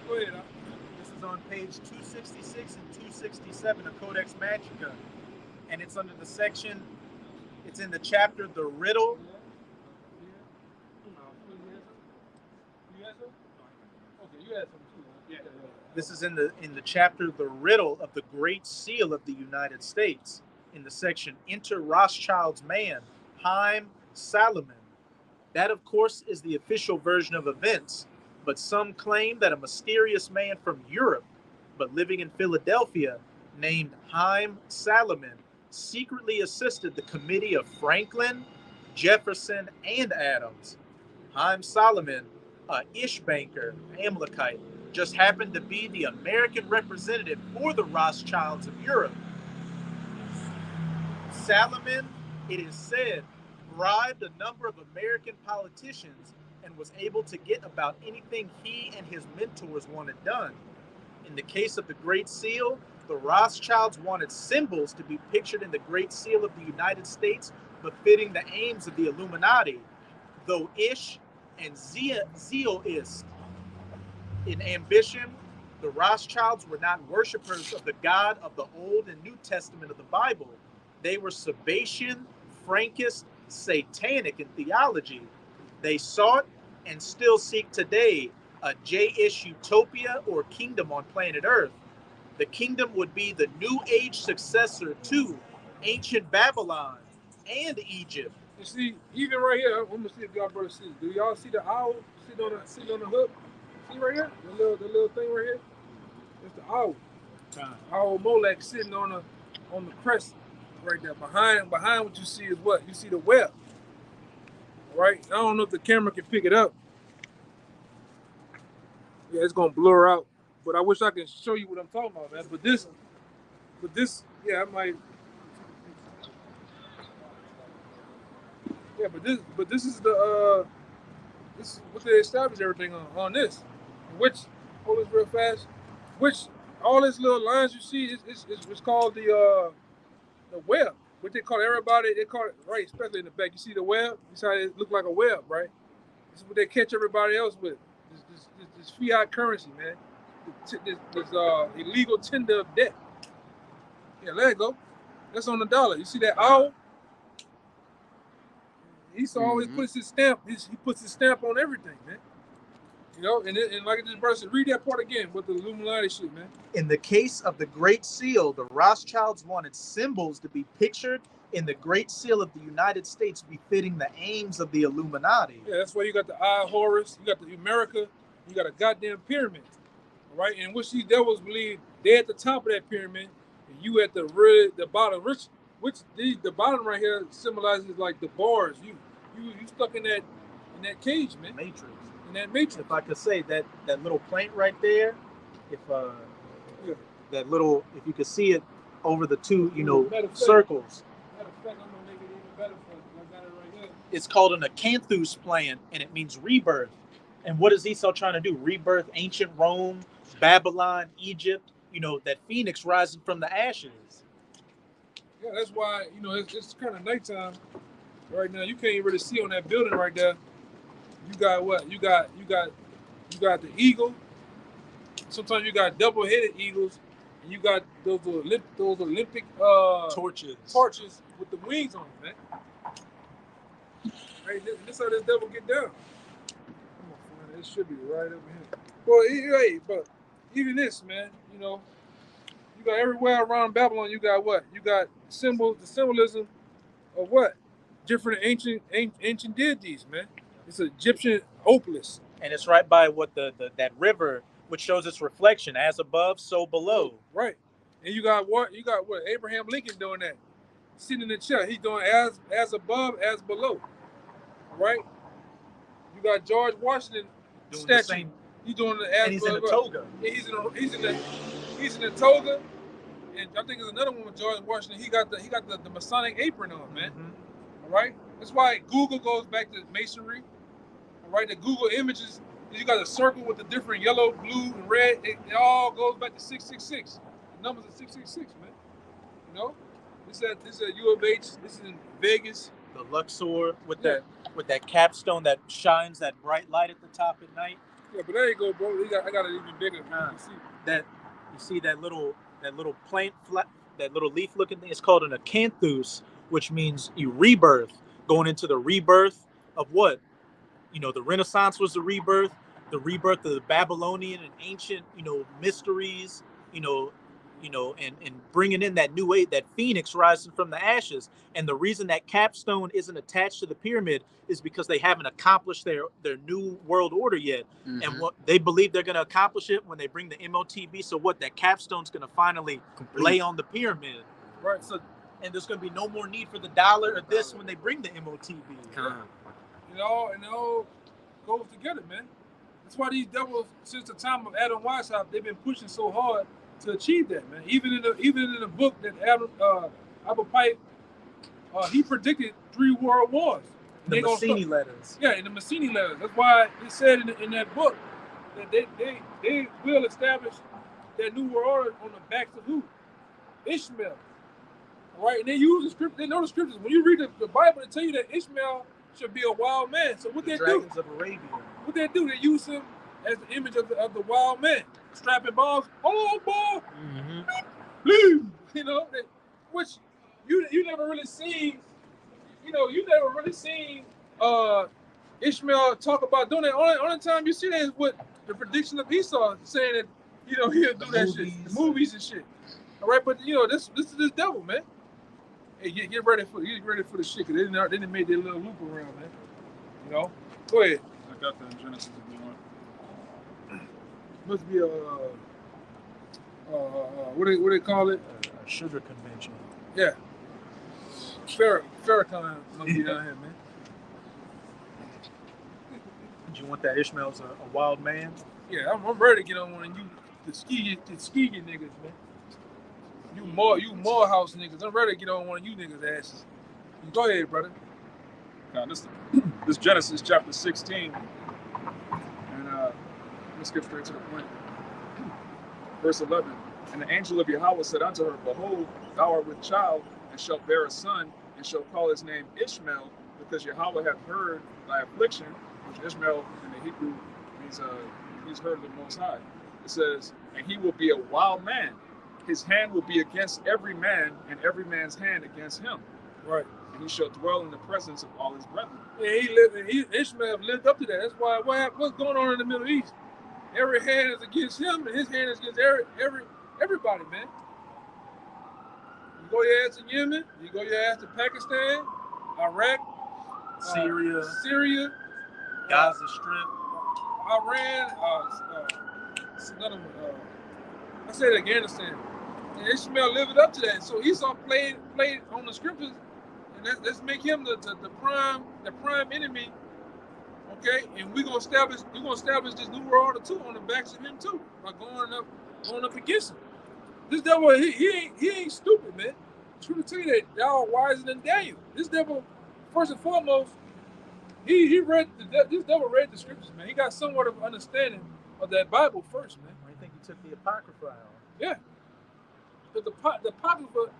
Go ahead. This is on page 266 and 267 of Codex Magica. And it's under the section, it's in the chapter, The Riddle. You had some too. Yeah. This is in the chapter, The Riddle of the Great Seal of the United States. In the section, Enter Rothschild's Man, Haim Salomon. That, of course, is the official version of events, but some claim that a mysterious man from Europe, but living in Philadelphia, named Haim Salomon, secretly assisted the committee of Franklin, Jefferson, and Adams. Haim Salomon, a Ishbanker, Amalekite, just happened to be the American representative for the Rothschilds of Europe. Salomon, it is said, bribed a number of American politicians and was able to get about anything he and his mentors wanted done. In the case of the Great Seal, the Rothschilds wanted symbols to be pictured in the Great Seal of the United States befitting the aims of the Illuminati, though Ish and Zioist. In ambition, the Rothschilds were not worshipers of the God of the Old and New Testament of the Bible. They were Sabbatian, Frankist, satanic in theology. They sought and still seek today a J-ish utopia or kingdom on planet Earth. The kingdom would be the New Age successor to ancient Babylon and Egypt. You see, even right here, I'm gonna see if y'all brothers see. Do y'all see the owl sitting on the hook? See right here, the little thing right here. It's the owl. Owl Molech sitting on the crest right there. Behind what you see is what? You see the web. Right? I don't know if the camera can pick it up. Yeah, it's gonna blur out. But I wish I could show you what I'm talking about, man. But this, yeah, I might. Yeah, but this is the this is what they established everything on this. Which, hold this real fast. Which all these little lines you see is called the web. What they call everybody, they call it right, especially in the back. You see the web? You see how it look like a web, right? This is what they catch everybody else with. This fiat currency, man. This illegal tender of debt. Yeah, let it go. That's on the dollar. You see that owl? He always puts his stamp. He puts his stamp on everything, man. You know, and like this brother said, read that part again with the Illuminati shit, man. In the case of the Great Seal, the Rothschilds wanted symbols to be pictured in the Great Seal of the United States befitting the aims of the Illuminati. Yeah, that's why you got the Eye of Horus, you got the America, you got a goddamn pyramid, all right? And which these devils believe they're at the top of that pyramid, and you at the bottom. The bottom right here symbolizes like the bars. You stuck in that cage, man. Matrix. In that matrix. If I could say that little plant right there, if if you could see it over the two, circles. Matter of fact, I'm gonna make it even better for you. I got it right here. It's called an acanthus plant, and it means rebirth. And what is Esau trying to do? Rebirth ancient Rome, Babylon, Egypt. That phoenix rising from the ashes. Yeah, that's why it's kind of nighttime right now. You can't even really see on that building right there. You got what? You got the eagle. Sometimes you got double-headed eagles, and you got those Olympic torches with the wings on them, man. Hey, this how this devil get down. Come on, man. It should be right over here. Well, but even this, man, you got everywhere around Babylon. You got what? You got the symbolism of what? Different ancient deities, man. It's Egyptian opalus. And it's right by what that river, which shows its reflection, as above, so below. Right. And you got what? Abraham Lincoln doing that. Sitting in the chair. He's doing as above, as below. Right? You got George Washington Doing statue. the same. He's doing the as And he's above. in a toga. Yeah, he's in the toga. And I think there's another one with George Washington. He got the Masonic apron on, man. Mm-hmm. All right? That's why Google goes back to Masonry. All right? The Google images, you got a circle with the different yellow, blue, and red. It all goes back to 666. The numbers are 666, man. This is at U of H. This is in Vegas. The Luxor with that capstone that shines that bright light at the top at night. Yeah, but there you go, bro. I got it even bigger. You see that little plant, that little leaf looking thing. It's called an acanthus, which means you rebirth, going into the rebirth of what? The Renaissance was the rebirth of the Babylonian and ancient, mysteries, and bringing in that new age, that phoenix rising from the ashes. And the reason that capstone isn't attached to the pyramid is because they haven't accomplished their new world order yet. Mm-hmm. And what they believe they're going to accomplish it when they bring the MOTB. So what? That capstone's going to finally lay on the pyramid. Right. So, and there's going to be no more need for the dollar or this when they bring the MOTB. And it all goes together, man. That's why these devils, since the time of Adam Weishaupt, they've been pushing so hard to achieve that, man. Even in the book that Abba Pike, he predicted 3 world wars. The Mazzini letters. Yeah, in the Mazzini letters. That's why it said in that book that they will establish that new world order on the backs of who? Ishmael. All right, and they use the script. They know the scriptures. When you read the Bible, they tell you that Ishmael should be a wild man. So what they do? Dragons of Arabia. What they do? They use him as the image of the wild man, strapping bombs. Oh boy, which you never really seen. You never really seen Ishmael talk about doing that. Only time you see that is with the prediction of Esau saying that he'll do that shit, the movies and shit. All right, but this is this devil, man. Hey, get ready for the shit, cause they didn't make their little loop around, man. Go ahead. I got that in Genesis if you want. Must be what do they call it? A sugar convention. Yeah. Farrakhan must be down here, man. Do you want that Ishmael's a wild man? Yeah, I'm ready to get on one of you, the ski niggas, man. You Morehouse niggas. I'm ready to get on one of you niggas' asses. Go ahead, brother. Now, this Genesis chapter 16, and let's get straight to the point. Verse 11. And the angel of Yahweh said unto her, Behold, thou art with child, and shalt bear a son, and shalt call his name Ishmael, because Yahweh hath heard thy affliction, which Ishmael in the Hebrew means he's heard of the Most High. It says, and he will be a wild man. His hand will be against every man, and every man's hand against him. Right. and he shall dwell in the presence of all his brethren. And Ishmael lived up to that. That's why what's going on in the Middle East? Every hand is against him, and his hand is against everybody, man. You go your ass to Yemen, you go your ass to Pakistan, Iraq, Syria, Gaza Strip. Iran, another one. I said Afghanistan. And Ishmael lived up to that. So Esau played on the scriptures, and let's make him the prime enemy. Okay, and we're gonna establish this new world order too on the backs of him too, by going up against him. This devil, he ain't stupid, man. I'm trying to tell you that y'all are wiser than Daniel. This devil, first and foremost, this devil read the scriptures, man. He got somewhat of understanding of that Bible first, man. I think he took the Apocrypha out. Yeah, but the Apocrypha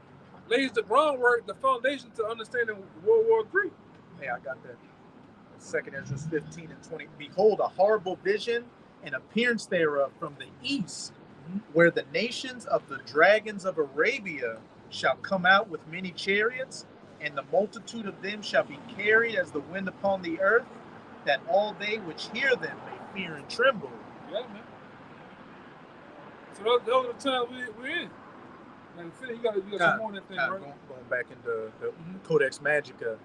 lays the groundwork, the foundation to understanding World War III. Yeah, I got that. 2nd Ezra 15 and 20. Behold, a horrible vision and appearance thereof from the east, where the nations of the dragons of Arabia shall come out with many chariots, and the multitude of them shall be carried as the wind upon the earth, that all they which hear them may fear and tremble. Yeah, man. So those are the times we're in. And you got some more on that thing, right? Going back into the Codex Magica.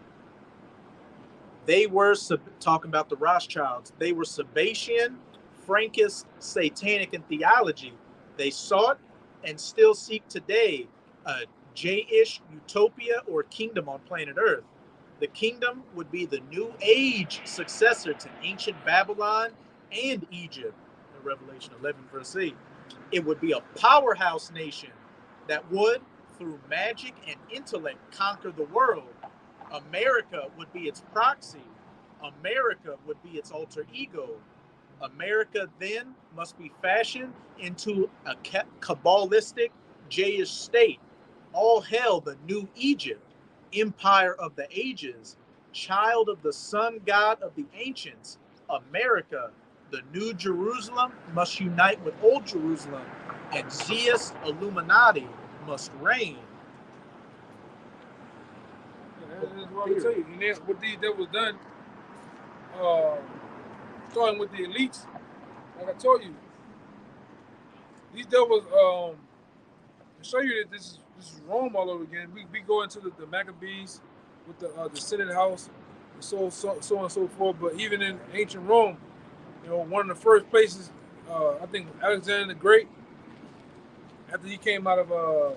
They were talking about the Rothschilds. They were Sabbatian, Frankist, satanic in theology. They sought and still seek today a J-ish utopia or kingdom on planet Earth. The kingdom would be the New Age successor to ancient Babylon and Egypt. In Revelation 11, verse 8. It would be a powerhouse nation that would, through magic and intellect, conquer the world. America would be its proxy. America would be its alter ego. America then must be fashioned into a Kabbalistic J-ish state. All hail the new Egypt, empire of the ages, child of the sun god of the ancients. America, the new Jerusalem, must unite with old Jerusalem, and Zeus Illuminati must reign. That's what I tell you. And then what that was done, starting with the elites, like I told you, these devils, to show you that this is Rome all over again. We go into the Maccabees with the Senate House, and so on and so forth. But even in ancient Rome, one of the first places, I think Alexander the Great, after he came out of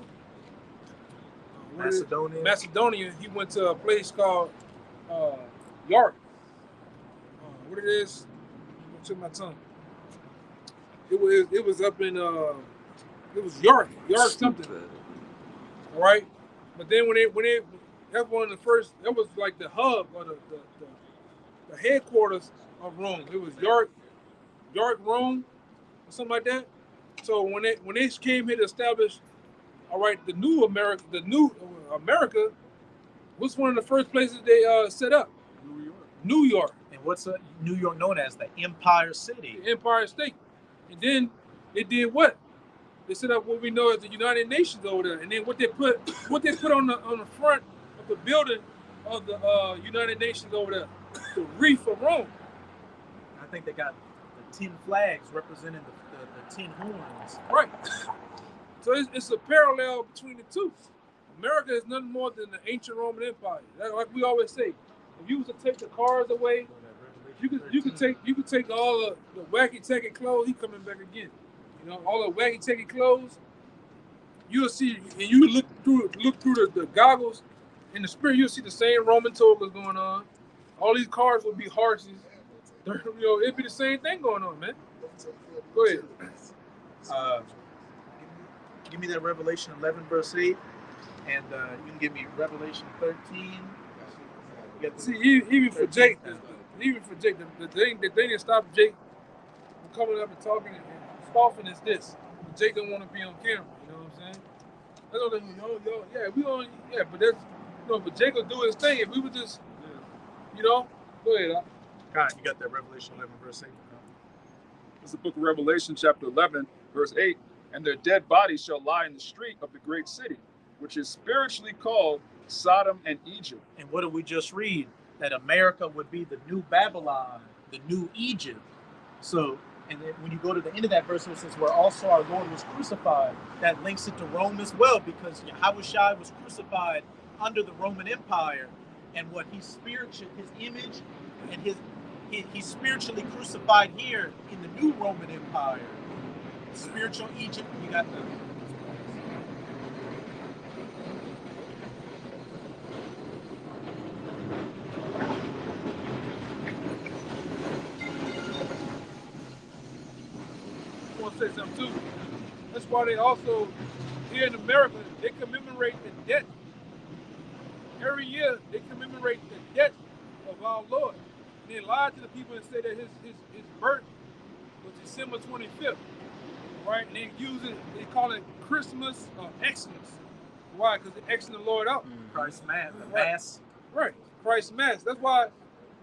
Macedonia, he went to a place called York. What it is? I took my tongue. It was up in it was York something. All right, but then when they that's one of the first. That was like the hub or the headquarters of Rome. It was York, Rome, or something like that. So when they came here to establish, all right, the new America was one of the first places they set up. New York. And what's New York known as? The Empire City. The Empire State. And then they did what? They set up what we know as the United Nations over there. And then what they put on the front of the building of the United Nations over there, the Reef of Rome. I think they got the 10 flags representing the 10 horns. Right. So it's a parallel between the two. America is nothing more than the ancient Roman Empire. Like we always say, if you was to take the cars away, you could take all the wacky tacky clothes. He coming back again. All the wacky tacky clothes. You'll see, and you look through the goggles in the spirit. You'll see the same Roman togas going on. All these cars will be horses. It'd be the same thing going on, man. Go ahead. Give me that Revelation 11 verse 8, and you can give me Revelation 13. Even for Jake, the thing that stopped Jake from coming up and talking and scoffing is this: Jake don't want to be on camera. You know what I'm saying? That's all but that's but Jake will do his thing. If we would just, go ahead. God, you got that Revelation 11 verse 8. This is the book of Revelation, chapter 11, verse 8. And their dead bodies shall lie in the street of the great city, which is spiritually called Sodom and Egypt. And what did we just read? That America would be the new Babylon, the new Egypt. So, and then when you go to the end of that verse, it says, where also our Lord was crucified, that links it to Rome as well, because Yahushua was crucified under the Roman Empire, and what he spiritual, his image, and he's spiritually crucified here in the new Roman Empire. Spiritual Egypt, you got the say something too. That's why they also, here in America, they commemorate the death. Every year, they commemorate the death of our Lord. And they lie to the people and say that his birth was December 25th, right? And they use it, they call it Christmas or Xmas. Why? Because they're Xing the Lord out. Christ Mass, the Mass. Right, Christ Mass. That's why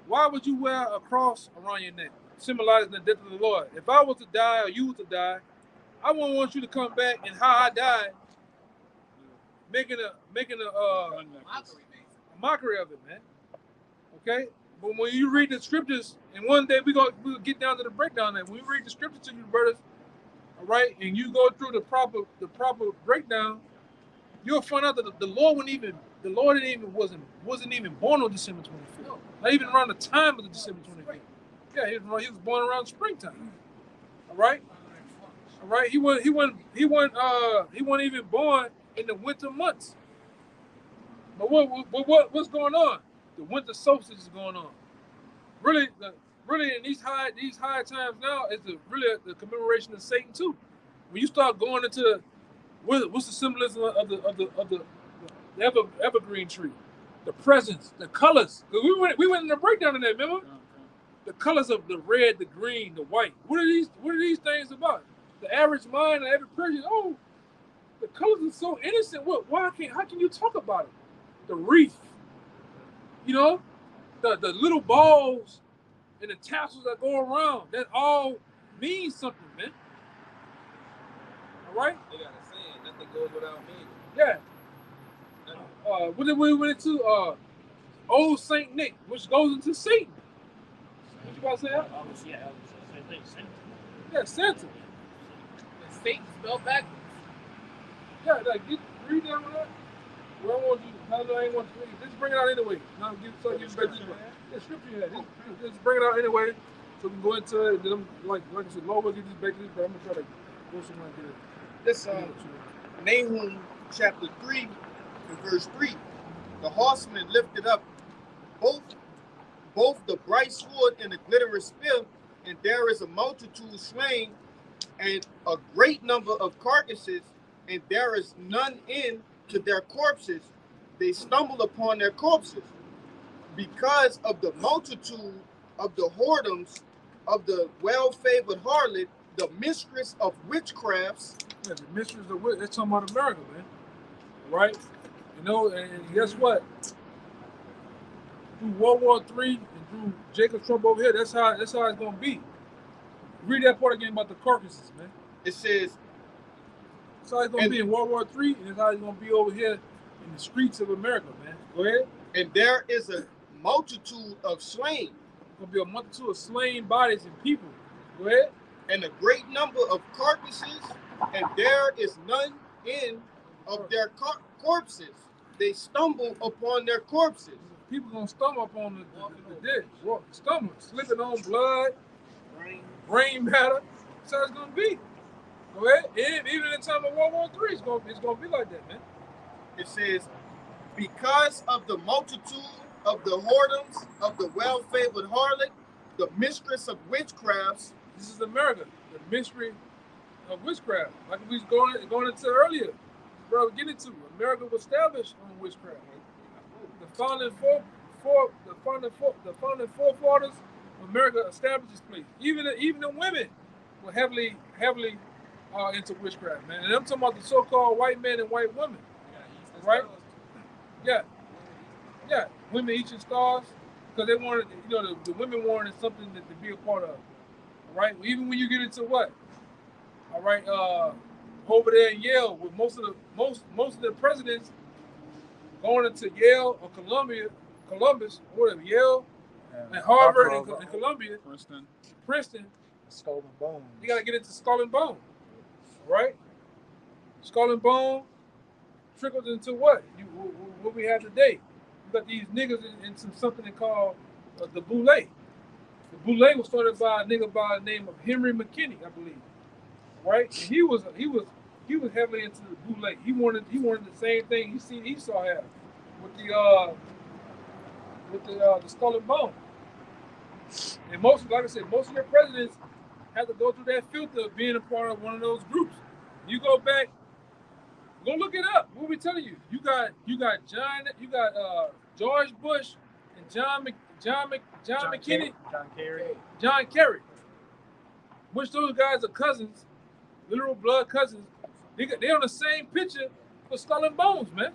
would you wear a cross around your neck? Symbolizing the death of the Lord. If I was to die or you was to die, I wouldn't want you to come back and how I died, making a mockery of it, man. Okay, but when you read the scriptures, and one day we'll get down to the breakdown. That when we read the scriptures to you, brothers, all right, and you go through the proper breakdown, you'll find out that the Lord wasn't even born on December 25th. Not even around the time of the December 25th. Yeah, he was born around springtime. All right. He wasn't even born in the winter months. But what's going on? The winter solstice is going on. Really in these high times now is the commemoration of Satan too. When you start going into what's the symbolism of the evergreen tree, the presence, the colors. Because we went in the breakdown of that, remember? The colors of the red, the green, the white. What are these things about? The average mind of every person, the colors are so innocent. How can you talk about it? The wreath, the little balls and the tassels that go around, that all means something, man. All right? They got a saying, nothing goes without meaning. Yeah. What did we went into? Old Saint Nick, which goes into Satan. What you about to say? Same thing, Santa. Yeah, Santa. The Satan spelled backwards. Yeah, read that one up. Well, I want you. I ain't want to read. Just bring it out anyway. Now give back this one. Yeah, scripture here. Just bring it out anyway, so we can go into it. And then I'm like I said, Lord will get this back to this, but I'm gonna try to go somewhere and get it. This Nahum chapter 3 and verse 3. The horsemen lifted up both the bright sword and the glittering spear, and there is a multitude slain, and a great number of carcasses, and there is none in to their corpses. They stumble upon their corpses because of the multitude of the whoredoms of the well-favored harlot, the mistress of witchcrafts. Yeah, the mistress of witch. They're talking about America, man. Right? And guess what? Through World War III and through Jacob Trump over here, that's how it's gonna be. Read that part again about the carcasses, man. It says, that's how it's gonna be in World War III, and it's how it's gonna be over here in the streets of America, man. Go ahead. And there is a multitude of slain. It's gonna be a multitude of slain bodies and people. Go ahead. And a great number of carcasses, and there is none in of their corpses. They stumble upon their corpses. People gonna stumble upon the dead. Stumble, slipping on blood, brain matter. That's how it's gonna be. Go ahead. And even in the time of World War III, it's gonna be like that, man. It says, because of the multitude of the whoredoms of the well-favored harlot, the mistress of witchcrafts. This is America, the mystery of witchcraft. Like we was going into earlier. Bro, get into America was established on witchcraft. The founding forefathers of America established this place. Even the women were heavily into witchcraft, man. And I'm talking about the so-called white men and white women, right? Yeah. Women eating stars because they wanted, the women wanted something to be a part of. All right. Even when you get into what? All right. Over there in Yale, with most of the presidents going into Yale or Columbus, whatever, Yale and Harvard and Columbia, Princeton, Skull and Bone. you got to get into Skull and Bone, right? Skull and Bone trickles into what? What we have today. You got these niggas in something they call the Boule. The Boule was started by a nigga by the name of Henry McKinney, I believe, right? And he was heavily into the Boule. He wanted the same thing he seen Esau have with the Skull and Bone. And like I said, most of your presidents have to go through that filter of being a part of one of those groups. You go back, go look it up. What we telling you? You got George Bush and John McKinney, John Kerry. Which those guys are cousins, literal blood cousins. They on the same picture for Skull and Bones, man.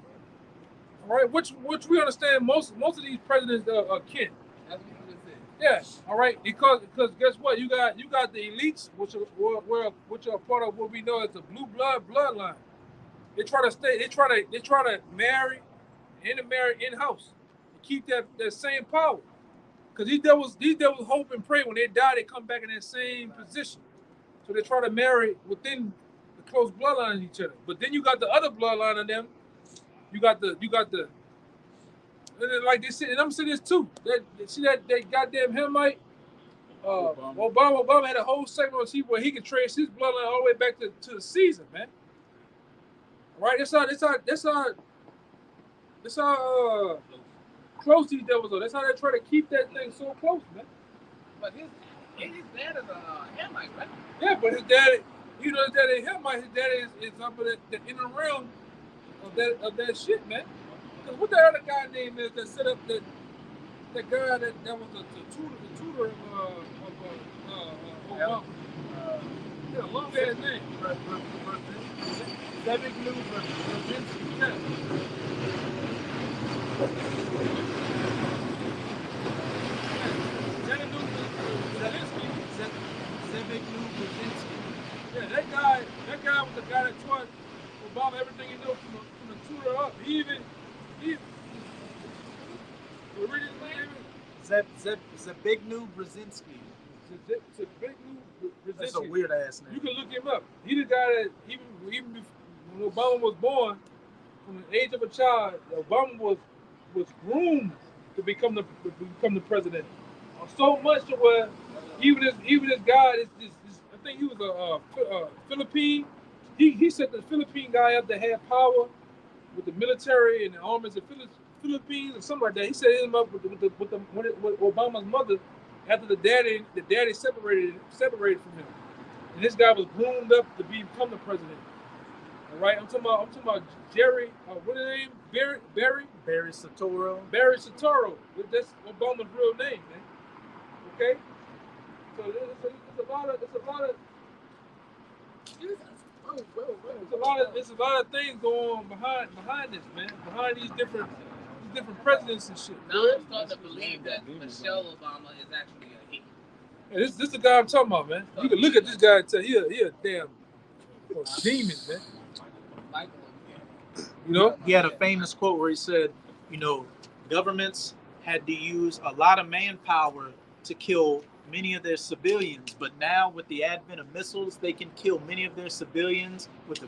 All right, which we understand most of these presidents are kin. That's what you just said. Yeah, all right, because guess what? You got the elites, which are part of what we know as the blue bloodline. They try to marry, intermarry in-house and keep that same power. Because these devils hope and pray when they die, they come back in that same position. So they try to marry within the close bloodline of each other. But then you got the other bloodline of them. You got the like they said, and I'm saying this too. That goddamn Hamite. Obama had a whole segment where he could trace his bloodline all the way back to the season, man. Right? That's how close these devils are. That's how they try to keep that thing so close, man. But his dad is a Hamite, right? Yeah, but his daddy, his daddy Hamite. His daddy is up in the inner realm of that shit, man. Because what the other guy name is that set up that guy that was the tutor of Obama? Yeah, long ass name. Zebigniew Brzezinski. Yeah. Zebigniew Brzezinski. Yeah, that guy was the guy that taught Obama everything he knows from the tutor up. He read his name? Zebigniew Brzezinski. That's a weird ass name. You can look him up. He the guy that even when Obama was born, from the age of a child, Obama was groomed to become the president. So much to where even this guy, I think he was a Philippine. He set the Philippine guy up that had power with the military and the armies of Philippines or something like that. He set him up with Obama's mother after the daddy separated from him. And this guy was groomed up to become the president. All right, I'm talking about Jerry. What is his name? Barry Soetoro. Barry Soetoro. That's Obama's real name, man. Okay. So it's a lot of things going on behind this, man. Behind these different presidents and shit. Now I'm starting to believe that Michelle Obama is actually a he. Yeah, this is the guy I'm talking about, man. You can look at this guy and tell he a damn demon, man. You know? He had a famous quote where he said, governments had to use a lot of manpower to kill many of their civilians, but now with the advent of missiles, they can kill many of their civilians with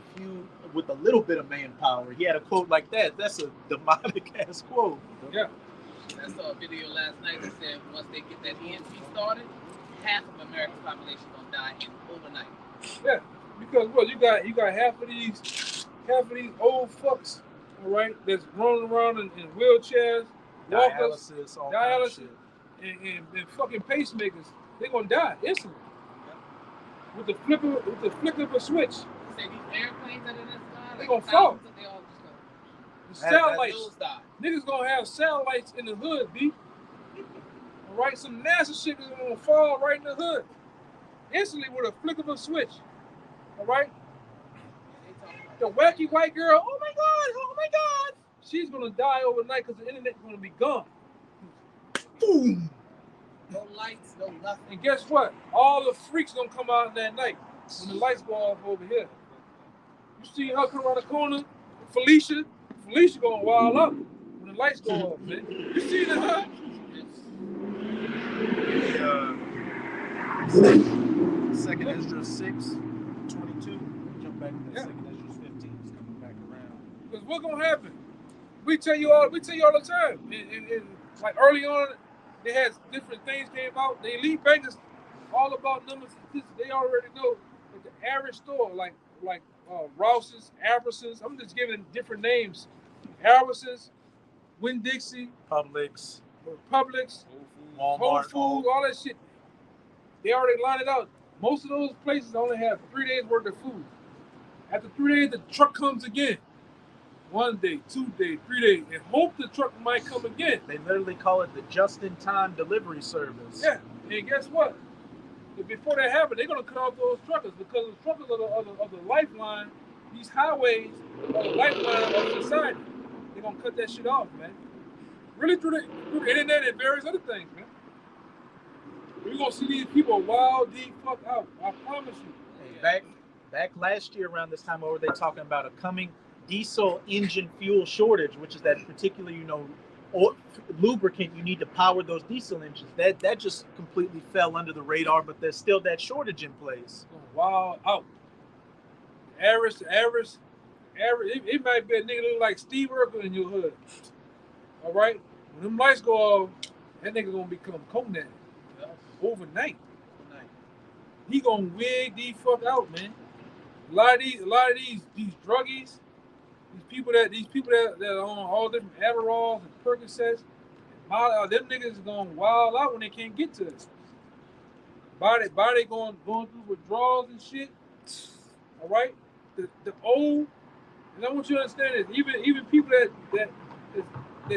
a little bit of manpower. He had a quote like that. That's a demonic ass quote. Yeah. I saw a video last night that said once they get that EMP started, half of America's population gonna die overnight. Yeah, because you got half of these old fucks, all right, that's rolling around in wheelchairs, walkers, dialysis, and fucking pacemakers. They're gonna die instantly with the flick of a switch. You say these airplanes that are in the sky, they gonna fall. They all just the satellites, niggas gonna have satellites in the hood, B. All right, some NASA shit is gonna fall right in the hood instantly with a flick of a switch. All right. The wacky white girl, oh my God, she's gonna die overnight because the internet's gonna be gone. Boom. No lights, no nothing. And guess what? All the freaks gonna come out that night when the lights go off over here. You see her come around the corner, Felicia gonna wild up. when the lights go off, man. You see the huh? Second Ezra 6:22. Jump back to Second Ezra 15. It's coming back around. Because what's gonna happen? We tell you all the time. And like early on, they had different things came out. The elite bankers, all about numbers. They already know. But the average store, like Rouse's, Albertsons. I'm just giving different names. Albertsons, Winn-Dixie, Publix, Whole Walmart, Foods, all that shit. They already lined it out. Most of those places only have 3 days worth of food. After 3 days, the truck comes again. 1 day, 2 days, 3 days, and hope the truck might come again. They literally call it the just-in-time delivery service. Yeah, and guess what? Before that happens, they're gonna cut off those truckers because the truckers are the lifeline. These highways are the lifeline of society. They're gonna cut that shit off, man. Really through the internet and various other things, man. We're gonna see these people wild the fuck out. I promise you. Hey, back last year around this time, what were they talking about? A coming diesel engine fuel shortage, which is that particular, lubricant you need to power those diesel engines. That just completely fell under the radar, but there's still that shortage in place. Wild out. Average. It might be a nigga look like Steve Urkel in your hood. All right? When them lights go off, that nigga gonna become Conan overnight. He gonna wig the fuck out, man. A lot of these druggies, these people that are on all different Adderalls and Percocets, them niggas is going wild out when they can't get to it. Body going through withdrawals and shit. All right, the old, and I want you to understand this. Even people that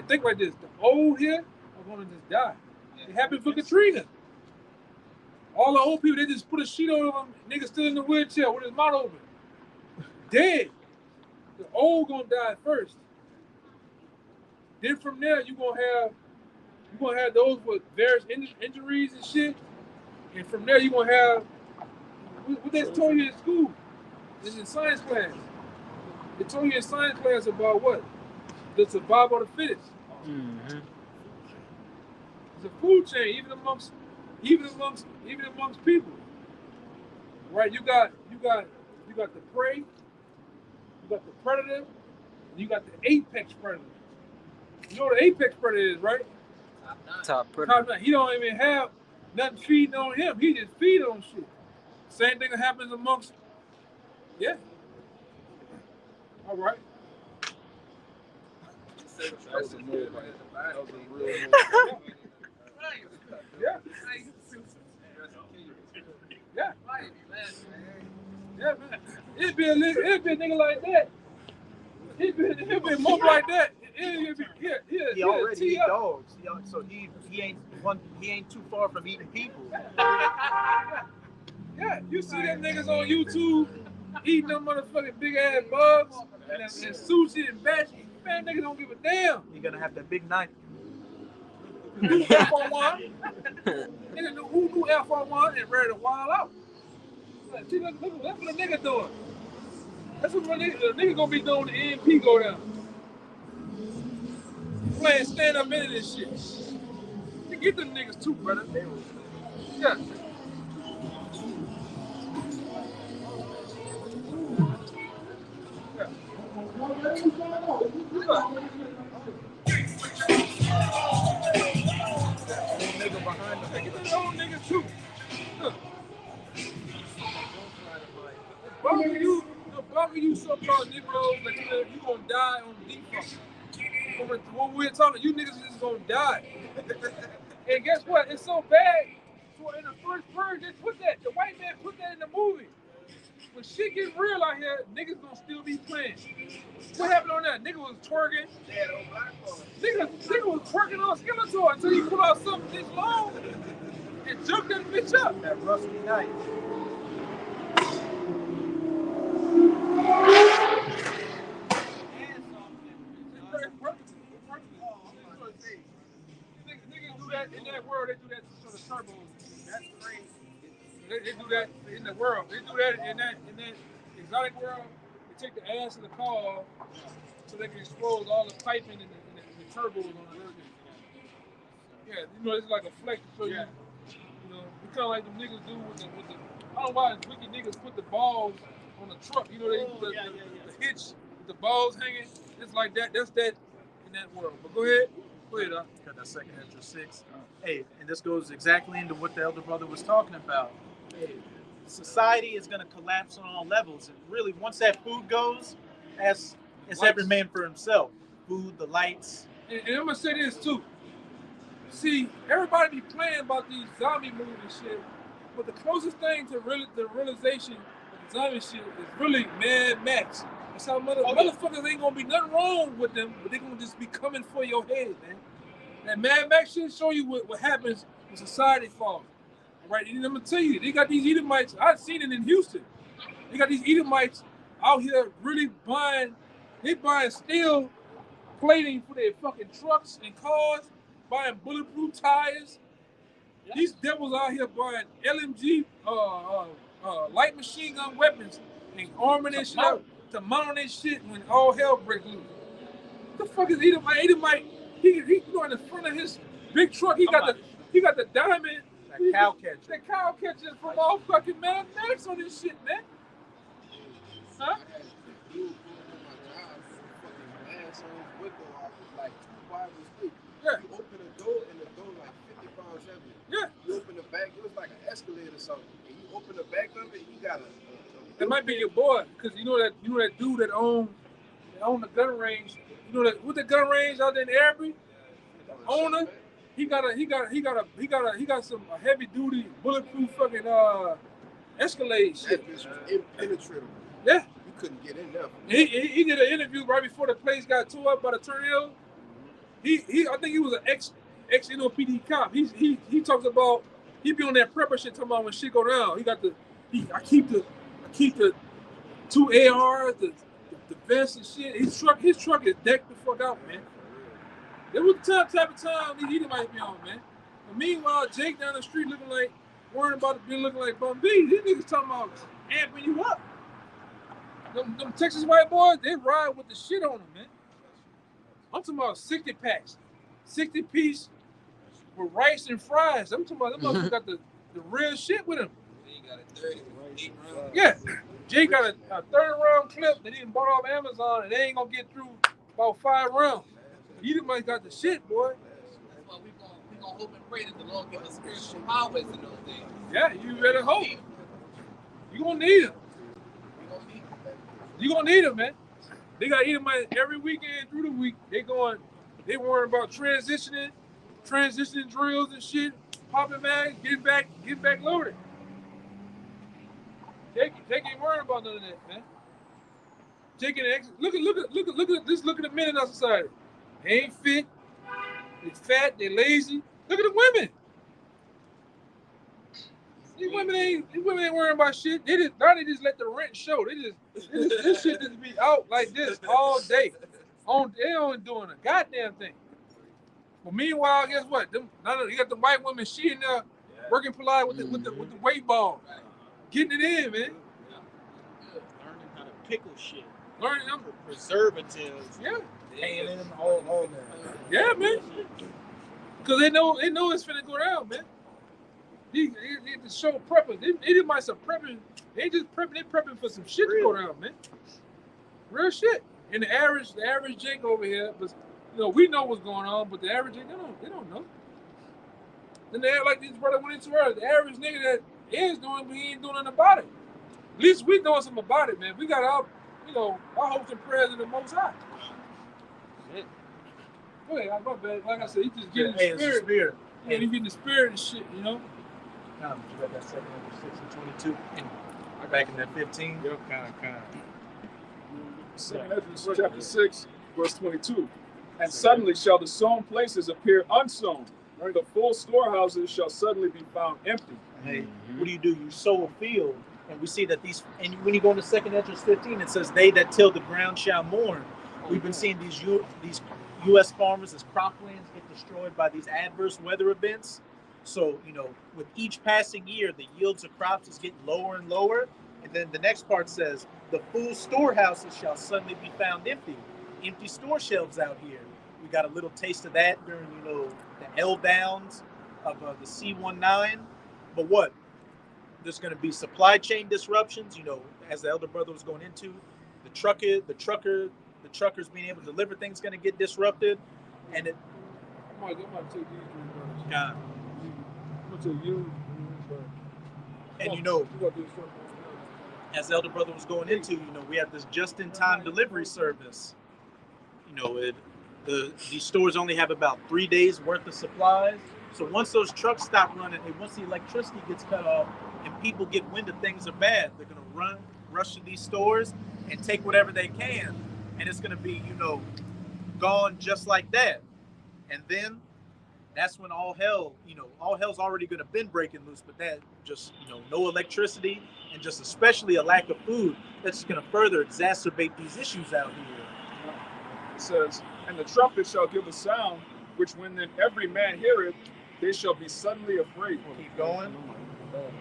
think like this, the old here are gonna just die. It happened for Katrina. All the old people, they just put a sheet over them. Nigga still in the wheelchair with his mouth open, dead. The old gonna die first. Then from there, you gonna have those with various injuries and shit. And from there, you gonna have what they told you in school. It's in science class. They told you in science class about what? The survival of the fittest. Mm-hmm. It's a food chain, even amongst people. Right? You got the prey. You got the predator, and you got the apex predator. You know what the apex predator is, right? Top predator. He don't even have nothing feeding on him. He just feed on shit. Same thing that happens amongst, yeah. All right. That was a move. That was a real move. Yeah. Yeah. Yeah, man. It'd be a nigga like that. It'd be more like that. He already eat dogs, so he ain't too far from eating people. Yeah, you see them niggas on YouTube eating them motherfucking big ass bugs and sushi and bashi. Man, niggas don't give a damn. You're gonna have that big knife. Who F1? Nigga, who do F1 and ready to wild out? See, look, that's what a nigga doing. That's what the nigga gonna be doing when the EMP go down. Playing stand up into this shit. You get them niggas too, brother. Yeah. Nigga too. The bulk of you so-called Negroes, like you gonna die on default. When we're talking, you niggas is gonna die. And guess what? It's so bad. So in the first purge, they put that. The white man put that in the movie. When shit gets real out here, niggas gonna still be playing. What happened on that? Nigga was twerking. Nigga was twerking on Skeletor until he put out something this long and jerked that bitch up. That rusty knife. Niggas do that in that world. They do that to the turbos. That's crazy. They do that in the world. They do that in that exotic world. They take the ass of the car so they can expose all the piping and the turbos on it. Everything. Yeah, you know, it's like a flex. So you know, we kind of like them niggas do with the. I don't know why wicked niggas put the balls on the truck. You know, they put the hitch, the balls hanging. It's like that. That's that in that world. But go ahead. Got that second extra 6. Hey, and this goes exactly into what the elder brother was talking about. Hey, society is going to collapse on all levels. And really, once that food goes, it's every man for himself. Food, the lights. And I'm going to say this, too. See, everybody be playing about these zombie movies and shit, but the closest thing to the realization of the zombie shit is really Mad Max. That's how motherfuckers ain't gonna be nothing wrong with them, but they gonna just be coming for your head, man. And Mad Max shit show you what happens when society falls. All right, and I'm gonna tell you, they got these Edomites. I've seen it in Houston. They got these Edomites out here really buying steel plating for their fucking trucks and cars, buying bulletproof tires. These devils out here buying LMG, light machine gun weapons and arming their shit up to mount on their shit when all hell breaks loose. What the fuck is Edomite? Edomite, he in the front of his big truck. He got the diamond. That cow catcher. That cow catcher from all fucking Mad Max on this shit, man. Huh? Yeah. You open the door and the door like 50 pounds heavy. Yeah. You open the back, it was like an escalator or something. And you open the back of it, you got a It might be your boy, because you know that dude that owned the gun range. You know that with the gun range out there in Araby, the owner, he got some heavy duty bulletproof fucking Escalade shit. That bitch was impenetrable. Yeah. You couldn't get in there. He did an interview right before the place got tore up by the tornado. I think he was an ex NOPD cop. He talks about he be on that prepper shit talking about when shit go down. I keep the 2 ARs, the vest and shit. His truck is decked the fuck out, man. There was the type of time he might be on, man. But meanwhile, Jake down the street worrying about it being looking like Bum B. These niggas talking about amping you up. Them Texas white boys, they ride with the shit on them, man. I'm talking about 60 packs, 60 piece with rice and fries. I'm talking about them motherfuckers got the real shit with them. He got a 30, 8 rounds. Yeah, Jay got a 30-round clip that he bought off Amazon, and they ain't gonna get through about 5 rounds. You might got the shit, boy. That's why we gonna hope and pray that the Lord give us spiritual powers in those days. Yeah, you better hope. You gonna need them. You gonna need them, man. They got Edomite every weekend through the week. They worrying about transitioning drills and shit, popping mags, getting back loaded. They ain't worrying about none of that, man. Look at the men in our society. They ain't fit. They fat. They lazy. Look at the women. These women ain't worrying about shit. They just let the rent show. This shit just be out like this all day. They ain't doing a goddamn thing. But meanwhile, guess what? You got the white women. She in there working polite with the weight ball, getting it in, man. Learning how to pickle shit. Learning them preservatives. Yeah. Paying them all that. Yeah, man. Because they know it's finna go down, man. They show preppers. They might some prepping. They ain't just prepping. They prepping for some shit to go down, man. Real shit. And the average Jake over here, but we know what's going on, but the average Jake, they don't know. Then they act like this brother went into her. The average nigga that is doing, but he ain't doing nothing about it. At least we doing something about it, man. We got our hopes and prayers in the Most High. Shit. Go ahead, my bad. Like I said, he just getting the spirit. Yeah, he getting the spirit and shit, You got that 7 6 and 22. Back in that 15. Kind. 2 Ezra chapter 6, verse 22. And suddenly shall the sown places appear unsown. The full storehouses shall suddenly be found empty. Hey, what do? You sow a field, and we see that and when you go into 2 Ezra 15, it says, "They that till the ground shall mourn." We've been seeing these U.S. farmers as croplands get destroyed by these adverse weather events. So, with each passing year, the yields of crops is getting lower and lower. And then the next part says, the full storehouses shall suddenly be found empty. Empty store shelves out here. We got a little taste of that during, the L downs of the C-19. But what? There's going to be supply chain disruptions. As the elder brother was going into, the truckers being able to deliver things going to get disrupted, and it. I might take these drinks. Yeah. I'm gonna take you. And as the elder brother was going into, we have this just-in-time delivery service. These stores only have about 3 days worth of supplies. So once those trucks stop running, and once the electricity gets cut off, and people get wind of things are bad, they're gonna rush to these stores and take whatever they can, and it's gonna be, gone just like that. And then that's when all hell's already gonna been breaking loose. But that just, no electricity and just especially a lack of food, that's just gonna further exacerbate these issues out here. It says, and the trumpet shall give a sound, which when then every man heareth, they shall be suddenly afraid. Keep going.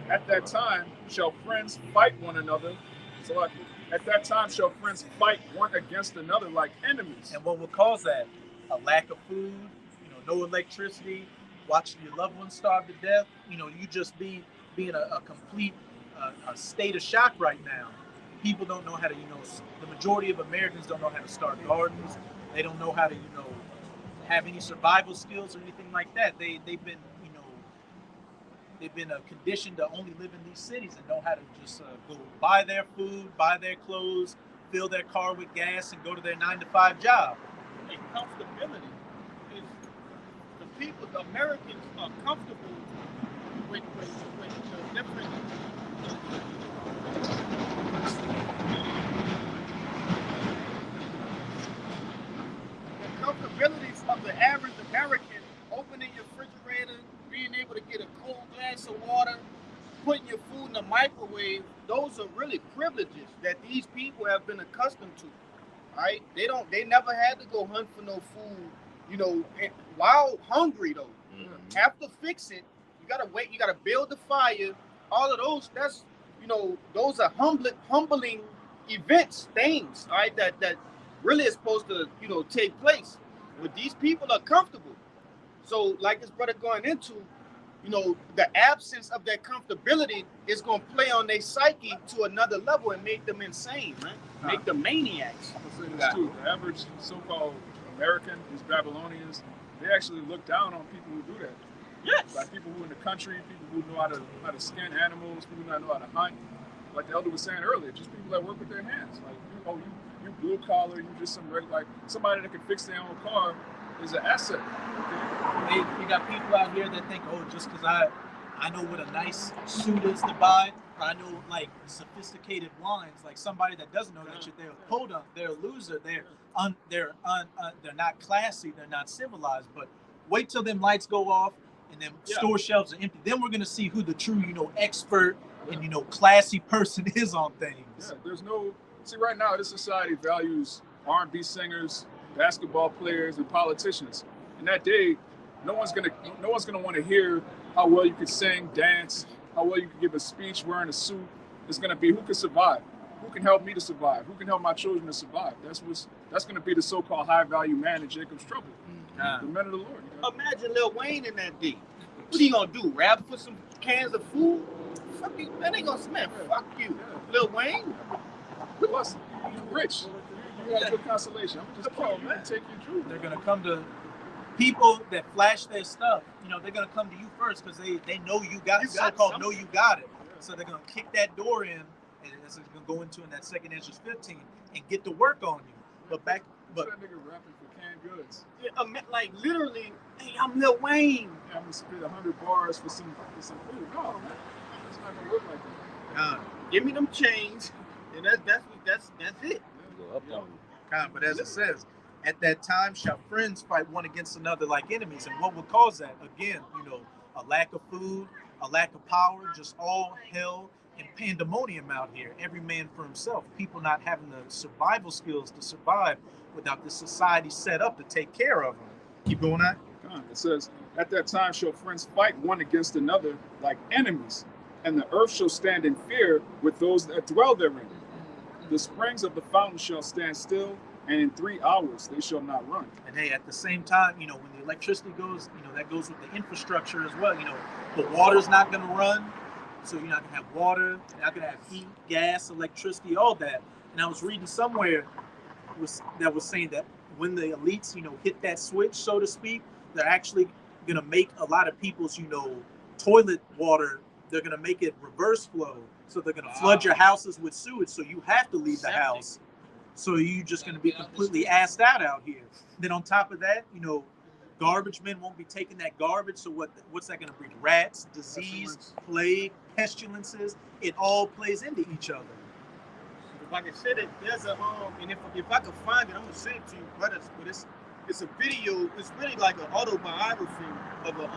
At that time shall friends fight one another. So at that time shall friends fight one against another like enemies. And what will cause that? A lack of food, no electricity, watching your loved ones starve to death. You just being a complete a state of shock right now. People don't know how to, the majority of Americans don't know how to start gardens. They don't know how to, have any survival skills or anything like that. They've been conditioned to only live in these cities and know how to just go buy their food, buy their clothes, fill their car with gas, and go to their 9-to-5 job. And comfortability is the Americans are comfortable with the different. The comfortabilities of the average American, opening your refrigerator, being able to get a cold glass of water, putting your food in the microwave, those are really privileges that these people have been accustomed to. Right? They never had to go hunt for no food, while hungry though. Mm-hmm. Have to fix it. You gotta wait, you gotta build the fire. All of those, that's those are humbling events, things, right, that really is supposed to, take place. But these people are comfortable. So like this brother going into, the absence of that comfortability is going to play on their psyche to another level and make them insane, man. Make them maniacs. I'm going to say this too. The average so-called American, these Babylonians, they actually look down on people who do that. Yes. Like people who in the country, people who know how to skin animals, people who know how to hunt. Like the elder was saying earlier, just people that work with their hands. Like, you blue collar, you just somebody that can fix their own car is an asset. Okay? You got people out here that think, just because I know what a nice suit is to buy, or I know like sophisticated wines, like somebody that doesn't know that shit, they're a podunk, they're a loser, they're not classy, they're not civilized. But wait till them lights go off and then store shelves are empty. Then we're gonna see who the true, expert and classy person is on things. Yeah, right now this society values R&B singers, basketball players, and politicians. In that day, no one's gonna want to hear how well you can sing, dance, how well you can give a speech wearing a suit. It's gonna be who can survive, who can help me to survive, who can help my children to survive. That's gonna be the so-called high-value man in Jacob's trouble, the men of the Lord. Imagine Lil Wayne in that day. What are you gonna do? Rap for some cans of food? Fuck you, man! They gonna smash. Fuck you, Lil Wayne. Plus, you're rich. You got good consolation. I'm just kidding, man. Take your truth. They're gonna come to people that flash their stuff. They're gonna come to you first because they know you got it. So-called know you got it. So they're gonna kick that door in, and it's gonna go into in that second Ezra 15 and get to work on you. But that nigga rapping for canned goods. Yeah, like literally, hey, I'm Lil Wayne. Yeah, I'm gonna spit 100 bars for some food. No, man, it's not gonna work like that. Give me them chains, and that's it. But as it says, at that time shall friends fight one against another like enemies. And what will cause that? Again, a lack of food, a lack of power, just all hell and pandemonium out here. Every man for himself. People not having the survival skills to survive without the society set up to take care of them. Keep going on. It says, at that time shall friends fight one against another like enemies, and the earth shall stand in fear with those that dwell therein. The springs of the fountain shall stand still, and in 3 hours they shall not run. And hey, at the same time, you know, when the electricity goes, you know, that goes with the infrastructure as well. You know, the water's not going to run, so you're not going to have water, you're not going to have heat, gas, electricity, all that. And I was reading somewhere that was saying that when the elites, you know, hit that switch, so to speak, they're actually going to make a lot of people's, you know, toilet water, they're going to make it reverse flow. So they're going to flood your houses with sewage, so you have to leave the house. So you're just going to be completely assed out here. Then on top of that, you know, garbage men won't be taking that garbage. So what's that going to bring? Rats, disease, plague, pestilences. It all plays into each other. Like I said, there's a and if I could find it, I'm gonna send it to you, brothers. But it's a video. It's really like an autobiography of a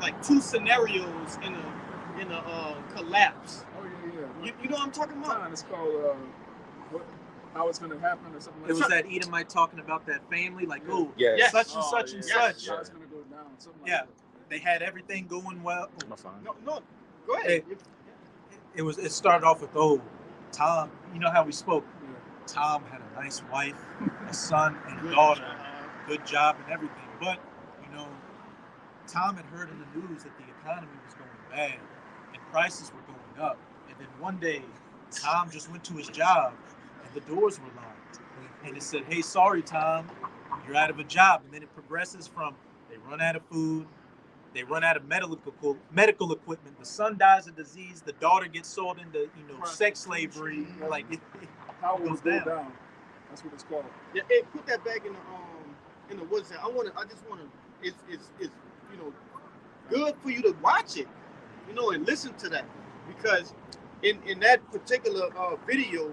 like two scenarios in a collapse. Oh yeah. You know what I'm talking about? It's called how it's gonna happen or something like It was that Edomite talking about that family, like, oh, Yes. such and such and such. How it's gonna go down. Something like Yeah, that. they had everything going well. No, go ahead. It started off with, Tom, you know how we spoke. Yeah. Tom had a nice wife, a son, and a daughter, good job and everything. But, you know, Tom had heard in the news that the economy was going bad and prices were going up. And then one day, Tom just went to his job and the doors were locked. And it said, hey, sorry, Tom, you're out of a job. And then it progresses from they run out of food, they run out of medical equipment. The son dies of disease. The daughter gets sold into, you know, sex slavery. Like it How goes will go down. down? That's what it's called. Yeah, hey, put that back in the what's that? I just wanna. It's you know good for you to watch it, you know, and listen to that, because in that particular video,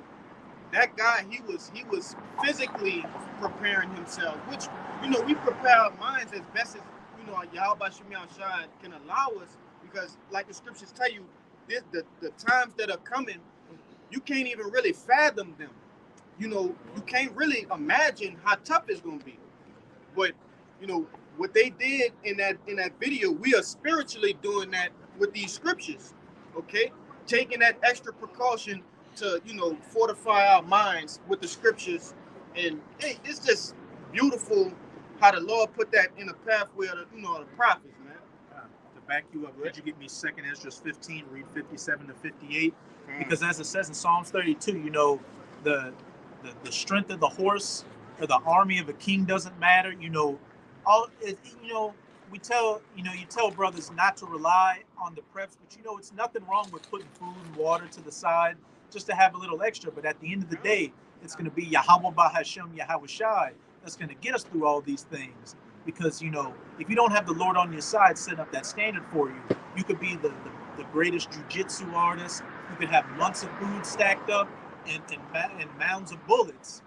that guy he was physically preparing himself, which, you know, we prepare our minds as best as, you know, Yahweh Shemiah Shai can allow us, because like the scriptures tell you, the times that are coming, you can't even really fathom them. You know, you can't really imagine how tough it's gonna be. But, you know, what they did in that video, we are spiritually doing that with these scriptures, okay? Taking that extra precaution to, you know, fortify our minds with the scriptures. And hey, it's just beautiful how the Lord put that in the pathway of the, you know, the prophets, man. To back you up, could you give me 2nd Esdras 15, read 57 to 58? Because as it says in Psalms 32, you know, the strength of the horse or the army of a king doesn't matter. You know, you know, you tell brothers not to rely on the preps, but you know, it's nothing wrong with putting food and water to the side just to have a little extra. But at the end of the day, it's going to be Yahweh Bahashem Yahweh Shai that's going to get us through all these things. Because, you know, if you don't have the Lord on your side setting up that standard for you, you could be the greatest jujitsu artist. You could have months of food stacked up and mounds of bullets.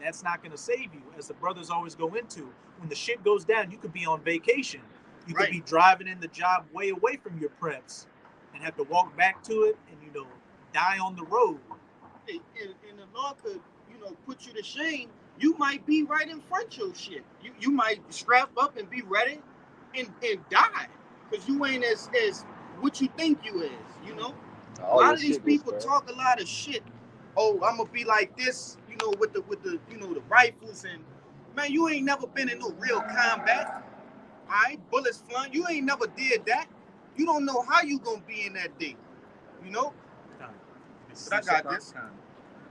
That's not going to save you. As the brothers always go into, when the shit goes down, you could be on vacation. You could be driving in the job way away from your preps and have to walk back to it and, you know, die on the road. And the Lord could, you know, put you to shame. You might be right in front of your shit. You might strap up and be ready and die, because you ain't as what you think you is, you know. A lot of these people talk a lot of shit. Oh, I'm gonna be like this, you know, with the you know, the rifles, and man, you ain't never been in no real combat. All right, bullets flying. You ain't never did that. You don't know how you gonna be in that day, you know. But I got this.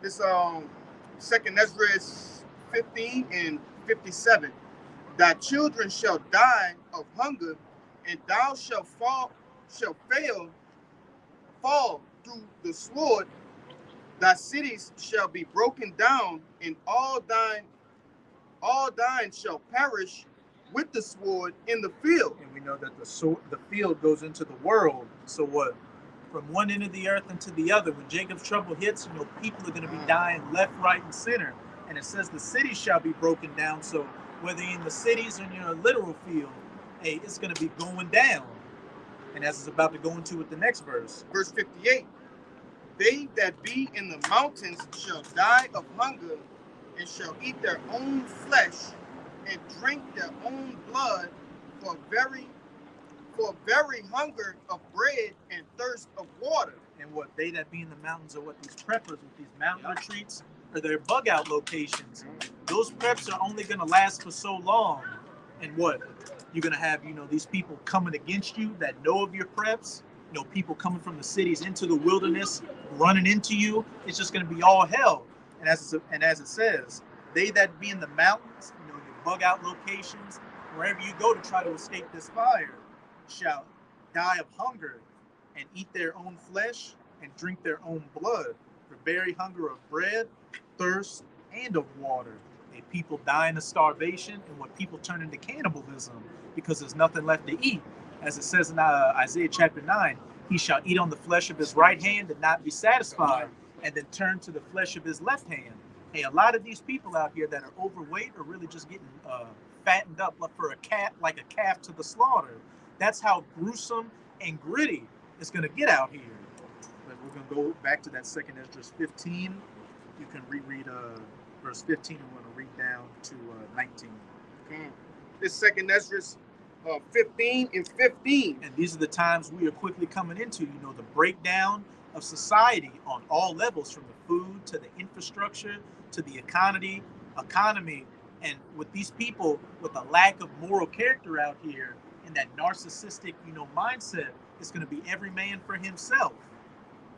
This 2nd Esdras 15 and 57. Thy children shall die of hunger, and thou shalt fall through the sword. Thy cities shall be broken down, and all thine shall perish with the sword in the field. And we know that the field goes into the world. So what? From one end of the earth into the other, when Jacob's trouble hits, you know, people are going to be dying left, right, and center. And it says the cities shall be broken down. So whether you're in the cities or in your literal field, hey, it's going to be going down. And as it's about to go into with the next verse. Verse 58. They that be in the mountains shall die of hunger, and shall eat their own flesh, and drink their own blood, for very hunger of bread and thirst of water. And what they that be in the mountains are what these preppers with these mountain retreats, or their bug out locations. Those preps are only going to last for so long. And what? You're going to have, these people coming against you that know of your preps, people coming from the cities into the wilderness, running into you. It's just going to be all hell. And as it says, they that be in the mountains, your bug out locations, wherever you go to try to escape this fire, shall die of hunger and eat their own flesh and drink their own blood, for very hunger of bread, thirst, and of water. And people dying of starvation, and what people turn into cannibalism because there's nothing left to eat. As it says in Isaiah chapter 9, he shall eat on the flesh of his right hand and not be satisfied, and then turn to the flesh of his left hand. Hey, a lot of these people out here that are overweight are really just getting fattened up for a calf to the slaughter. That's how gruesome and gritty it's going to get out here. But we're going to go back to that second Esdras 15. You can reread verse 15, and we're going to read down to 19. This second Esdras 15 and 15. And these are the times we are quickly coming into, the breakdown of society on all levels, from the food to the infrastructure to the economy. And with these people with a lack of moral character out here and that narcissistic, mindset, it's going to be every man for himself.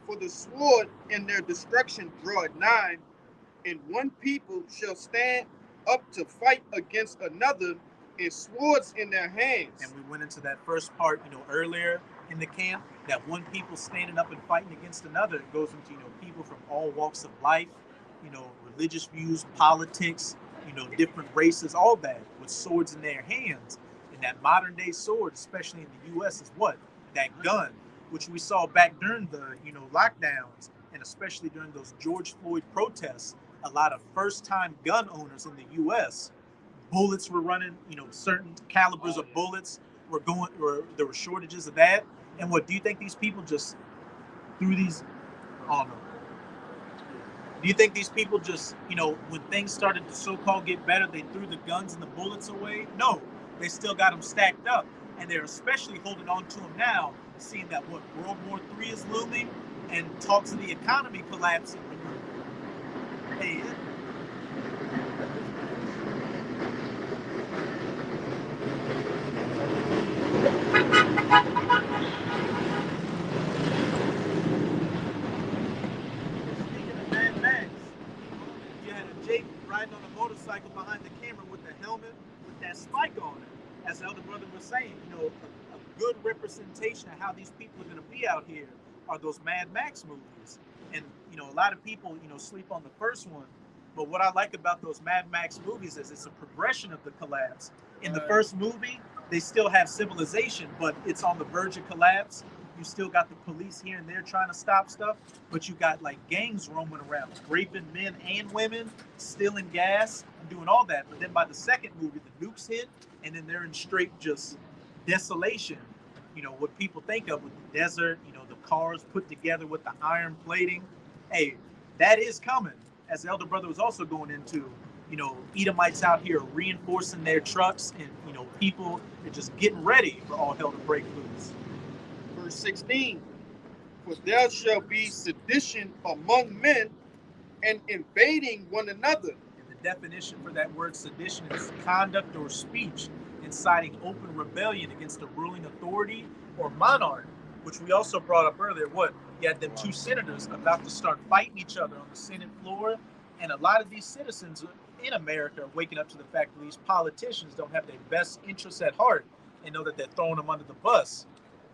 For the sword and their destruction draweth nigh, and one people shall stand up to fight against another, and swords in their hands. And we went into that first part, earlier in the camp, that one people standing up and fighting against another. It goes into, people from all walks of life, religious views, politics, different races, all that, with swords in their hands. And that modern day sword, especially in the U.S., is what? That gun, which we saw back during the, lockdowns, and especially during those George Floyd protests. A lot of first-time gun owners in the U.S., bullets were running, certain calibers of bullets were going, or there were shortages of that. And what do you think these people just threw these on them? Do you think these people just, when things started to so-called get better, they threw the guns and the bullets away? No, they still got them stacked up. And they're especially holding on to them now, seeing that what World War III is looming and talks of the economy collapsing. Hey, riding on a motorcycle behind the camera with the helmet with that spike on it. As the elder brother was saying, a good representation of how these people are going to be out here are those Mad Max movies. And, a lot of people, sleep on the first one. But what I like about those Mad Max movies is it's a progression of the collapse. In the first movie, they still have civilization, but it's on the verge of collapse. You still got the police here and there trying to stop stuff, but you got like gangs roaming around, raping men and women, stealing gas, and doing all that. But then by the second movie, the nukes hit, and then they're in straight just desolation. What people think of with the desert, the cars put together with the iron plating. Hey, that is coming. As the elder brother was also going into, Edomites out here reinforcing their trucks, and, people are just getting ready for all hell to break loose. Verse 16, for there shall be sedition among men, and invading one another. And the definition for that word sedition is conduct or speech inciting open rebellion against a ruling authority or monarch, which we also brought up earlier. What? You had them two senators about to start fighting each other on the Senate floor, and a lot of these citizens in America are waking up to the fact that these politicians don't have their best interests at heart and know that they're throwing them under the bus.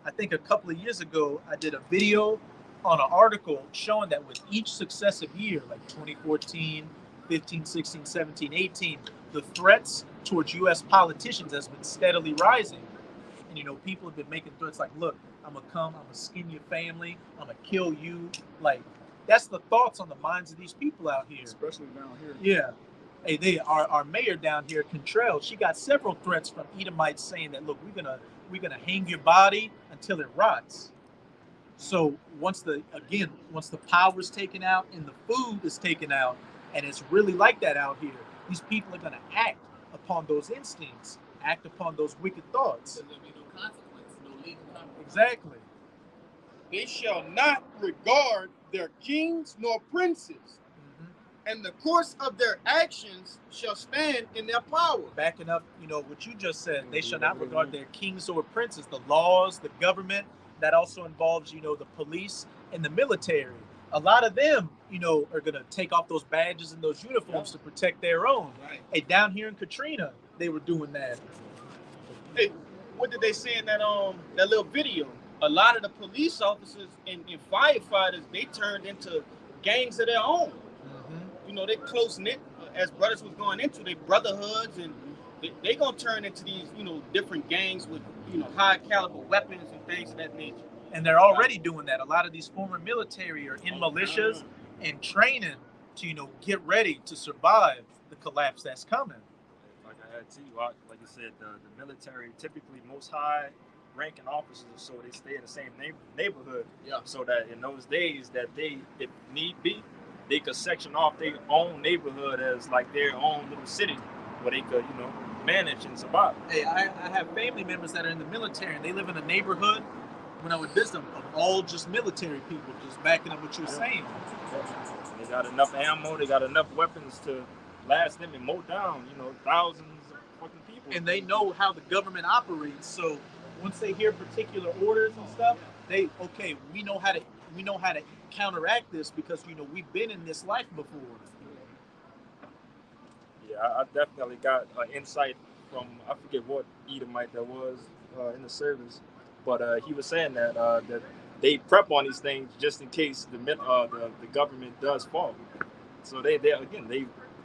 I think a couple of years ago, I did a video on an article showing that with each successive year, like 2014, 15, 16, 17, 18, the threats towards U.S. politicians has been steadily rising. And, people have been making threats like, look, I'm going to come, I'm going to skin your family, I'm going to kill you. Like, that's the thoughts on the minds of these people out here. Especially down here. Yeah. Hey, our mayor down here, Contrell, she got several threats from Edomites saying that, look, we're gonna hang your body until it rots. So once the power is taken out and the food is taken out, and it's really like that out here, these people are gonna act upon those instincts, act upon those wicked thoughts. So there'll be no consequence, no legal consequence. Exactly. They shall not regard their kings nor princes, and the course of their actions shall stand in their power. Backing up, what you just said, they shall not regard their kings or princes, the laws, the government. That also involves, the police and the military. A lot of them, are going to take off those badges and those uniforms to protect their own. Right. Hey, down here in Katrina, they were doing that. Hey, what did they say in that little video? A lot of the police officers and firefighters, they turned into gangs of their own. Mm-hmm. They're close knit as brothers was going into their brotherhoods, and they gonna turn into these, different gangs with, high caliber weapons and things of that nature. And they're already doing that. A lot of these former military are in militias and training to, get ready to survive the collapse that's coming. Like I had to you, like you said, the military typically most high ranking officers, so they stay in the same neighborhood. Yeah. So that in those days that they, if need be, they could section off their own neighborhood as like their own little city where they could, manage and survive. Hey, I have family members that are in the military, and they live in a neighborhood, when I would visit them, of all just military people, just backing up what you're saying. They got enough ammo, they got enough weapons to last them and mow down, thousands of fucking people. And they know how the government operates, so once they hear particular orders and stuff, we know how to counteract this because we've been in this life before. Yeah, I definitely got insight from, I forget what Edomite that was in the service, but he was saying that that they prep on these things just in case the government does fall. So they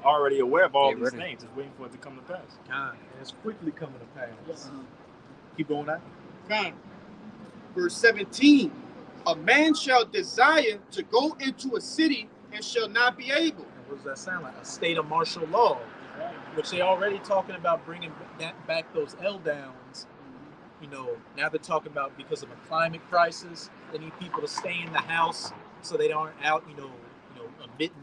already aware of all these things, just waiting for it to come to pass. God, and it's quickly coming to pass. Keep going on. God. Verse 17, a man shall desire to go into a city and shall not be able. And what does that sound like? A state of martial law, which they already talking about bringing back those L-downs. Now they're talking about because of a climate crisis, they need people to stay in the house so they aren't out, emitting,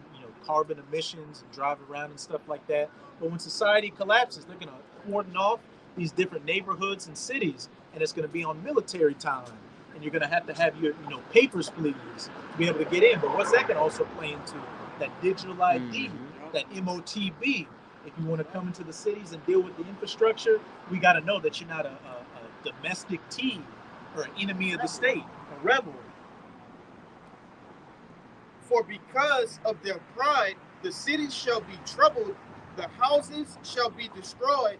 carbon emissions and driving around and stuff like that. But when society collapses, they're going to cordon off these different neighborhoods and cities, and it's going to be on military time. And you're going to have your, papers, please, to be able to get in. But what's that going to also play into? That digital ID, that MOTB. If you want to come into the cities and deal with the infrastructure, we got to know that you're not a domestic team or an enemy of the state, a rebel. For because of their pride, the cities shall be troubled, the houses shall be destroyed,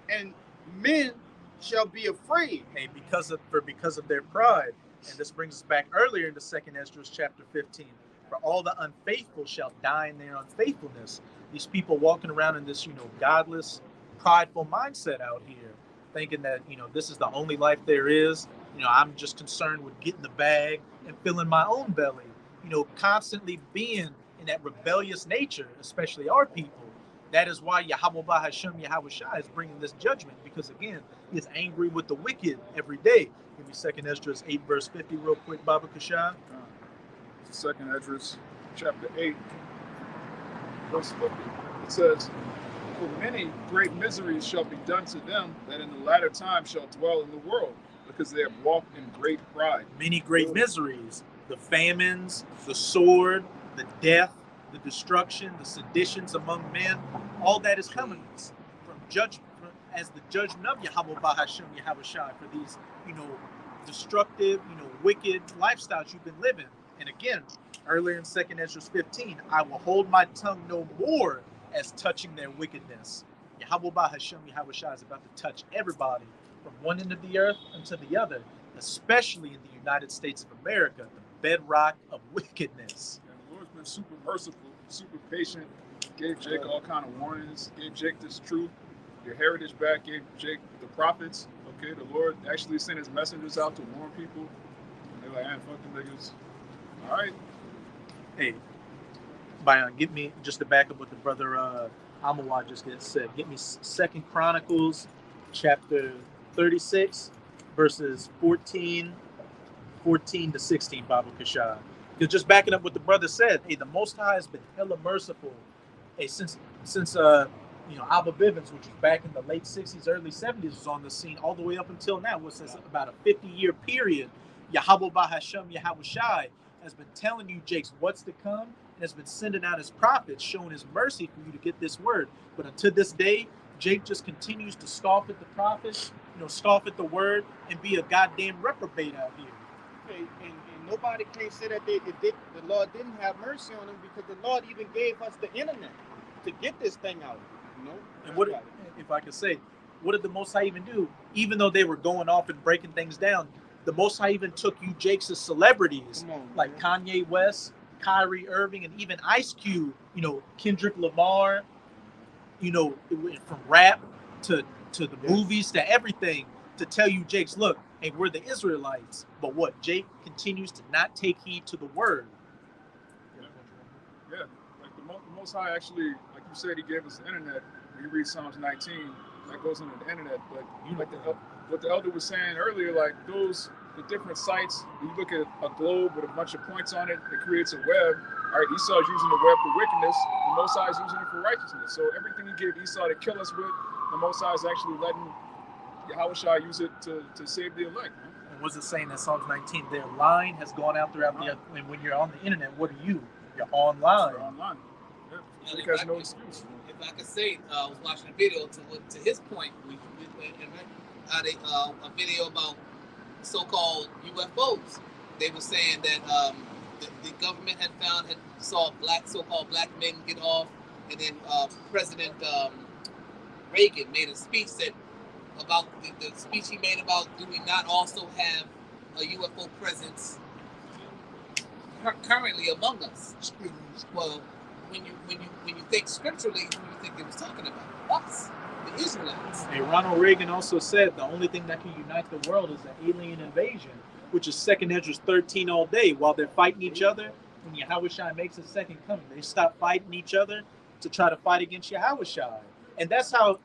and men shall be afraid. Hey, because of their pride. And this brings us back earlier into 2nd Esdras chapter 15. For all the unfaithful shall die in their unfaithfulness. These people walking around in this, godless, prideful mindset out here, thinking that, this is the only life there is. I'm just concerned with getting the bag and filling my own belly. Constantly being in that rebellious nature, especially our people. That is why Yahweh Hashem Yahweh Shai is bringing this judgment, because again, he is angry with the wicked every day. Give me 2nd Esdras 8 verse 50 real quick, Baba Kashai. 2nd Esdras chapter 8 verse 50. It says, for many great miseries shall be done to them that in the latter time shall dwell in the world, because they have walked in great pride. Many great miseries, the famines, the sword, the death, the destruction, the seditions among men, all that is coming from judgment, as the judgment of Yahweh Hashem Yahweh Shai for these, destructive, wicked lifestyles you've been living. And again, earlier in 2nd Esdras 15, I will hold my tongue no more as touching their wickedness. Yahweh Hashem Yahweh Shai is about to touch everybody from one end of the earth unto the other, especially in the United States of America, the bedrock of wickedness. And the Lord's been super merciful, super patient, gave Jake all kind of warnings, gave Jake this truth, your heritage back, gave Jake the prophets. Okay, the Lord actually sent his messengers out to warn people. And they're like, man, fuck them niggas. All right. Hey, Bayan, get me, just to back up what the brother Amawad just said, get me 2nd Chronicles chapter 36, verses 14 to 16, Baba Kashai. Because just backing up what the brother said, hey, the Most High has been hella merciful. Hey, since Abba Bivens, which was back in the late 60s, early 70s, was on the scene all the way up until now, which is about a 50-year period. Yahweh Hashem Yahweh Shai has been telling you, Jakes, what's to come, and has been sending out his prophets, showing his mercy for you to get this word. But until this day, Jake just continues to scoff at the prophets, scoff at the word, and be a goddamn reprobate out here. And nobody can say that the Lord didn't have mercy on them, because the Lord even gave us the internet to get this thing out. And what, if I could say, what did the Most High even do? Even though they were going off and breaking things down, the Most High even took you Jakes as celebrities, like Kanye West, Kyrie Irving, and even Ice Cube, Kendrick Lamar, from rap to the movies to everything, to tell you, Jakes, look, hey, we're the Israelites. But what? Jake continues to not take heed to the word. Yeah, like the Most High actually, like you said, he gave us the internet. When you read Psalms 19, that goes into the internet. But what the elder was saying earlier, like the different sites, you look at a globe with a bunch of points on it, it creates a web. All right, Esau's using the web for wickedness, the Most High is using it for righteousness. So everything he gave Esau to kill us with, the Most High is actually letting Yahushua use it to save the elect. And what's it saying in Psalms 19? Their line has gone out throughout the, and when you're on the internet, what are you? You're online. You're online. And Jake has no excuse. If I could say, I was watching a video to his point. We had a video about so-called UFOs. They were saying that the government saw so-called black men get off, and then President Reagan made a speech about the speech he made about, do we not also have a UFO presence currently among us? Well, when you think scripturally, who you think it was talking about? Us, the Israelites. Hey, Ronald Reagan also said the only thing that can unite the world is an alien invasion, which is 2 Ezra 13 all day. While they're fighting each other, when Yahushua makes a second coming, they stop fighting each other to try to fight against Yahushua. And that's how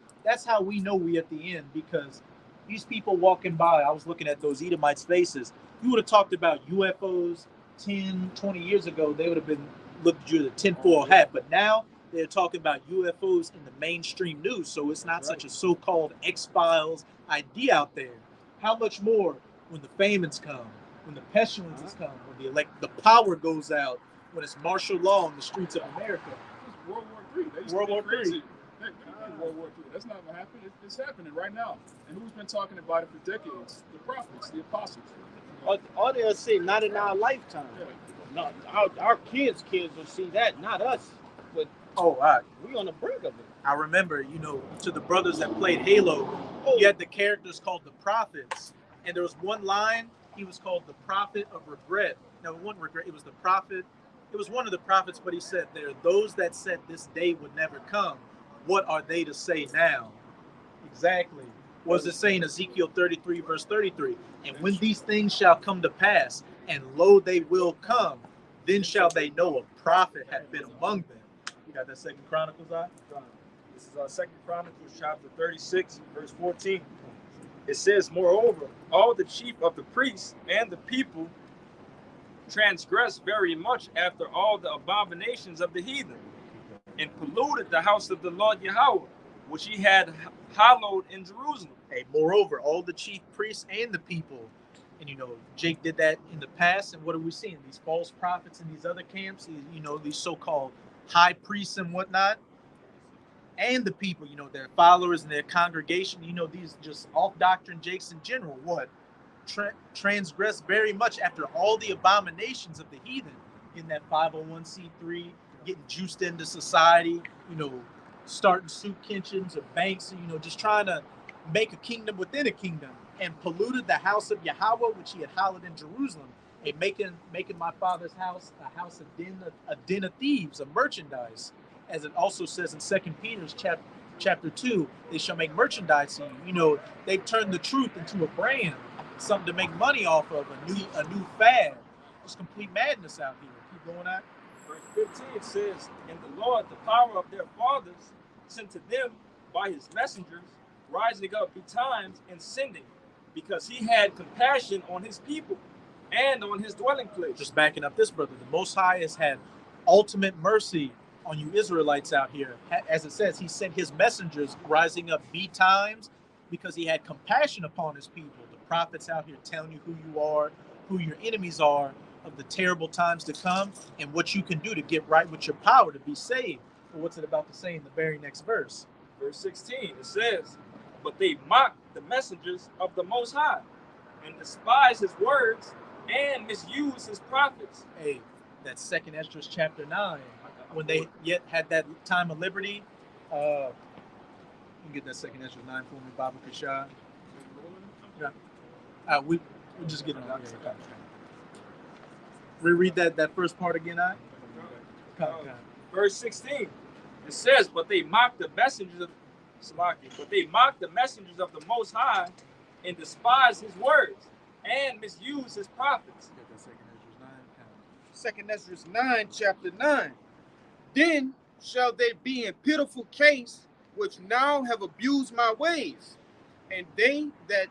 we know we at the end, because these people walking by, I was looking at those Edomites' faces. You would have talked about UFOs 10, 20 years ago, they would have been looked at you with a tinfoil hat. But now they're talking about UFOs in the mainstream news. So it's not such a so-called X-Files idea out there. How much more when the famines come, when the pestilences come, when the power goes out, when it's martial law in the streets of America. It's World War III. World War III. World War III. That's not what happened. It's happening right now. And who's been talking about it for decades? The prophets, the apostles. Or they'll say, not in our lifetime. No, our kids will see that, not us. But we on the brink of it. I remember, to the brothers that played Halo, you had the characters called the prophets. And there was one line, he was called the prophet of regret. No, it wasn't regret, it was the prophet. It was one of the prophets, but he said, there are those that said this day would never come. What are they to say now? Exactly. What does it say in Ezekiel 33, verse 33? And when these things shall come to pass, and lo, they will come, then shall they know a prophet hath been among them. You got that 2 Chronicles, This is 2 Chronicles chapter 36, verse 14. It says, moreover, all the chief of the priests and the people transgressed very much after all the abominations of the heathen, and polluted the house of the Lord Yahweh, which he had hallowed in Jerusalem. Hey, moreover, all the chief priests and the people. And, Jake did that in the past. And what are we seeing? These false prophets in these other camps, these so-called high priests and whatnot. And the people, their followers and their congregation, these just off-doctrine Jakes in general. What? Transgress very much after all the abominations of the heathen in that 501c3, getting juiced into society, starting soup kitchens or banks, just trying to make a kingdom within a kingdom, and polluted the house of Yahweh, which he had hallowed in Jerusalem, and making my father's house a house a den of thieves, of merchandise, as it also says in 2 Peter's chapter 2, they shall make merchandise. They've turned the truth into a brand, something to make money off of, a new fad. It's complete madness out here. Keep going on. Verse 15 says, and the Lord, the power of their fathers, sent to them by his messengers, rising up betimes and sending, because he had compassion on his people and on his dwelling place. Just backing up this, brother, the Most High has had ultimate mercy on you Israelites out here. As it says, he sent his messengers rising up betimes because he had compassion upon his people. The prophets out here telling you who you are, who your enemies are of the terrible times to come and what you can do to get right with your power to be saved. But what's it about to say in the very next verse? Verse 16, it says, but they mocked the messengers of the Most High and despised his words and misused his prophets. Hey, that's 2nd Ezra chapter 9, when they yet had that time of liberty. You can get that 2nd Ezra 9 for me, Baba Kashad. Yeah. We'll just get it on here. Reread that first part again, Verse 16, it says, but they mocked the messengers of the Most High and despised his words and misused his prophets. 2nd Ezra 9, chapter 9. Then shall they be in pitiful case, which now have abused my ways, and they that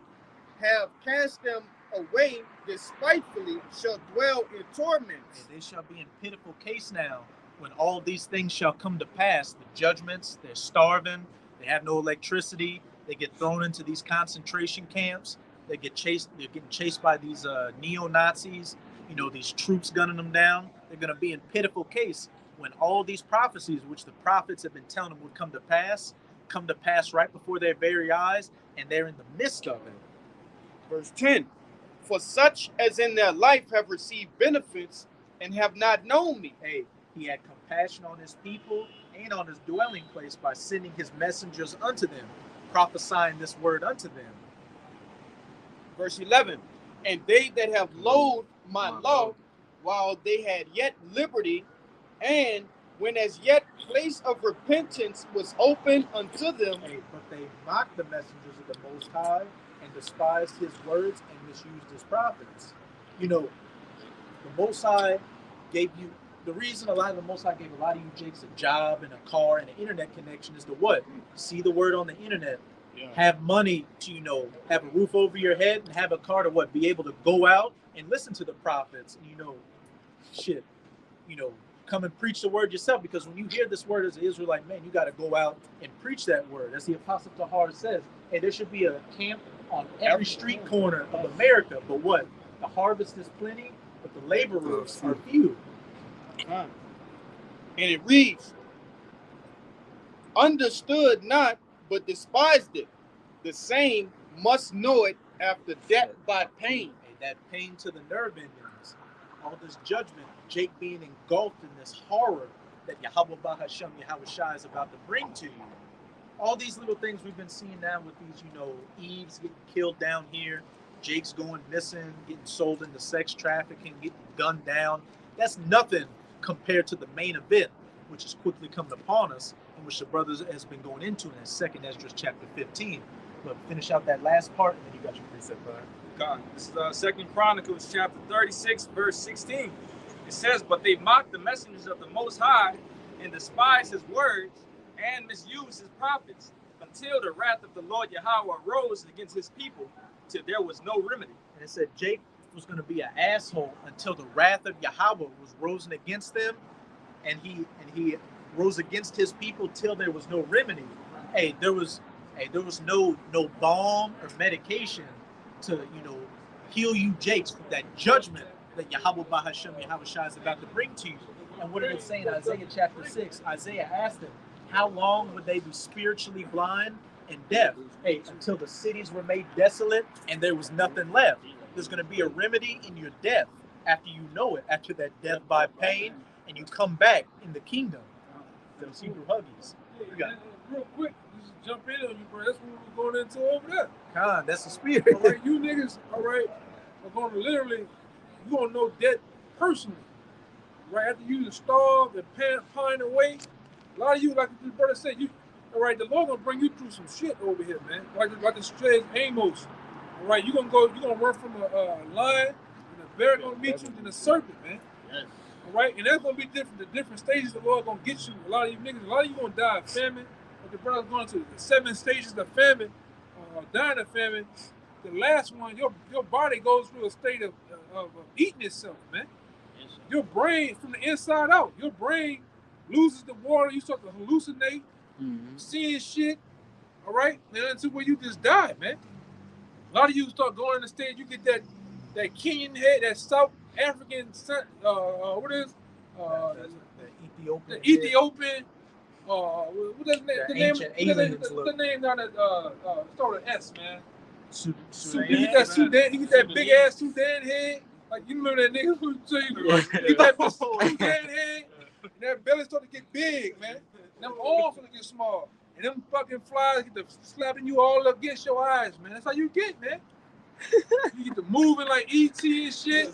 have cast them away despitefully shall dwell in torments. They shall be in pitiful case now, when all these things shall come to pass. The judgments, they're starving, they have no electricity, they get thrown into these concentration camps, they're getting chased by these neo-Nazis, these troops gunning them down. They're going to be in pitiful case when all these prophecies, which the prophets have been telling them would come to pass right before their very eyes, and they're in the midst of it. Verse 10, for such as in their life have received benefits and have not known me. Hey, he had compassion on his people and on his dwelling place by sending his messengers unto them, prophesying this word unto them. Verse 11, and they that have loathed my law while they had yet liberty, and when as yet place of repentance was open unto them. Hey, but they mocked the messengers of the Most High and despised his words and misused his prophets. The Most High gave you, the reason a lot of the Most High gave a lot of you Jakes a job and a car and an internet connection is to what? See the word on the internet. Yeah. Have money to, have a roof over your head and have a car to what? Be able to go out and listen to the prophets and, come and preach the word yourself. Because when you hear this word as an Israelite man, you got to go out and preach that word. As the Apostle Tahar says, hey, there should be a camp on every street corner of America. But what? The harvest is plenty, but the laborers are few. And it reads, understood not, but despised it. The same must know it after death by pain. Hey, that pain to the nerve endings. All this judgment, Jake being engulfed in this horror that Yahweh Bahasham Yahweh Shai is about to bring to you. All these little things we've been seeing now with these, Eves getting killed down here, Jake's going missing, getting sold into sex trafficking, getting gunned down. That's nothing compared to the main event, which has quickly come upon us, and which the brothers has been going into in 2nd Ezra chapter 15. But finish out that last part, and then you got your precept, brother. God, this is 2nd Chronicles chapter 36, verse 16. It says, but they mocked the messengers of the Most High and despised his words and misused his prophets until the wrath of the Lord Yahweh arose against his people till there was no remedy. And it said Jake was going to be an asshole until the wrath of Yahweh was risen against them, and he rose against his people till there was no remedy. There was no balm or medication to heal you Jakes from that judgment that Yahweh Bahasham Yahweh Shai is about to bring to you. And what did it say in Isaiah chapter 6? Isaiah asked him, how long would they be spiritually blind and deaf? Until the cities were made desolate and there was nothing left. There's going to be a remedy in your death after you know it, after that death by pain, and you come back in the kingdom. Those Hebrew Huggies. You got it. Real quick, just jump in on you, bro. That's what we're going into over there. Khan, that's the spirit. All right, you niggas, all right, are going to literally, you going to know death personally. Right after you starve and pine away, a lot of you, like the brother said, all right, the Lord going to bring you through some shit over here, man. Like it says Amos. All right, you're going to run from a lion, and a bear going to meet you, and a serpent, man. Yes. All right, and that's going to be different. The different stages the Lord going to get you. A lot of you niggas, a lot of you going to die of famine. But the brother's going to the 7 stages of famine, dying of famine. The last one, your body goes through a state of eating itself, man. Yes, your brain, from the inside out, your brain loses the water. You start to hallucinate, seeing shit. All right, and until where you just die, man. A lot of you start going in the stage, you get that Kenyan head, that South African, what is The Ethiopian. the Ethiopian? What is the name? ancient aliens The name down at start with S, man. Sudan. He get that Sudan. He get that big ass Sudan head. Like you remember that nigga who say he get that Sudan head. And that belly start to get big, man. Them arms start to get small. And them fucking flies get to slapping you all against your eyes, man. That's how you get, man. You get to moving like ET and shit.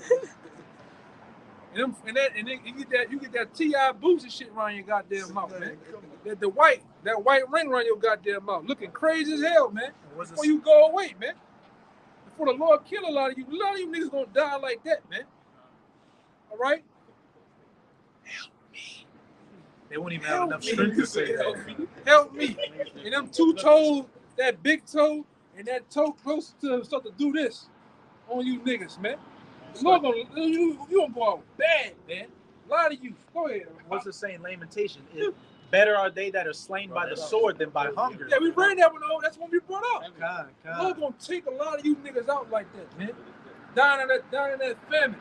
And then you get that T.I. boots and shit around your goddamn mouth, man. That white ring around your goddamn mouth, looking crazy as hell, man. Before you go away, man. Before the Lord kill a lot of you niggas gonna die like that, man. All right? Help me. They won't even have enough strength to say that. Help me. And them two toes, that big toe, and that toe close to start to do this on you niggas, man. The Lord you gonna go out bad, man. A lot of you. Go ahead. What's the saying? Lamentation. Better are they that are slain by the sword than by hunger. Yeah, we read that one. That's when we brought up. God. The Lord gonna take a lot of you niggas out like that, man. Down in that famine.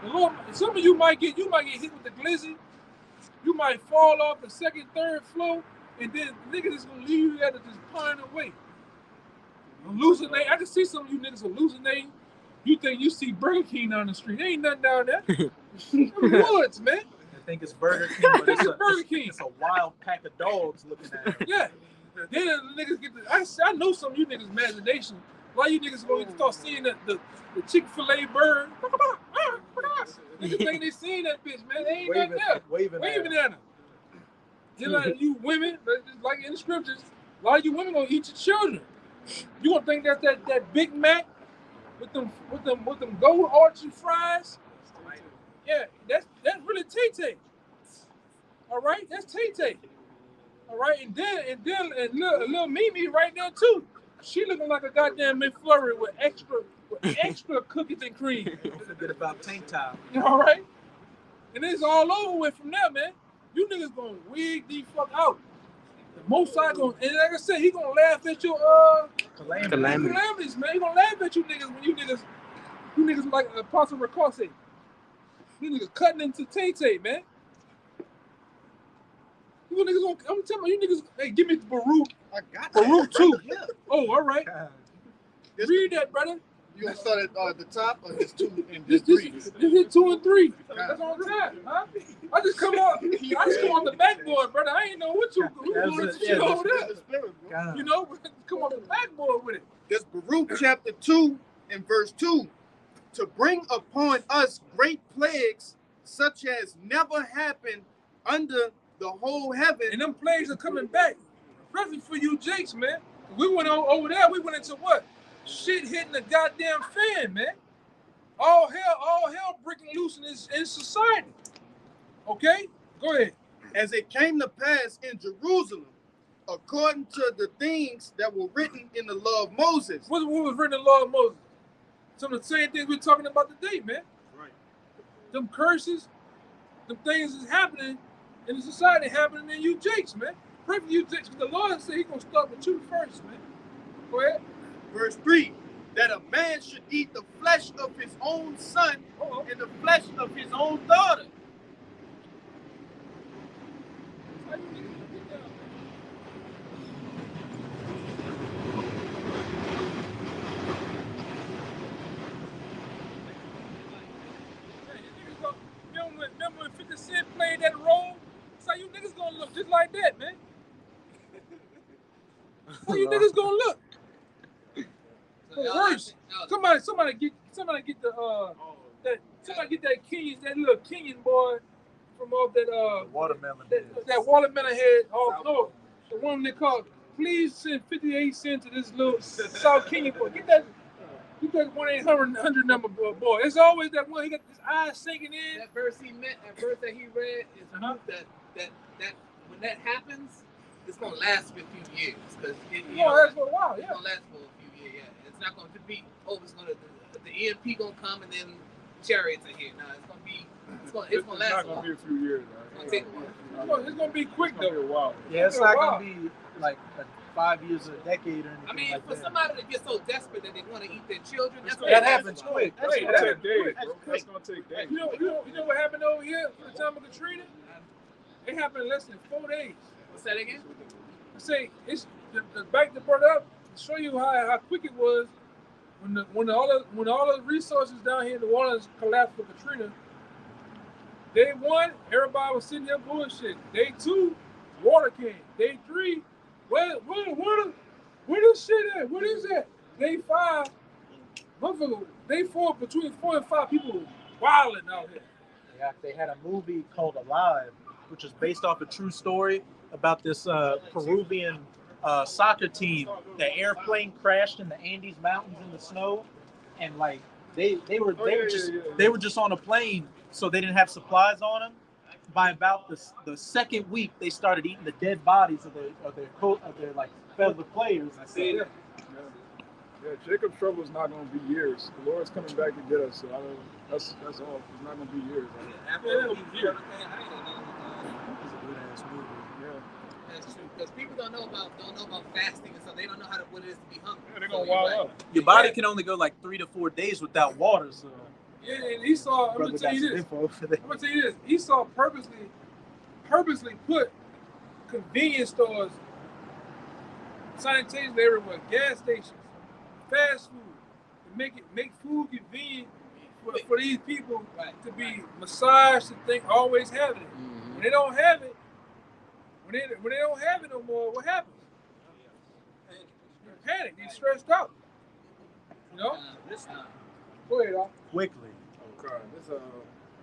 The Lord, some of you might get hit with the glizzy. You might fall off the second, third floor, and then niggas is gonna leave you there to just pine away. Hallucinate. I can see some of you niggas hallucinating. You think you see Burger King down the street? There ain't nothing down there. Woods, man. I think it's Burger King, but it's Burger King. It's a wild pack of dogs looking at it. Yeah. Then the niggas get I know some of you niggas' imagination. A lot of you niggas gonna start seeing the Chick-fil-A bird. Niggas think they seen that bitch, man. They ain't nothing there. Waving at them. Just like you women, just like in the scriptures, a lot of you women gonna eat your children. You gonna think that's that Big Mac with them gold archy fries? Yeah, that's really Tay-Tay. All right, that's Tay-Tay. All right, and little Mimi right there too. She looking like a goddamn McFlurry with extra cookies and cream. Don't forget about tank top. All right, and it's all over with from there, man. You niggas gonna wig the fuck out. The Most High gonna, and like I said, he gonna laugh at your calamities, man. He gonna laugh at you niggas when you niggas like Apostle Raquel said. You niggas cutting into Tay-Tay, man. You niggas gonna, I'm telling you niggas, hey, give me Baruch. I got Baruch that, 2. yeah. Oh, all right. This- Read that, brother. You gonna start at the top or just 2 and Just just 3? hit 2 and 3. That's all time, huh? I just come on the backboard, brother. I ain't know what you over there. You know, come on the backboard with it. That's Baruch chapter 2 and verse 2. To bring upon us great plagues such as never happened under the whole heaven. And them plagues are coming back. Especially for you Jakes, man. We went over there, we went into what? Shit hitting the goddamn fan, man. All hell breaking loose in society. Okay? Go ahead. As it came to pass in Jerusalem, according to the things that were written in the law of Moses. What was written in the law of Moses? Some of the same things we're talking about today, man. Right. Them curses, them things is happening in the society, happening in you Jakes, man. Pray for you Jakes, because the Lord said he's going to start with you first, man. Go ahead. Verse 3, that a man should eat the flesh of his own son and the flesh of his own daughter. How you niggas get down, man? Remember when 50 Cent played that role? That's how you niggas gonna look, just like that, man. How you niggas gonna look? Worse. Somebody get that Kenyan, that little Kenyan boy from off that Watermelon. that watermelon head off north. The one they called, please send 58 cents to this little South Kenyan boy. Get that 1-800 number, boy. It's always that one. He got his eyes sinking in. That verse that he read is proof that when that happens, it's gonna last for a few years. Because Last for a while, it's yeah. gonna last for a few years. Yeah, it's not gonna be it's gonna the EMP gonna come and then chariots are here. No, it's gonna last. It's not gonna be a few years, It's gonna take a while. It's gonna be quick though. Wow. Yeah, it's not gonna be like 5 years or a decade or anything I mean, like for that. somebody to get so desperate that they want to eat their children, that's That happens quick. That's Hey, gonna that- take days, that's bro. quick. That's gonna take days. You know what happened over here for the time of Katrina? It happened in less than 4 days. What's that again? I say it's the bank that brought it up to show you how quick it was when all the resources down here in New Orleans collapsed for Katrina. Day 1, everybody was sitting there bullshit. Day 2, water came. Day 3, where this shit at? What is that? Day 5, motherfucker. Day 4, between 4 and 5 people wilding out here. Yeah, they had a movie called Alive, which is based off a true story about this Peruvian soccer team. The airplane crashed in the Andes Mountains in the snow, and like they were just on a plane, so they didn't have supplies on them. By about the second week, they started eating the dead bodies of their like fellow players. Yeah, Jacob's trouble is not going to be years. The Lord's coming back to get us. So that's all. It's not going to be years. It's a good ass movie. Yeah. That's true. Because people don't know about fasting and stuff. They don't know what it is to be hungry. Yeah, they're going to wild out. Your body can only go like 3 to 4 days without water. So Yeah, and Esau, I'm brother gonna tell got you some this. info for that. I'm gonna tell you this. Esau purposely put convenience stores simultaneously everywhere, gas stations, fast food, to make food convenient for these people to be massaged and think always having it. When they don't have it, when they don't have it no more, what happens? You panic, you stressed out. You know? Go ahead, Al. Quickly. Okay,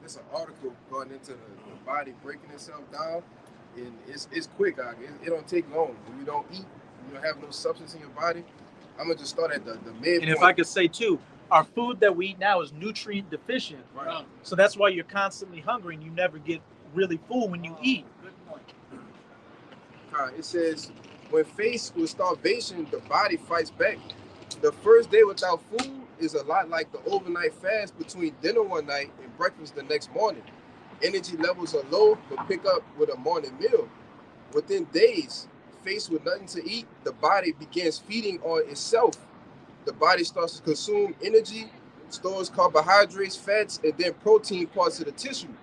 this an article going into the body breaking itself down, and it's quick. It don't take long. When you don't eat, you don't have no substance in your body. I'm gonna just start at the midpoint. And if I could say too, our food that we eat now is nutrient deficient. Right. So that's why you're constantly hungry and you never get really full when you eat. It says, when faced with starvation, the body fights back. The first day without food is a lot like the overnight fast between dinner one night and breakfast the next morning. Energy levels are low, but pick up with a morning meal. Within days, faced with nothing to eat, the body begins feeding on itself. The body starts to consume energy, stores carbohydrates, fats, and then protein parts of the tissue.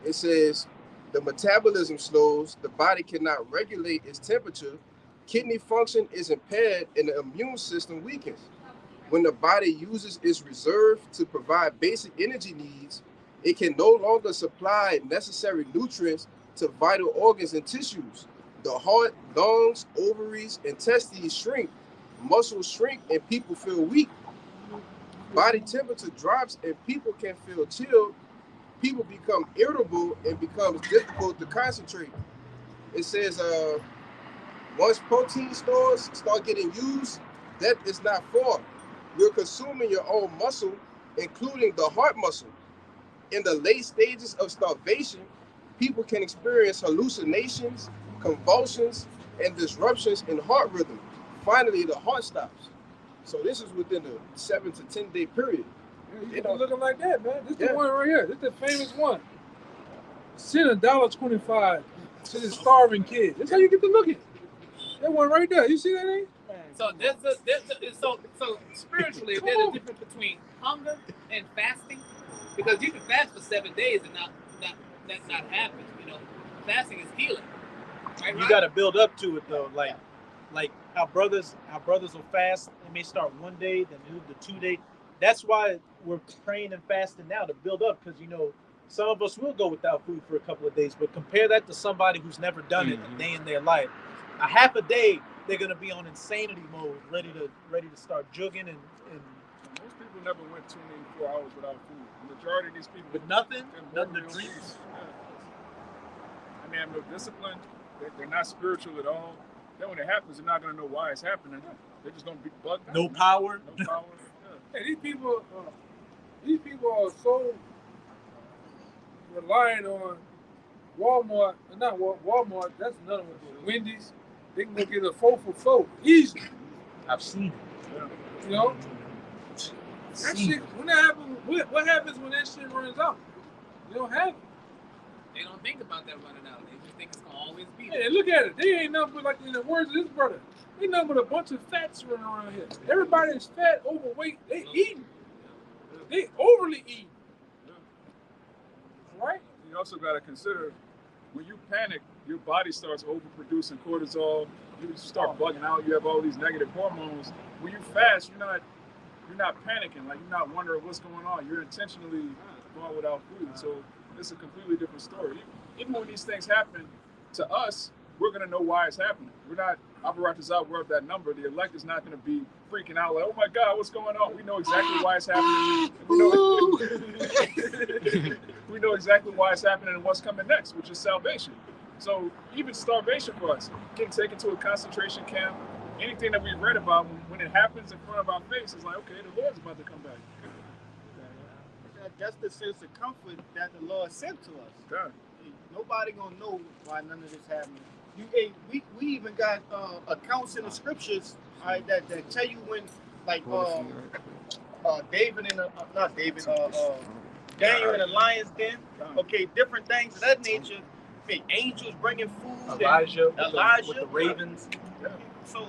It says, the metabolism slows, the body cannot regulate its temperature, kidney function is impaired, and the immune system weakens. When the body uses its reserve to provide basic energy needs, it can no longer supply necessary nutrients to vital organs and tissues. The heart, lungs, ovaries, and testes shrink, muscles shrink, and people feel weak. Body temperature drops and people can feel chilled. People become irritable and becomes difficult to concentrate. It says, once protein stores start getting used, that is not far. You're consuming your own muscle, including the heart muscle. In the late stages of starvation, people can experience hallucinations, convulsions, and disruptions in heart rhythm. Finally, the heart stops. So this is within a 7 to 10 day period. Yeah, you looking like that, man. This the one right here. This the famous one. Send $1.25 to the starving kid. That's how you get to looking. That one right there. You see that thing? So so spiritually, there's a difference between hunger and fasting, because you can fast for 7 days and not happen. You know, fasting is healing. Right, You got to build up to it though. Like our brothers will fast. They may start 1 day, then move to 2 days. That's why we're praying and fasting now, to build up, because some of us will go without food for a couple of days. But compare that to somebody who's never done it a day in their life. A half a day, they're gonna be on insanity mode, ready to start jugging and Most people never went 24 hours without food. The majority of these people with nothing to to drink. And they have no discipline. They're not spiritual at all. Then when it happens, they're not going to know why it's happening. They're just going to be bugged out. No power. No power. Hey, these people are so relying on Walmart. Not Walmart. That's another one. Wendy's. They can go get a 4 for $4 easy. I've seen it. You know. That shit. When that happens, what happens when that shit runs out? You don't have it. They don't think about that running out. They just think it's gonna always be Yeah, there. look at it. They ain't nothing but, like in the words of this brother, they nothing but a bunch of fats running around here. Everybody's fat, overweight. They eating. They overly eating. Right? You also got to consider when you panic, your body starts overproducing cortisol. You start bugging out. You have all these negative hormones. When you fast, you're not panicking. Like you're not wondering what's going on. You're intentionally going without food. So it's a completely different story. Even when these things happen to us, we're gonna know why it's happening. We're not operators out worth that number. The elect is not gonna be freaking out like, oh my God, what's going on? We know exactly why it's happening. We know exactly why it's happening and what's coming next, which is salvation. So even starvation for us, getting taken to a concentration camp, anything that we read about, when it happens in front of our face, it's like, okay, the Lord's about to come back. That's the sense of comfort that the Lord sent to us. Yeah. Nobody gonna know why none of this happening. We even got accounts in the scriptures, all right, that tell you when, like David and not David, Daniel in the lion's den. Okay, different things of that nature. Okay, angels bringing food. Elijah Elijah with the ravens. So,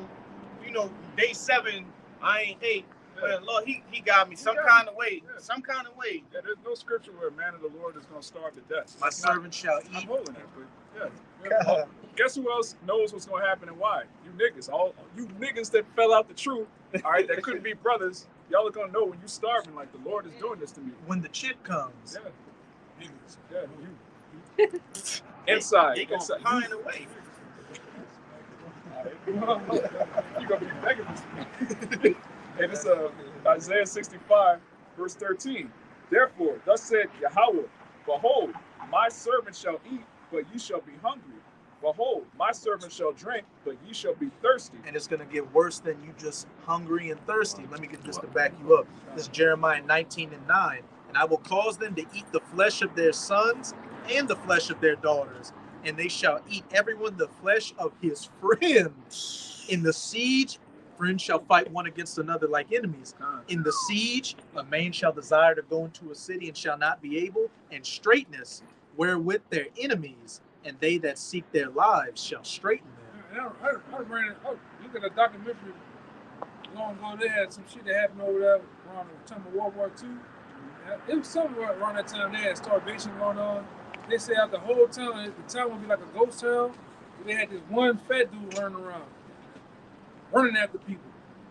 day 7, I ain't ate. But Lord, he got me some kind of way. Some kind of way. Yeah, there's no scripture where a man of the Lord is going to starve to death. My servant shall I'm eat. holding it, but yeah. Guess who else knows what's going to happen and why? You niggas. All you niggas that fell out the truth, all right, that couldn't be brothers, y'all are going to know when you starving, like the Lord is doing this to me. When the chip comes. Yeah. Yeah, you. Inside. They gonna Inside. pine away. You're going to be begging this. Hey, this is Isaiah 65, verse 13. Therefore, thus said Yahweh, behold, my servant shall eat, but ye shall be hungry. Behold, my servant shall drink, but ye shall be thirsty. And it's going to get worse than you just hungry and thirsty. Let me get this to back you up. This is Jeremiah 19:9. And I will cause them to eat the flesh of their sons and the flesh of their daughters, and they shall eat everyone the flesh of his friends. In the siege, friends shall fight one against another like enemies. In the siege, a man shall desire to go into a city and shall not be able, and straightness wherewith their enemies, and they that seek their lives shall straighten them. I ran. Look at a documentary long ago. They had some shit that happened over there around the time of World War II. It was something around that time. They had starvation going on. They said out the whole town, the town would be like a ghost town. They had this one fat dude running around, running after people.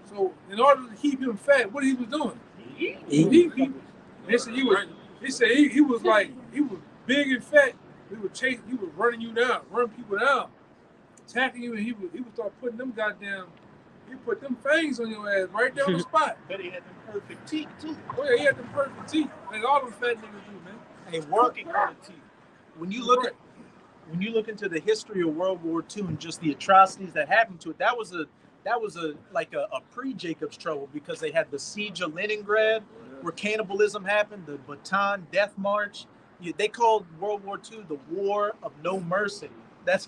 So in order to keep him fat, what he was doing? Eating people. They said he was. He said he was like he was big and fat. He was chasing. He was running you down, running people down, attacking you, and he would start putting them goddamn. He put them fangs on your ass right there on the spot. But he had them perfect teeth too. Oh yeah, he had the perfect teeth. Like all them fat niggas do, man. Hey, working on the teeth. When you look into the history of World War II and just the atrocities that happened to it, that was a pre-Jacob's Trouble, because they had the siege of Leningrad, where cannibalism happened, the Bataan Death March. They called World War II the War of No Mercy. That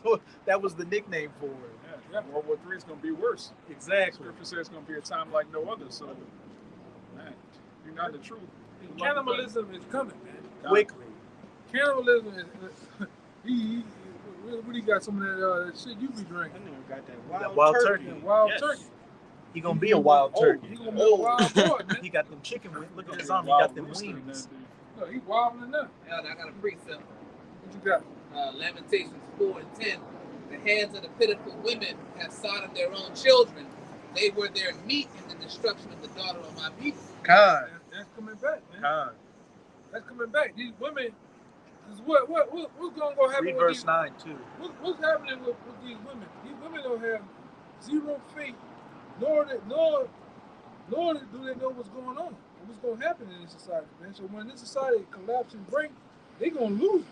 was the nickname for it. Yeah. World War III is going to be worse. Exactly. Scripture says it's going to be a time like no other. So, man, you're not the truth. Cannibalism is coming, man. Quickly. Cannibalism is. What do you got? Some of that shit you be drinking? I never got that Wild turkey. Wild Yes. turkey. He gonna be a wild turkey. He gonna be a wild boy, man. He got them chicken wings. Look at his arm. He got them Rooster in wings. that dude. Look, he wobbling up. Elder, I got a precept. What you got? Lamentations 4:10. The hands of the pitiful women have sodden their own children. They were their meat in the destruction of the daughter of my people. God. That's coming back, man. God. That's coming back. These women. What's gonna go happen Read with verse these? 9 too. What's happening with these women? These women don't have zero faith, nor do they know what's going on, what's going to happen in this society, man. So when this society collapses and breaks, they gonna lose it.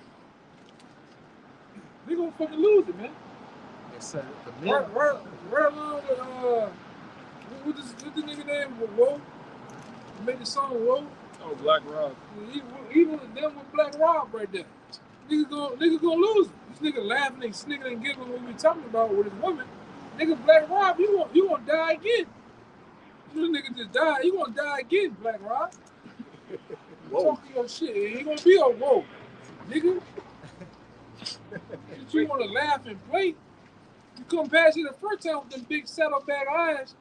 They gonna fucking lose it, man. It said the Right men. along with what's the nigga name with Woe? He made the song Woe. Oh, Black Rob. He one of them with Black Rob right there. Nigga gonna lose it. This nigga laughing and sniggering and giggling what we talking about with his woman. Nigga Black Rob, you gonna die again. This nigga just died. You gonna die again, Black Rob. Talk to your shit. He gonna be a whoa, nigga. But you want to laugh and play. You come past you the first time with them big saddlebag eyes.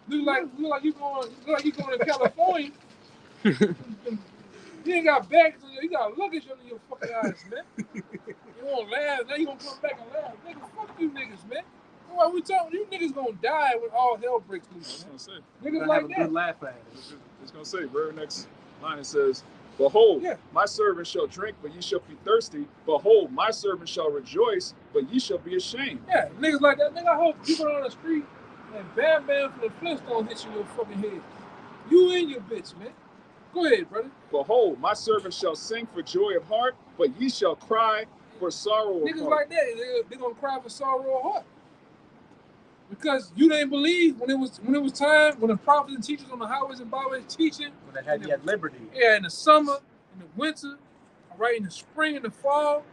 Look like you going to California. You ain't got bags on you got luggage under your fucking eyes, man. You won't laugh, now you gonna come back and laugh. Nigga, fuck you niggas, man. Why we talking? You niggas gonna die when all hell breaks loose. I was gonna say. Niggas Gonna have like a that. good laugh at it. It's gonna say very next line. It says, "Behold, Yeah. my servant shall drink, but ye shall be thirsty. Behold, my servant shall rejoice, but ye shall be ashamed." Yeah, niggas like that. Nigga, I hope people on the street and Bam Bam from the Flintstones hit you in your fucking head. You and your bitch, man. Go ahead, brother. Behold, my servant shall sing for joy of heart, but ye shall cry for sorrow of Niggas heart. like that, they gonna cry for sorrow of heart. Because you didn't believe when it was time, when the prophets and teachers on the highways and byways teaching, When they had you at liberty. yeah, in the summer, in the winter, all right, in the spring, in the fall,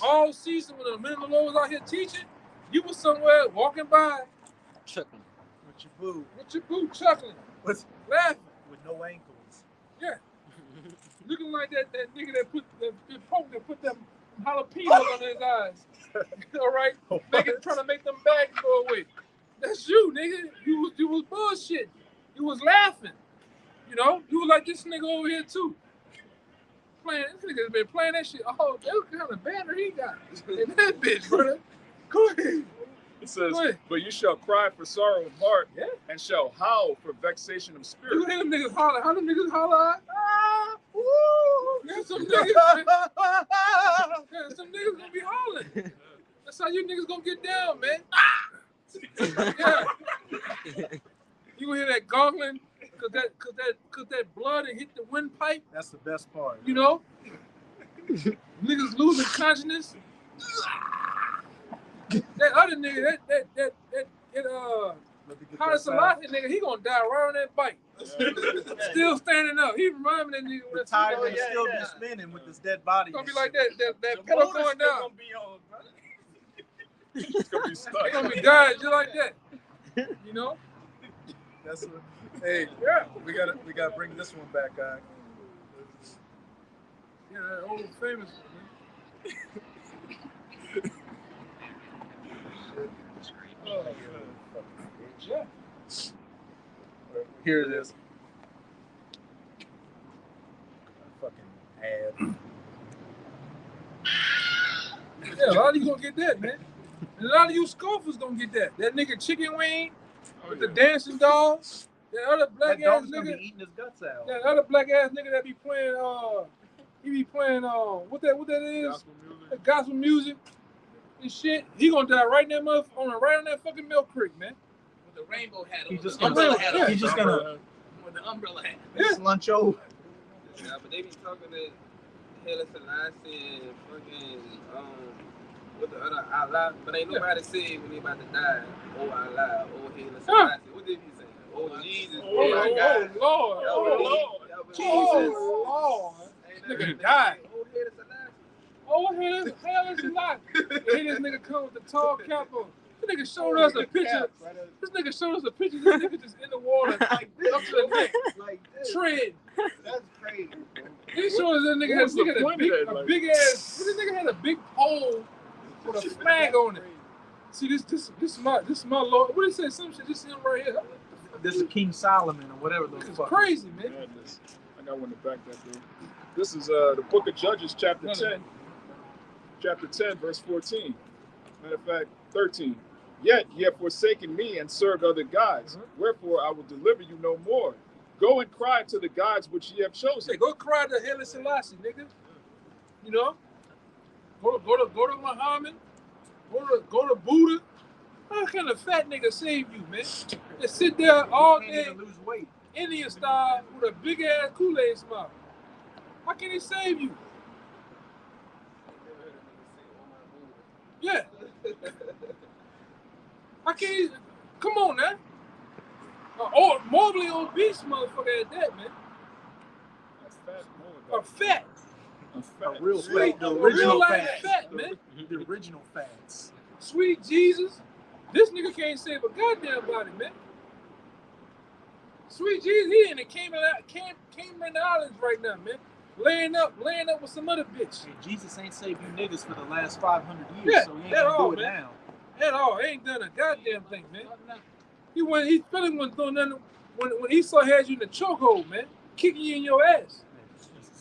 all season when the men of the Lord was out here teaching, you was somewhere walking by Chuckling. With your boo. with your boot chuckling, With laughing, no ankles. yeah. Looking like that nigga that put them jalapenos under his eyes. All right? Trying to make them bags go away. That's you, nigga. You was bullshit. You was laughing. You know? You was like this nigga over here too. This nigga's been playing that shit. Oh, what kind of banner he got? And that bitch, brother. Go ahead. It says, Go ahead. "But you shall cry for sorrow of heart, Yeah. and shall howl for vexation of You spirit." hear them niggas holler. How them niggas holler? Ah, woo. There's some niggas, man. Yeah, some niggas gonna be hollering. That's how you niggas gonna get down, man. Yeah. You gonna hear that gargling cause that blood and hit the windpipe, That's the best part. you know? Niggas losing consciousness. That other nigga, that Let me get Haile that sound. Selassie nigga, he gonna die right on that bike. Still standing up. He remind me of that nigga The when tire that gonna still be spinning with this dead body. gonna be and like shit. that pedal going down. Gonna be on, brother. It's gonna be stuck. They gonna be dying just like that. You know? That's what, hey, Yeah. we gotta bring this one back, guy. Yeah, that old famous one, man. Yeah. Here it is. Fucking ad. Yeah, a lot of you gonna get that, man. And a lot of you scoffers gonna get that. That nigga chicken wing with the dancing dolls. That other black That ass dog's gonna nigga. be eating his guts out. That other black ass nigga that be playing he be playing what that is? Gospel music. That gospel music and shit. He gonna die right in that right on that fucking Milk Creek, man. With the rainbow hat He on. just The umbrella hat yeah, on. He's just gonna With the umbrella hat. slunch over. Yeah, but they be talking to Haile Selassie and fucking with the other Allah, but ain't nobody say when they about to die, oh Allah, oh Haile Selassie. What did he say? Oh Jesus, Oh, my oh, God. Lord. Oh, Lord. Jesus. Lord. Ain't Nigga nothing died. say, oh Haile Selassie. Oh, hell is a lot. Hey, this nigga come with the tall cap on. This nigga showed us a picture. This nigga showed us a picture. This nigga just in the water, like up to the neck, Like this. tread. That's crazy, bro. He showed us that nigga What was the had point of that, a like- big ass. This nigga had a big pole with a flag on it. See, this is my Lord. What did he say? Some shit. This is him right here. This is King Solomon or whatever the It's fuck. crazy, man. Madness. I got one to back that though. This is the book of Judges, chapter 10, verse 14. Matter of fact, 13. Yet ye have forsaken me and served other gods. Wherefore I will deliver you no more. Go and cry to the gods which ye have Say, chosen. go cry to Haile Selassie, nigga. You know, go to Muhammad. Go to Buddha. How can a fat nigga save you, man? Just sit there all Can't day, even lose weight. Indian style, with a big ass Kool-Aid smile. How can he save you? Yeah. How can he? Come on, man. Morbidly obese motherfucker at that, man. A fat. A real Sweet, fat. The a original real life fat. fat, man. The original fats. Sweet Jesus. This nigga can't save a goddamn body, man. Sweet Jesus, he in the Cayman Islands right now, man. laying up with some other bitch. Hey, Jesus ain't saved you niggas for the last 500 years, Yeah, so he ain't at gonna all, do it man. now. At all, he ain't done a goddamn thing, man. He really wasn't doing nothing when Esau had you in the chokehold, man, kicking you in your ass.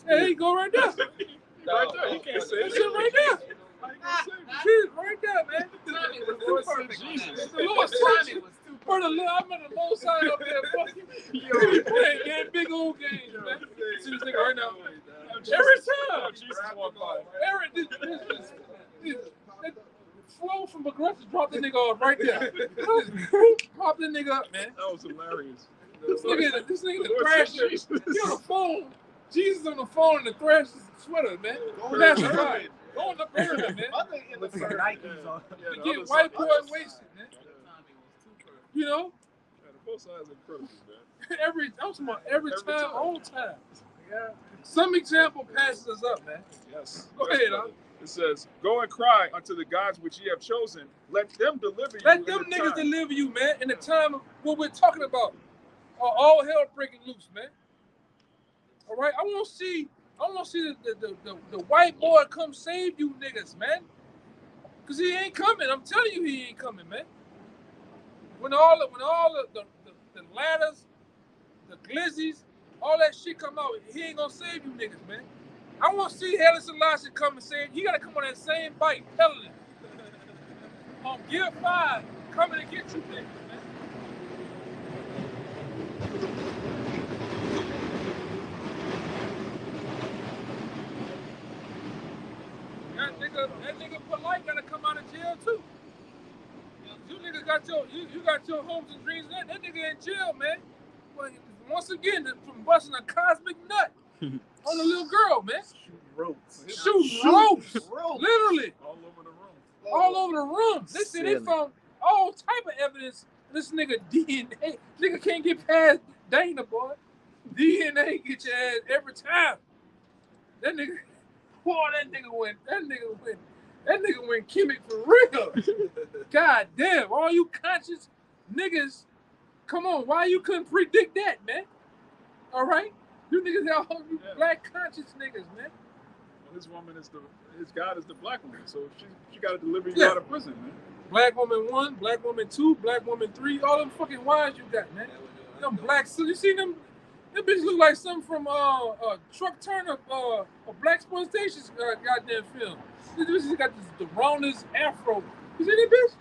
Yeah, there you go right there. Right there. He can't say That shit right there. Shit right there, man. Timing was The Lord too perfect said on Jesus. that. The Lord Timing was too For the perfect. little, I'm on the low side up there, fucking playing big old games, man. See this nigga right now. Every time. Jesus walked by. That flow from aggressive dropped the nigga off right there. Pop the nigga up, man. That was hilarious. This nigga in the Lord thrash. said Jesus. He on the phone. Jesus on the phone in the thrash sweater, man. That's right. Go on the pyramid, man. With some Nikes on. To get white boy wasted, man. You know, Yeah, the both sides are incredible, man. I'm talking about every time, all time. Some example passes us up, man. Yes. Go ahead, huh? It says, "Go and cry unto the gods which ye have chosen. Let them deliver you." Let them in the niggas time." deliver you, man, in the time of what we're talking about. All hell breaking loose, man. All right, I want to see the white boy come save you niggas, man. Cause he ain't coming. I'm telling you, he ain't coming, man. When all the ladders, the glizzies, all that shit come out, he ain't gonna save you niggas, man. I want to see Haile Selassie come and say, you gotta come on that same bike, pedaling. On Gear 5, coming to get you niggas, man. That nigga Polite gotta come out of jail too. You niggas got your hopes and dreams. That nigga in jail, man. But once again, from busting a cosmic nut on a little girl, man. Ropes. Shooting ropes. Literally. All over the room. All over the room. They said they found all type of evidence. This nigga DNA. Nigga can't get past Dana, boy. DNA get your ass every time. That nigga, boy, that nigga went Kimmich for real. God damn, all you conscious niggas, come on, why you couldn't predict that, man? All right? You niggas got all you black conscious niggas, man. Well, his woman is his God is the black woman, so she got to deliver you out of prison, man. Black woman 1, black woman 2, black woman 3, all them fucking wives you got, man. Them black, so you see them bitches look like something from Truck Turner, a Black Exploitation goddamn film. This bitch got the roundest afro. You see that bitch?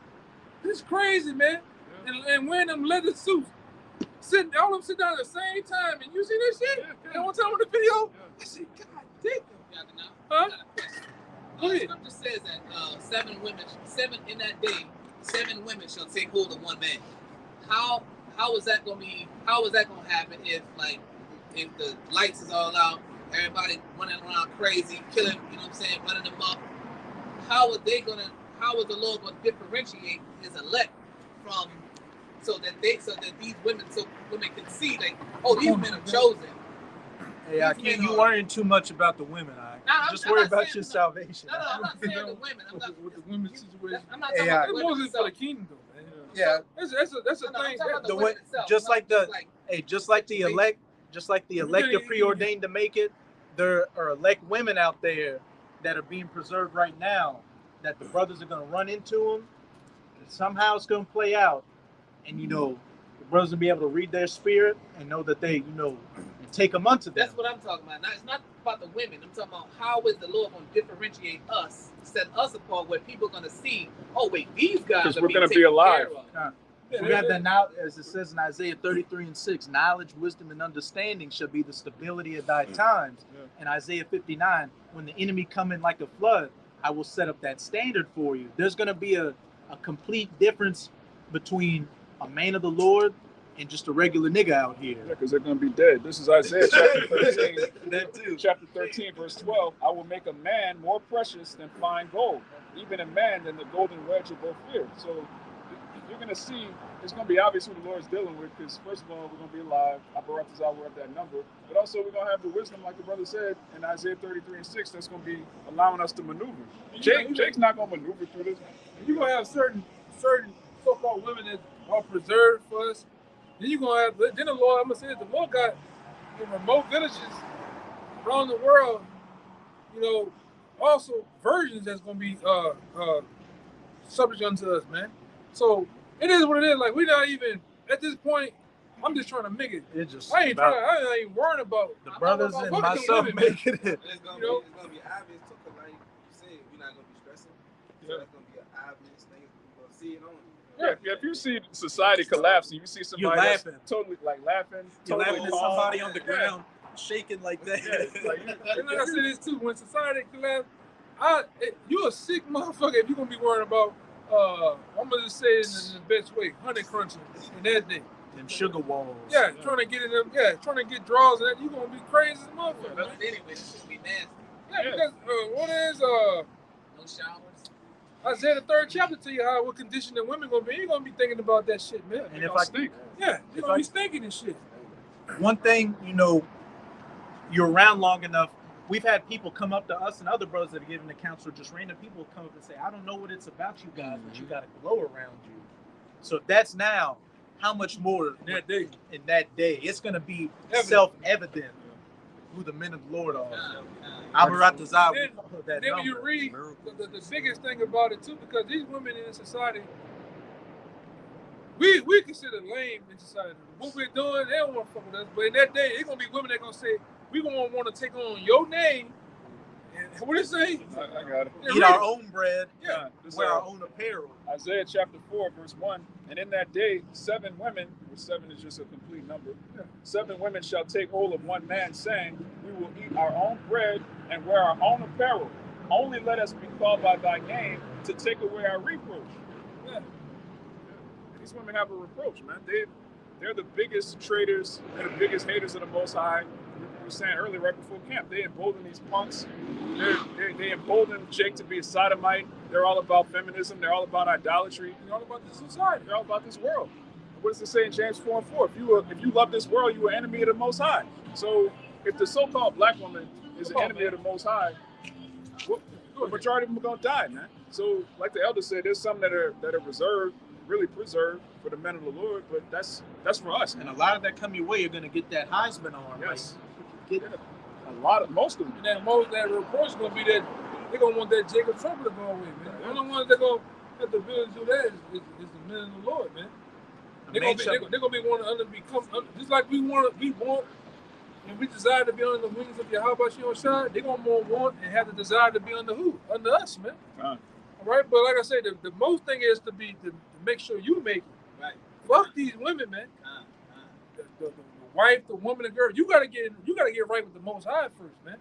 This crazy, man. And wearing them leather suits. All of them sit down at the same time. And you see that shit? And one time on the video, I said, God damn. Huh? Go ahead. Scripture says that 7 in that day, 7 women shall take hold of one man. How is that gonna be? How is that gonna happen if the lights is all out, everybody running around crazy, killing, you know what I'm saying, running them up? How is the Lord gonna differentiate his elect from so that these women can see like, oh, these men are chosen. Hey, Akeem, you worrying too much about the women, all right? Just worry about your salvation. No, I'm not saying the women. I'm not with the women's situation. I'm not talking about the It women wasn't for the itself. kingdom, though, man. Yeah. That's a No, I'm thing. talking about The women way, itself. just Not like the like, just like the elect are preordained to make it. There are elect women out there that are being preserved right now. That the brothers are going to run into them. Somehow it's going to play out, and the brothers will be able to read their spirit and know that they take them unto them. that's what I'm talking about. Now, it's not about the women. I'm talking about how is the Lord going to differentiate us, set us apart, where people are going to see, oh wait, these guys Because are we're being gonna be taken alive. care of. We got that now, as it says in Isaiah 33:6, knowledge, wisdom, and understanding shall be the stability of thy times. And Isaiah 59, when the enemy come in like a flood, I will set up that standard for you. There's going to be a complete difference between a man of the Lord and just a regular nigga out here. Yeah, because they're going to be dead. This is Isaiah chapter 13. That too. Chapter 13, verse 12. I will make a man more precious than fine gold, even a man than the golden wedge of both fear. So you're going to see, it's going to be obvious who the Lord's dealing with, because first of all, we're going to be alive. Abarat is out, we're at that number. But also, we're going to have the wisdom, like the brother said, in Isaiah 33:6, that's going to be allowing us to maneuver. Jake's not going to maneuver through this. You're going to have certain so-called women that are preserved for us. Then you're going to have, then the Lord, I'm going to say this, the Lord got in remote villages, around the world, you know, also virgins that's gonna be subject unto us, man. So it is what it is. Like we're not even at this point. I'm just trying to make it. It's just I ain't about worrying about the brothers and fucking myself women, making it. It's gonna You know? be obvious to, cause like you said, we're not gonna be stressing. So Yeah. that's gonna be an obvious thing. We're gonna see it on. Yeah, if you see society collapsing, you see somebody that's laughing. totally like laughing, You're totally laughing at calm. somebody on the Yeah. ground shaking like that. Yeah, like, And like I said this too, when society collapse, you a sick motherfucker if you gonna be worrying about. I'm gonna just say it in the best way, honey crunching in that day. Them sugar walls. Yeah, trying to get in them. Yeah, trying to get draws and that. You gonna be crazy as a motherfucker. But Man. anyway, this should be nasty. Yeah, because what is No showers. Isaiah the 3rd chapter tell you how what condition the women gonna be. You gonna be thinking about that shit, man. And They if gonna I stink. Yeah, you If gonna I- be stinking and shit. one thing, you know, you're around long enough. We've had people come up to us and other brothers that are giving the counsel, just random people come up and say, I don't know what it's about you guys, but you got a glow around you. So that's now how much more That day. in that day. It's going to be Evident. self-evident who the men of the Lord are. Abaratazah, Then- that Then when you number. read the biggest thing about it too, because these women in society, we consider lame in society. What we're doing, they don't want to fuck with us. But in that day, it's gonna be women that gonna say, we gonna want to take on your name. And what did it say? I got it. Yeah, Eat read our it. own bread, Yeah. This, wear our own apparel. Isaiah chapter 4, verse 1. And in that day, 7 women, which 7 is just a complete number, 7 women shall take hold of one man, saying, we will eat our own bread and wear our own apparel. Only let us be called by thy name to take away our reproach. Yeah. These women have a reproach, man. They're the biggest traitors, they're the biggest haters of the Most High. We were saying earlier, right before camp, they embolden these punks. They embolden Jake to be a sodomite. They're all about feminism. They're all about idolatry. They're all about this society. They're all about this world. What does it say in James 4 and 4? If you love this world, you are enemy of the Most High. So if the so-called black woman is an enemy of the Most High, the majority of them are gonna die, man. So, like the elder said, there's some that are reserved, really preserved for the men of the Lord, but that's for us. And a lot of that come your way, you're going to get that Heisman on. Yes. Like, Most of them. And that reproach gonna be that they're gonna want that Jacob trumpet to go away, man. The only ones that gonna have the ability to do that is the men of the Lord, man. They're gonna be wanting to become just like we want, and we desire to be under the wings of Yahweh Shai. They're gonna want and have the desire to be under who? Under us, man. All right, but like I said, the most thing is to make sure you make it. Right. Fuck these women, man. The wife, the woman, the girl. You gotta get right with the Most High first, man.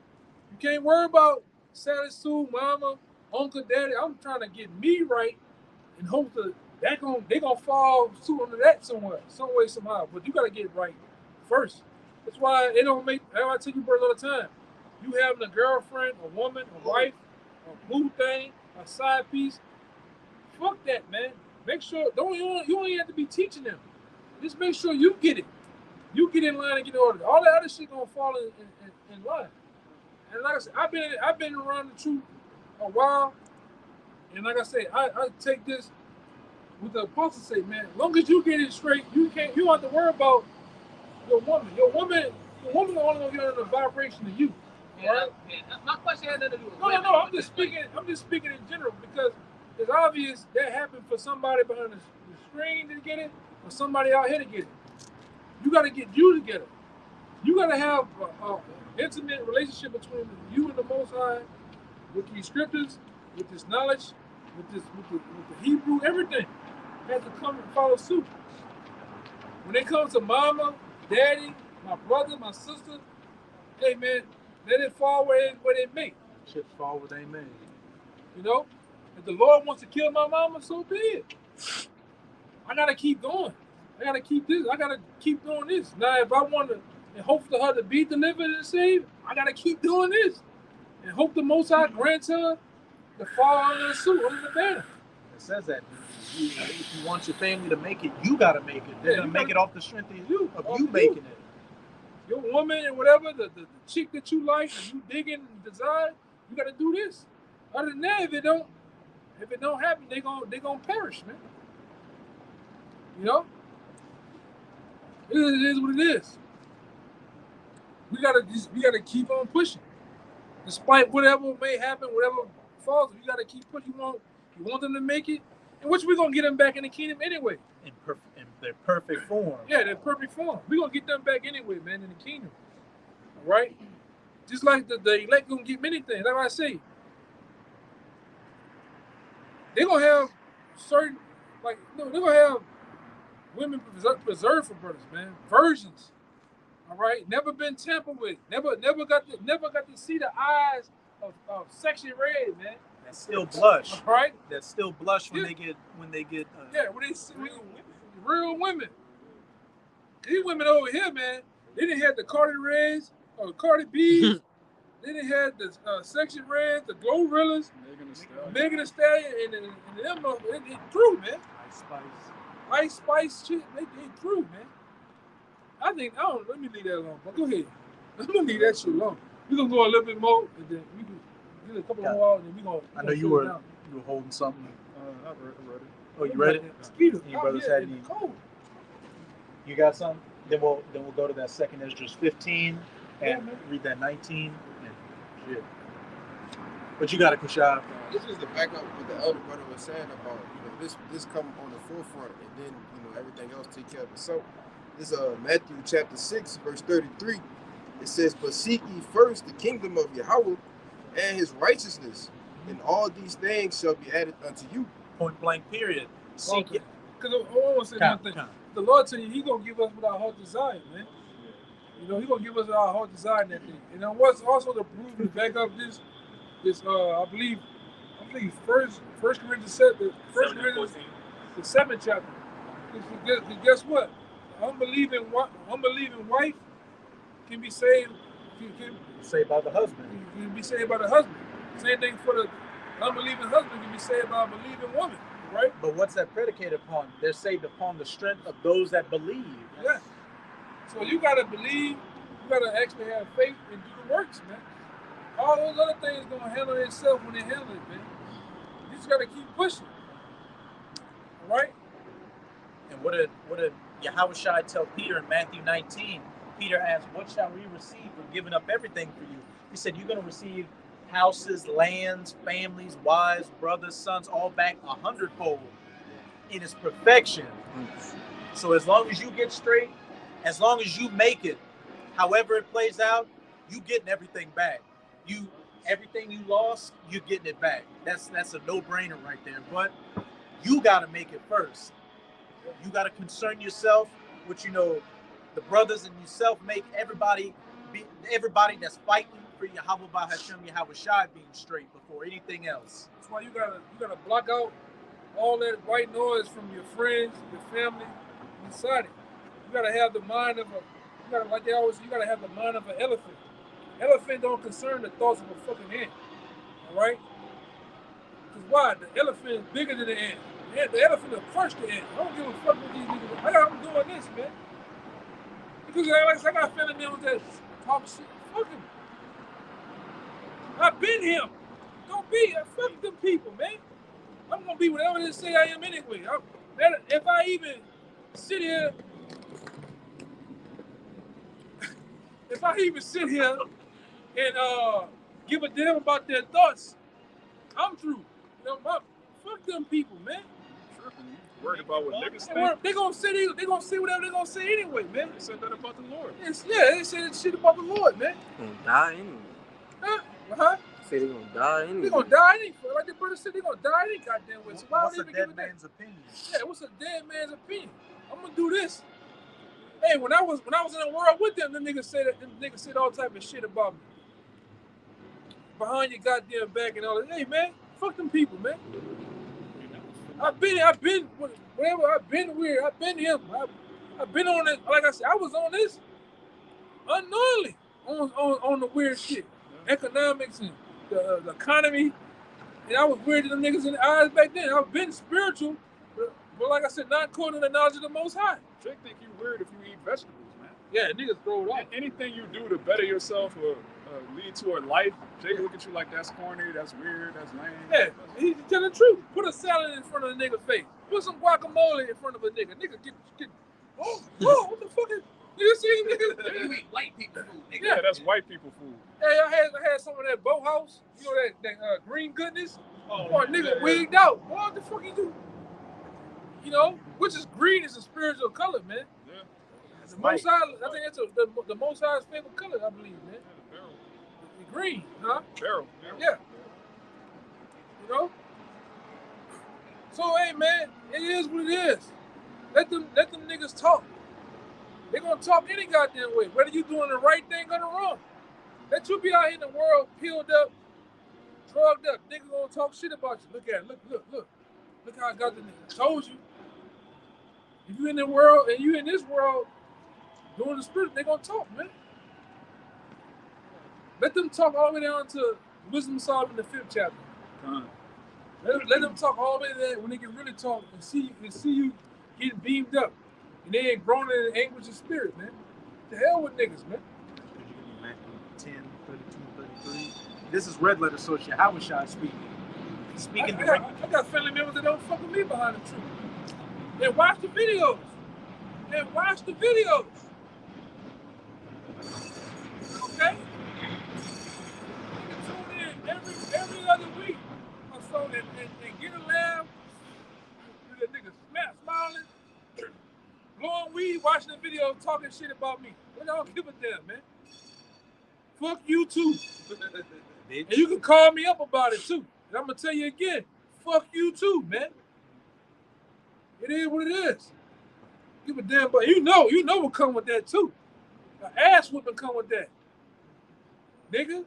You can't worry about Sally Sue, Mama, Uncle, Daddy. I'm trying to get me right and hope that they gonna fall suit under that somewhere, some way, somehow. But you gotta get it right first. That's why it don't make. I tell you, brothers, all the time. You having a girlfriend, a woman, a wife, a boo thing, a side piece. Fuck that, man. Make sure you don't even have to be teaching them. Just make sure you get it. You get in line and get ordered. All that other shit gonna fall in line. And like I said, I've been around the truth a while, and like I said, I take this with the apostle say, man. As long as you get it straight, you don't have to worry about your woman. Your woman only gonna get on the vibration of you. Yeah, my question had nothing to do with women. No. I'm just speaking in general because it's obvious that happened for somebody behind the screen to get it, or somebody out here to get it. You got to get you together. You got to have an intimate relationship between you and the Most High, with these scriptures, with this knowledge, with the Hebrew, everything has to come and follow suit. When it comes to mama, daddy, my brother, my sister, hey man, let it fall where they may. chips fall where they may. You know, if the Lord wants to kill my mama, so be it. I gotta keep going. I gotta keep this. I gotta keep doing this. Now, if I want to and hope for her to be delivered and saved, I gotta keep doing this and hope the Most High grants her to fall under the suit, under the banner. It says that if you want your family to make it, you gotta make it. They're Yeah, gonna you make gotta- it off the strength of you Off you. making it. Your woman and whatever, the chick that you like, and you digging and desire, you gotta do this. Other than that, if it don't happen, they gonna perish, man. You know? It is what it is. we gotta keep on pushing, despite whatever may happen, whatever falls. You gotta keep pushing. You want them to make it, and which we're gonna get them back in the kingdom anyway. In their perfect form. Yeah, their perfect form. We're gonna get them back anyway, man, in the kingdom. All right? Just like the elect gonna get many things. Like I say, they're gonna have certain, they're gonna have women preserved for brothers, man. Virgins. All right, never been tampered with. Never got to see the eyes of sexually red, man. That still blush. All right, that still blush when they get when they see real women. These women over here, man, they didn't have the Cardi Reds or Cardi B's. They didn't have the Section Reds, the Glorillas, Megan Thee Stallion, and them. It threw, man. Ice Spice shit, they threw, man. Let me leave that alone. But go ahead. I'm gonna leave that shit alone. We're gonna go a little bit more, and then we can get a couple more out, and then we're gonna. I know you were holding something. I read it. Oh, you read it? Any brothers had any? You got something? Then we'll go to that second Esdras 15 and read that 19 and shit. But you got it, Kushab. This is to back up what the elder brother was saying about this come on the forefront, and then everything else take care of itself. This Matthew chapter 6 verse 33. It says, "But seek ye first the kingdom of Yahweh and his righteousness, and all these things shall be added unto you." Point blank. Period. Seek it. Because I want to say one thing. The Lord tell you, He gonna give us what our heart desire, man. He gonna give us our heart desire in that thing. And then what's also to prove to back up this I believe First Corinthians the 7th chapter. Guess what? Unbelieving wife can be saved. Can saved by the husband. Can be saved by the husband. Same thing for the unbelieving husband can be saved by a believing woman, right? But what's that predicated upon? They're saved upon the strength of those that believe. Yeah. So you gotta believe. You gotta actually have faith and do the works, man. All those other things gonna handle itself when they handle it, man. You just gotta keep pushing. All right? And what did Yahushua tell Peter in Matthew 19? Peter asked, "What shall we receive for giving up everything for you?" He said, "You're gonna receive houses, lands, families, wives, brothers, sons, all back 100-fold in its perfection." So as long as you get straight, as long as you make it, however it plays out, you getting everything back. Everything you lost, you're getting it back. That's a no-brainer right there. But you gotta make it first. You gotta concern yourself with the brothers and yourself. Make everybody that's fighting for Yahweh Bahashem Yahweh Shai being straight before anything else. That's why you gotta block out all that white noise from your friends, your family, inside it. You gotta have the mind of you gotta have the mind of an elephant. Elephant don't concern the thoughts of a fucking ant. All right? Because why? The elephant is bigger than the ant. The elephant will crush the ant. I don't give a fuck what these niggas. I'm doing this, man. Because I got family members that talk shit. Fuck him. I've been him. Don't be. Fuck them people, man. I'm gonna be whatever they say I am anyway. If I even sit here, and give a damn about their thoughts, I'm through. Fuck them people, man. Worried about what niggas think? They gonna say whatever they gonna say anyway, man. They said that about the Lord. They said that shit about the Lord, man. Gonna die anyway. Huh? Say they gonna die anyway. They gonna die anyway. Like the brother said, they gonna die any goddamn way. So why What's would a they even dead give it man's opinion? Yeah, what's a dead man's opinion? I'm gonna do this. Hey, when I was in the world with them niggas said all type of shit about me. Behind your goddamn back and all that. Hey man, fuck them people, man. I've been whatever, I've been weird, I've been him. I've been on it, like I said, I was on this unknowingly on the weird shit. Economics and the economy. And I was weird to them niggas in the eyes back then. I've been spiritual, but like I said, not according to the knowledge of the Most High. Jake think you weird if you eat vegetables, man. Yeah, niggas throw it off. Anything you do to better yourself or lead to a life, Jake look at you like that's corny, that's weird, that's lame. Yeah, he's telling the truth. Put a salad in front of a nigga face. Put some guacamole in front of a nigga. Nigga get what the fuck is You see, nigga? You eat white people food, nigga. Yeah, that's white people food. Hey, I had some of that boathouse. You know that green goodness. Oh, Boy, nigga wigged out. Boy, what the fuck you do? You know, which is green is a spiritual color, man. Yeah. The most high, I think that's the most high's favorite color, I believe, man. The green, huh? Barrel. Yeah. You know? So hey man, it is what it is. Let them niggas talk. They gonna talk any goddamn way, whether you doing the right thing or the wrong. Let you be out here in the world peeled up, drugged up. Niggas gonna talk shit about you. Look at it. Look. Look how I got the nigga. Told you. If you in the world and you in this world doing the spirit, they gonna talk, man. Let them talk all the way down to Wisdom of Solomon, the 5th chapter. Let them talk all the way there when they can really talk and see you getting beamed up. And they ain't grown in the anguish of spirit, man. The hell with niggas, man. Matthew 10, 32, 33. This is Red Letter Associate Hawashai speaking. Speaking directly. I got family members that don't fuck with me behind the truth. They watch the videos. Okay? Tune in every other week or so and get a laugh. The niggas smiling, blowing weed, watching the video, talking shit about me. What y'all give a damn, man? Fuck you too. And you can call me up about it too. And I'm gonna tell you again, fuck you too, man. It is what it is. Give a damn, but you know what come with that too. An ass whooping come with that. Nigga.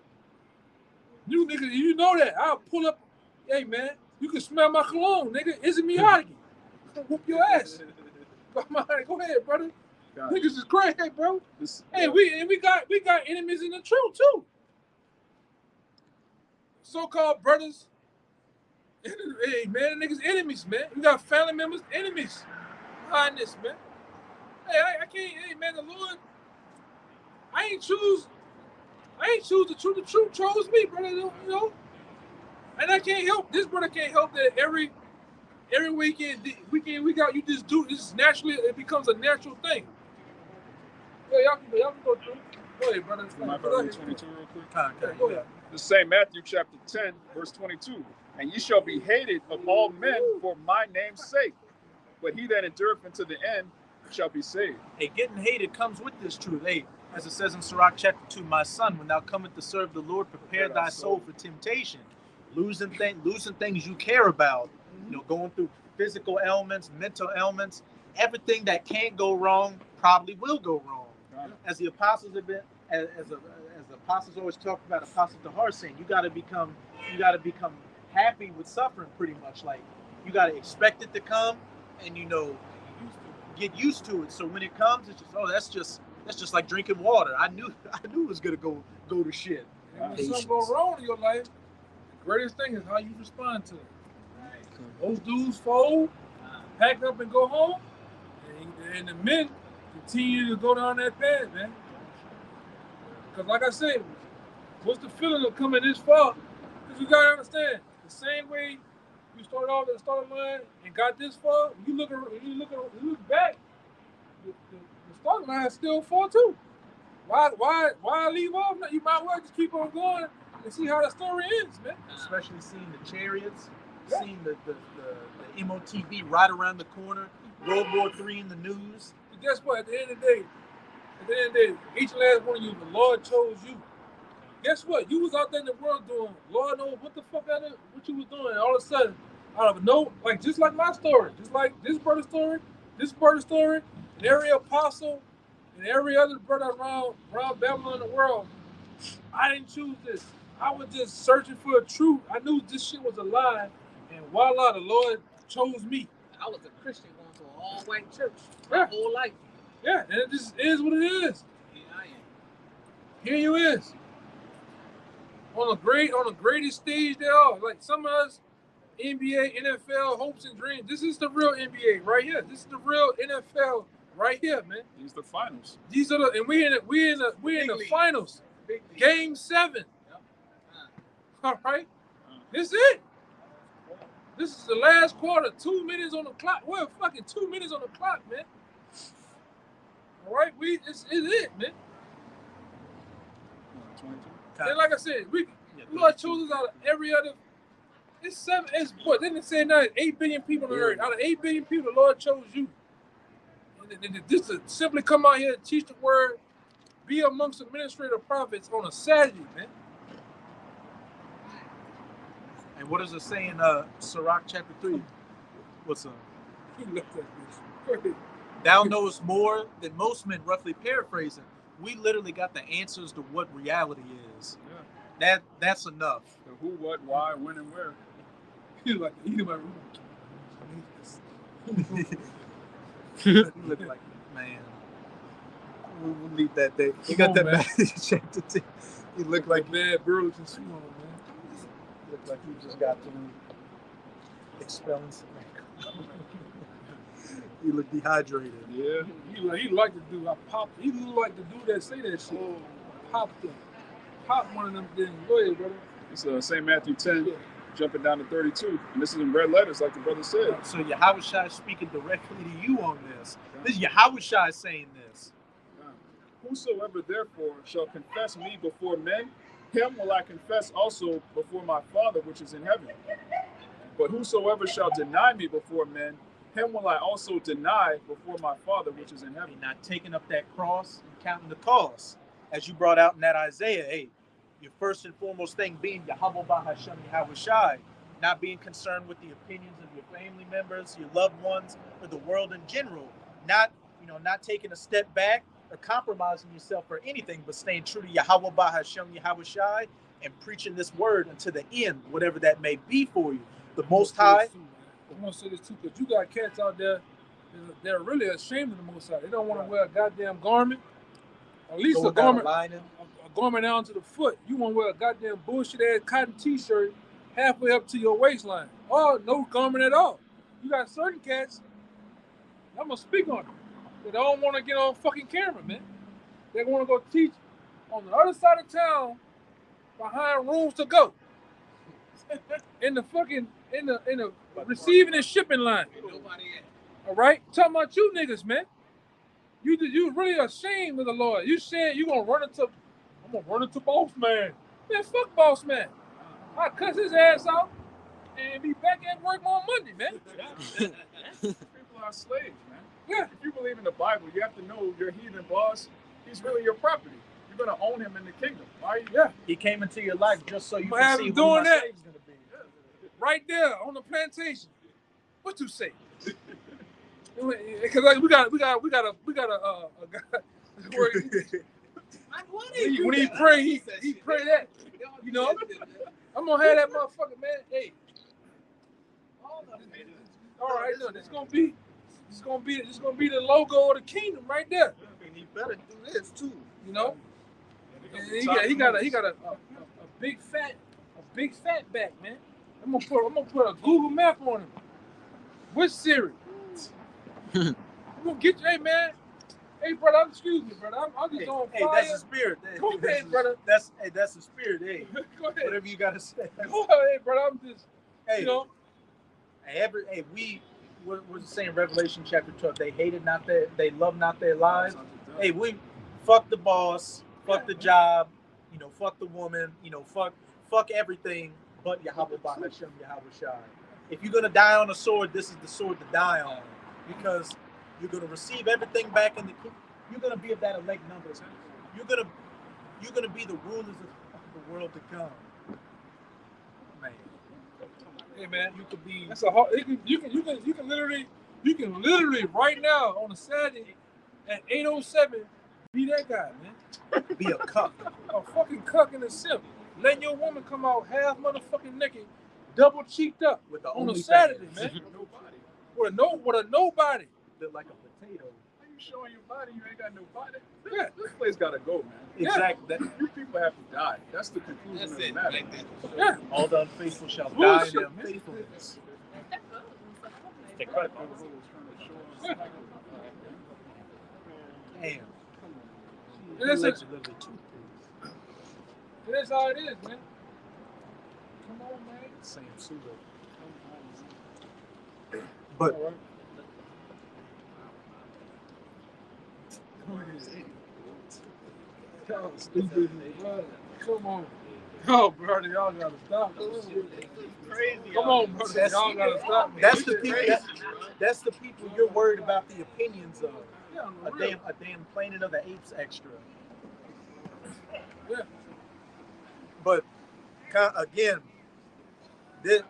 You nigga, you know that. I'll pull up. Hey man, you can smell my cologne, nigga. Is it Miyagi? I'll whoop your ass. Go ahead, brother. Niggas is crazy, bro. Hey, we got enemies in the truth too. So-called brothers. Hey man, the niggas enemies, man. We got family members, enemies behind this, man. Hey, I can't. Hey man, the Lord. I ain't choose the truth. The truth chose me, brother. You know. And I can't help. This brother can't help that every weekend we got you just do this naturally. It becomes a natural thing. Yeah, y'all can go through. Go ahead, brother. Might I read 22 real quick? Go ahead. The same Matthew chapter 10, verse 22. And ye shall be hated of all men for my name's sake. But he that endureth unto the end shall be saved. Hey, getting hated comes with this truth. Hey, as it says in Sirach chapter 2, my son, when thou comest to serve the Lord, prepare thy soul for temptation. Losing things you care about, going through physical ailments, mental ailments, everything that can't go wrong probably will go wrong. Right. As the apostles have been, as the apostles always talk about, Apostle Tahar saying, you got to become happy with suffering, pretty much. Like you got to expect it to come, and get used to it. So when it comes, it's just that's just like drinking water. I knew it was gonna go to shit. And when something goes wrong in your life, the greatest thing is how you respond to it. Right. Those dudes fold, pack up and go home, and the men continue to go down that path, man. Because like I said, what's the feeling of coming this far? Because you gotta understand, the same way you started off at the starting line and got this far, you look back, the starting line is still far too. Why leave off? You might well just keep on going and see how the story ends, man. Especially seeing the chariots, seeing the MOTB right around the corner, World War III in the news. But guess what? At the end of the day, each and last one of you, the Lord chose you. Guess what? You was out there in the world doing, Lord knows what the fuck what you was doing. And all of a sudden, out of no, just like my story, just like this brother's story, and every apostle and every other brother around Babylon in the world, I didn't choose this. I was just searching for a truth. I knew this shit was a lie, and voila, the Lord chose me. I was a Christian going to an all-white church my whole life. Yeah, and it just is what it is. Here I am. Here you is. On the greatest stage there are. Like some of us, NBA, NFL, hopes and dreams. This is the real NBA right here. This is the real NFL right here, man. These are the finals. These are and we're in the finals. Game 7. Yep. All right. This is it. This is the last quarter. 2 minutes on the clock. We're fucking 2 minutes on the clock, man. All right. it's it, man. 22. And like I said, we Yeah, Lord chose us out of every other. It's 7. It's what? Didn't it say now? 8 billion people on earth. Out of 8 billion people, the Lord chose you. And just to simply come out here and teach the word, be amongst administrative prophets on a Saturday, man. And what does it say in Sirach chapter 3? What's up? He left that bitch. Go ahead. Thou knowest more than most men, roughly paraphrasing. We literally got the answers to what reality is. Yeah. That's enough. The who, what, why, when, and where. He like eat him every You look like, man. We'll leave that there. You got on, that man. Matthew chapter 2. You look like bad Burlington suit on, man. look like you just got through expelling some. You look dehydrated. Yeah. He like to do. I pop. He like to do that. Say that shit. Pop them. Pop one of them things. Go ahead, brother. It's St. Matthew 10, jumping down to 32. And this is in red letters, like the brother said. So Yahushua is speaking directly to you on this. This is Yahushua saying this. Whosoever therefore shall confess me before men, him will I confess also before my Father which is in heaven. But whosoever shall deny me before men, him will I also deny before my Father which is in heaven. You're not taking up that cross and counting the cost. As you brought out in that Isaiah, hey, your first and foremost thing being Yahweh Bahashem Yahushai, not being concerned with the opinions of your family members, your loved ones, or the world in general. Not taking a step back or compromising yourself for anything, but staying true to Yahweh Bahashem Yahushai and preaching this word until the end, whatever that may be for you. The Most High. I'm gonna say this too, because you got cats out there they're really ashamed of the Most High. They don't want to wear a goddamn garment, at least Go a garment, without lining. a garment down to the foot. You want to wear a goddamn bullshit ass cotton T-shirt halfway up to your waistline, or no garment at all. You got certain cats. I'm gonna speak on them. They don't want to get on fucking camera, man. They want to go teach on the other side of town, behind rooms to go, in the receiving and shipping line. All right, talking about you niggas, man. You really ashamed of the Lord. You said you I'm gonna run into boss man. Man, fuck boss man. I cuss his ass out and be back at work on Monday, man. People are slaves, man. Yeah. If you believe in the Bible, you have to know your heathen boss, he's really your property. You're going to own him in the kingdom, right? Yeah. He came into your life just so you But can have see him who doing my that. slave's gonna be. Right there on the plantation. What you say? Because like, we got a guy. When he pray, he pray that. You know, I'm gonna have that motherfucker, man. Hey, all right, look, it's gonna be the logo of the kingdom right there. And he better do this too. You know, and he got a big fat back, man. I'm gonna put a Google map on him. With Siri. I'm gonna get you, hey man. Hey brother, excuse me, brother. I'm just on Hey, fire. that's the spirit. Go ahead, brother. That's the spirit. Hey, Go ahead. whatever you gotta say. Go ahead, brother. I'm just, Hey, you know. What was it saying? Revelation chapter 12. They hated not they loved not their lives. Hey, we fuck the boss, fuck the job, fuck the woman, fuck everything but Yahweh Bahashem Yahushai. If you're gonna die on a sword, this is the sword to die on, because you're gonna receive everything back in the kingdom. You're gonna be of that elect number. You're gonna be the rulers of the world to come. Man. Hey man, you could be. That's a hard. You can literally right now on a Saturday at 8:07 be that guy, man. Be a cuck. A fucking cuck and a simp. Letting your woman come out half motherfucking naked, double cheeked up With the on a only Saturday, fans. man. With a nobody. Look like a potato. How you showing your body? You ain't got no body. Yeah. This place got to go, man. Exactly. You people have to die. That's the conclusion of the matter. Yeah. All the unfaithful shall die in Bullshit, their man. faithfulness. Damn. And that's Legs it. are literally toothpicks. That's how it is, man. Come on, man. Same pseudo. But All right. Y'all stupid, brother. Come on. Oh, brother, y'all gotta stop. Crazy. Come on, brother, y'all gotta stop. Man. That's the people. That's the people you're worried about the opinions of. Yeah, A damn Planet of the Apes extra. Yeah. But again, the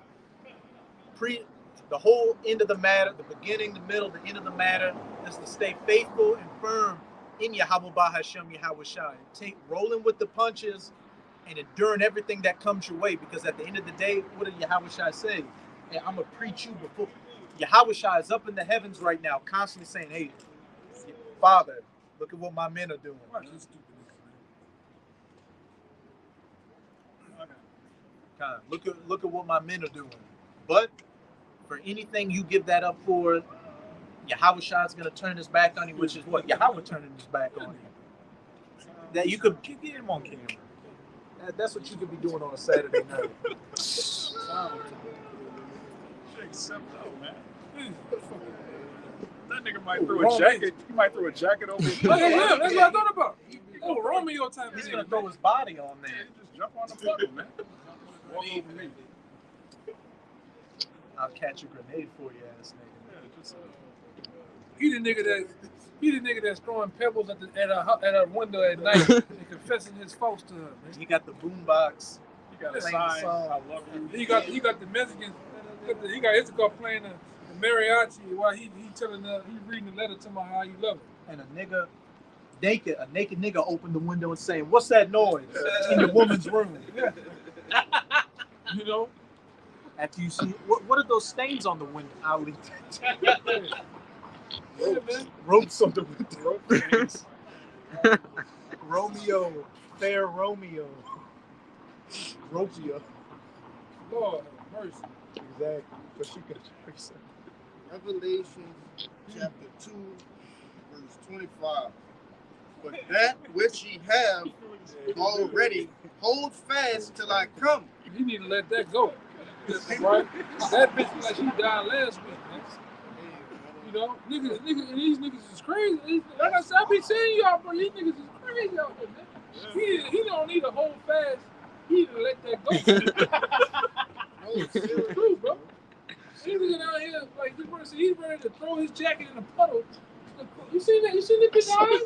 whole end of the matter, the beginning, the middle, the end of the matter is to stay faithful and firm in Yahweh Hashem Yahweh Shai. Take rolling with the punches and enduring everything that comes your way. Because at the end of the day, what did Yahweh Shai say? And I'm gonna preach you before. Yahweh Shai is up in the heavens right now, constantly saying, "Hey, Father, look at what my men are doing." Look at what my men are doing. But for anything you give that up for, Yahweh Shai is going to turn his back on you, which is what? Yahweh turning his back on you. That you could get him on camera. That's what you could be doing on a Saturday night. That nigga might throw a jacket. He might throw a jacket over his That's what I thought about. Oh, Romeo type. He's going to throw his body on there. Just jump on the puddle, man. Walk over me. I'll catch a grenade for you, ass nigga. He the nigga that's throwing pebbles at a window at night and confessing his faults to her. Man. He got the boombox. He got a Playing sign. the song. I love you. He got the Mexicans. He got Issachar playing the mariachi while he telling he reading the letter to my how you love it. And a naked nigga opened the window and saying, "What's that noise in the woman's room?" You know. After you see what are those stains on the window? I'll leave that. Ropes on the window. Romeo, fair Romeo. Romeo. Lord have mercy. Exactly. But she could fix it. Revelation chapter 2, verse 25. But that which ye have already, hold fast till I come. You need to let that go. Right? That bitch like she died last week, man. You know, niggas, and these niggas is crazy. Like I said, I be saying y'all, bro, these niggas is crazy out there, man. He don't need to hold fast. He need to let that go. It's true, bro. These niggas out here, like, he's ready to throw his jacket in a puddle. You see that? You see the bitch eyes?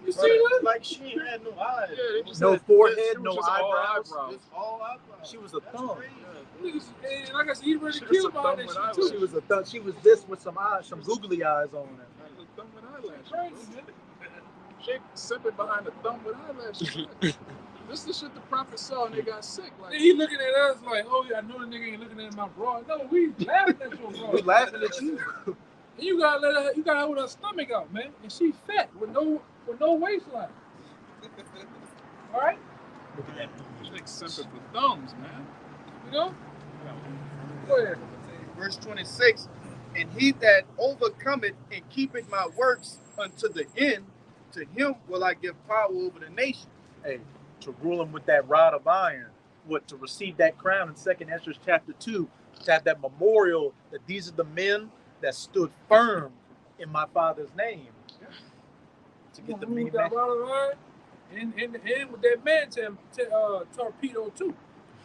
You see that? Like she ain't had no eyes. Yeah, No forehead, no just all eyebrows. It's all eyebrows. She was a thumb. Niggas, and like I said, he's ready to kill about that shit too. She was a thumb. She was this with some eyes, some googly eyes on her. Thumb with eyelashes. Crazy, man. She simping behind the thumb with eyelashes. This is the shit the prophet saw and they got sick. Like, He looking at us like, oh yeah, I know the nigga ain't looking at my bra. No, we laughing at your bra. We laughing at you. And you gotta let her. You gotta hold her stomach out, man. And she fat with no waistline. All right, Chick simping for thumbs, man. you know. Go ahead. Verse 26. And he that overcometh and keepeth my works unto the end, to him will I give power over the nation. Hey, to rule him with that rod of iron. What, to receive that crown in 2nd Ezra chapter 2, to have that memorial that these are the men that stood firm in my father's name. To get the big man. And with that man torpedo too.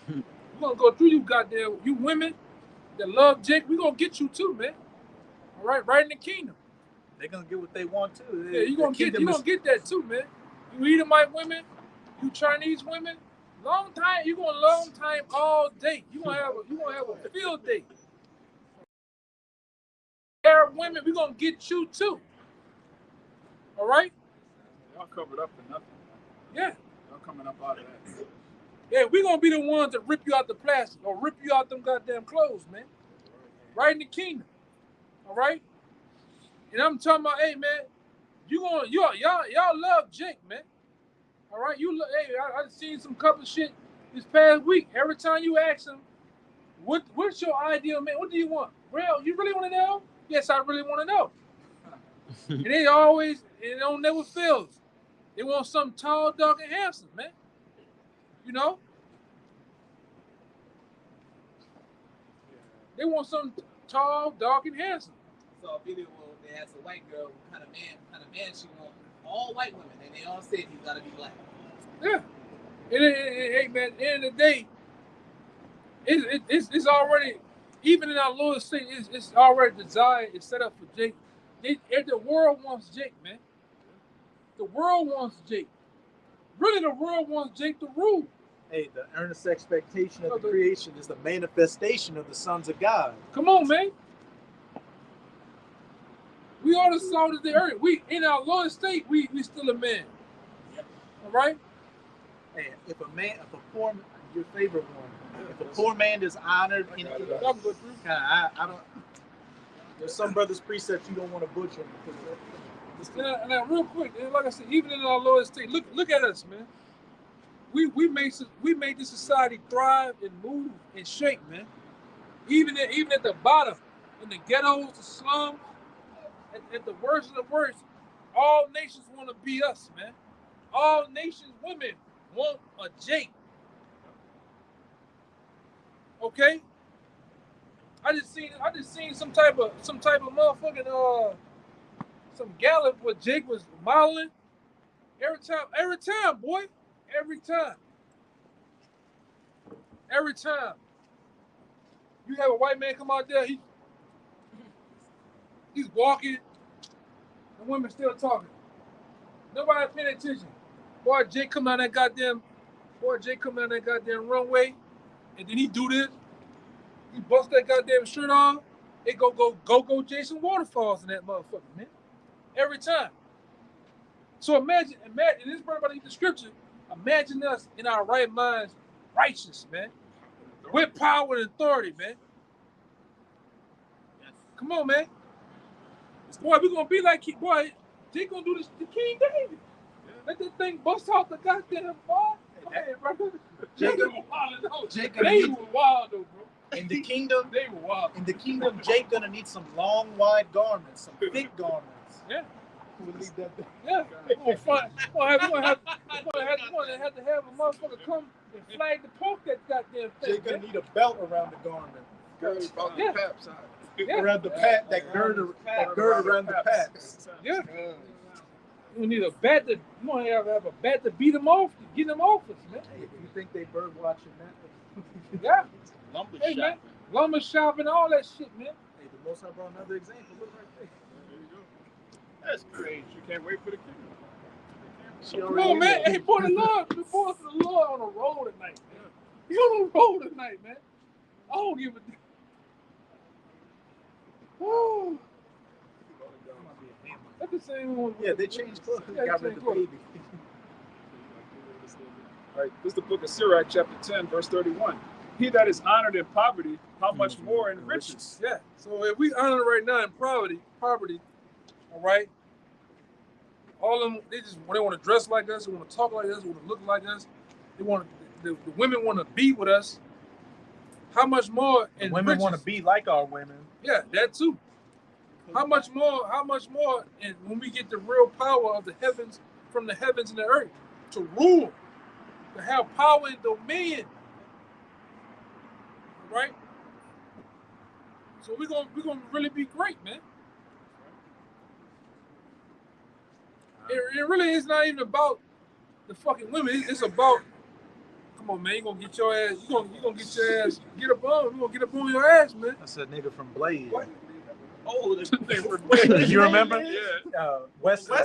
We're gonna go through you goddamn you women that love Jake. We're gonna get you too, man. All right in the kingdom. They're gonna get what they want too. Yeah, you gonna get that too, man. You Edomite women, you Chinese women, long time. You gonna long time all day. You gonna have a field day. Arab women, we gonna get you too. All right? Y'all covered up for nothing. Yeah. Y'all coming up out of that. Yeah, we gonna be the ones that rip you out the plastic or rip you out them goddamn clothes, man. Right in the kingdom. All right? And I'm talking about, hey man, y'all love Jake, man. All right, hey, I seen some couple shit this past week. Every time you ask him, what's your ideal man? What do you want? Well, you really want to know? Yes, I really want to know. And it don't never fails. They want something tall, dark, and handsome, man. You know? They want something tall, dark, and handsome. I saw a video where they asked a white girl what kind of man she wants. all white women, and they all said he's got to be black. Yeah. Hey, man, at the end of the day, it's already, even in our lower state, it's already designed, it's set up for Jake. The world wants Jake, man. The world wants Jake. Really, the world wants Jake to rule. Hey, the earnest expectation of the creation is the manifestation of the sons of God. Come on, man. We are the salt of the earth. We, in our lower state, we still a man. All right? Hey, if a poor, your favorite one, if a poor man is honored in I don't. There's some brothers' precepts you don't want to butcher. Now, real quick, like I said, even in our lower state, look at us, man. We made this society thrive and move and shake, man. Even at the bottom, in the ghettos, the slums, at the worst of the worst, all nations want to be us, man. All nations, women want a Jake. Okay? I just seen some type of motherfucking some gallop where Jake was modeling. Every time, boy. Every time. You have a white man come out there, he's walking, the women still talking. Nobody paying attention. Boy, Jake come down that goddamn runway, and then he do this. He bust that goddamn shirt on. It go Jason Waterfalls in that motherfucker, man. Every time. So imagine this is about the scripture. Imagine us in our right minds, righteous, man. With power and authority, man. Come on, man. Boy, we're gonna be like, boy, they gonna do this to King David. Let that thing bust off the goddamn ball. Hey, brother. Jacob they were wild though, bro. In the kingdom, they were wild. In the kingdom, Jake gonna need some long, wide garments, some thick garments. Yeah. We'll leave that there. Yeah. We're gonna have to have a motherfucker come and flag the poke that goddamn thing. Jake gonna need a belt around the garment. Yeah. Yeah. Around the pat, that gird around the paps. Yeah. You need a bat to have a bat to beat him off, to get him off us, man. Hey, if you think they bird watching that, yeah. Lumber Hey, shopping. man. Lumber shopping, all that shit, man. Hey, the Most High brought another example. Look right there. There you go. That's crazy. You can't wait for the kingdom. Come on, man. Hey, boy, the Lord on the road tonight, man. He on the road tonight, man. I don't give a damn. Woo. That's the same one. Yeah, they changed clothes. Yeah, Got rid of the baby. All right, this is the book of Sirach, chapter 10, verse 31. He that is honored in poverty, how much more in riches? Yeah. So if we honor right now in poverty, all right. All of them, they want to dress like us, they want to talk like us, they want to look like us. They want the women want to be with us. How much more? And women want to be like our women. Yeah, that too. How much more? And when we get the real power of the heavens, from the heavens and the earth, to rule, to have power and dominion, right? So we're gonna really be great, man. It really is not even about the fucking women. It's about, come on, man. You gonna get your ass. You gonna get your ass. Get up on. You gonna get up on your ass, man. That's a nigga from Blade. What? Oh, the You remember? Yeah. Wesley.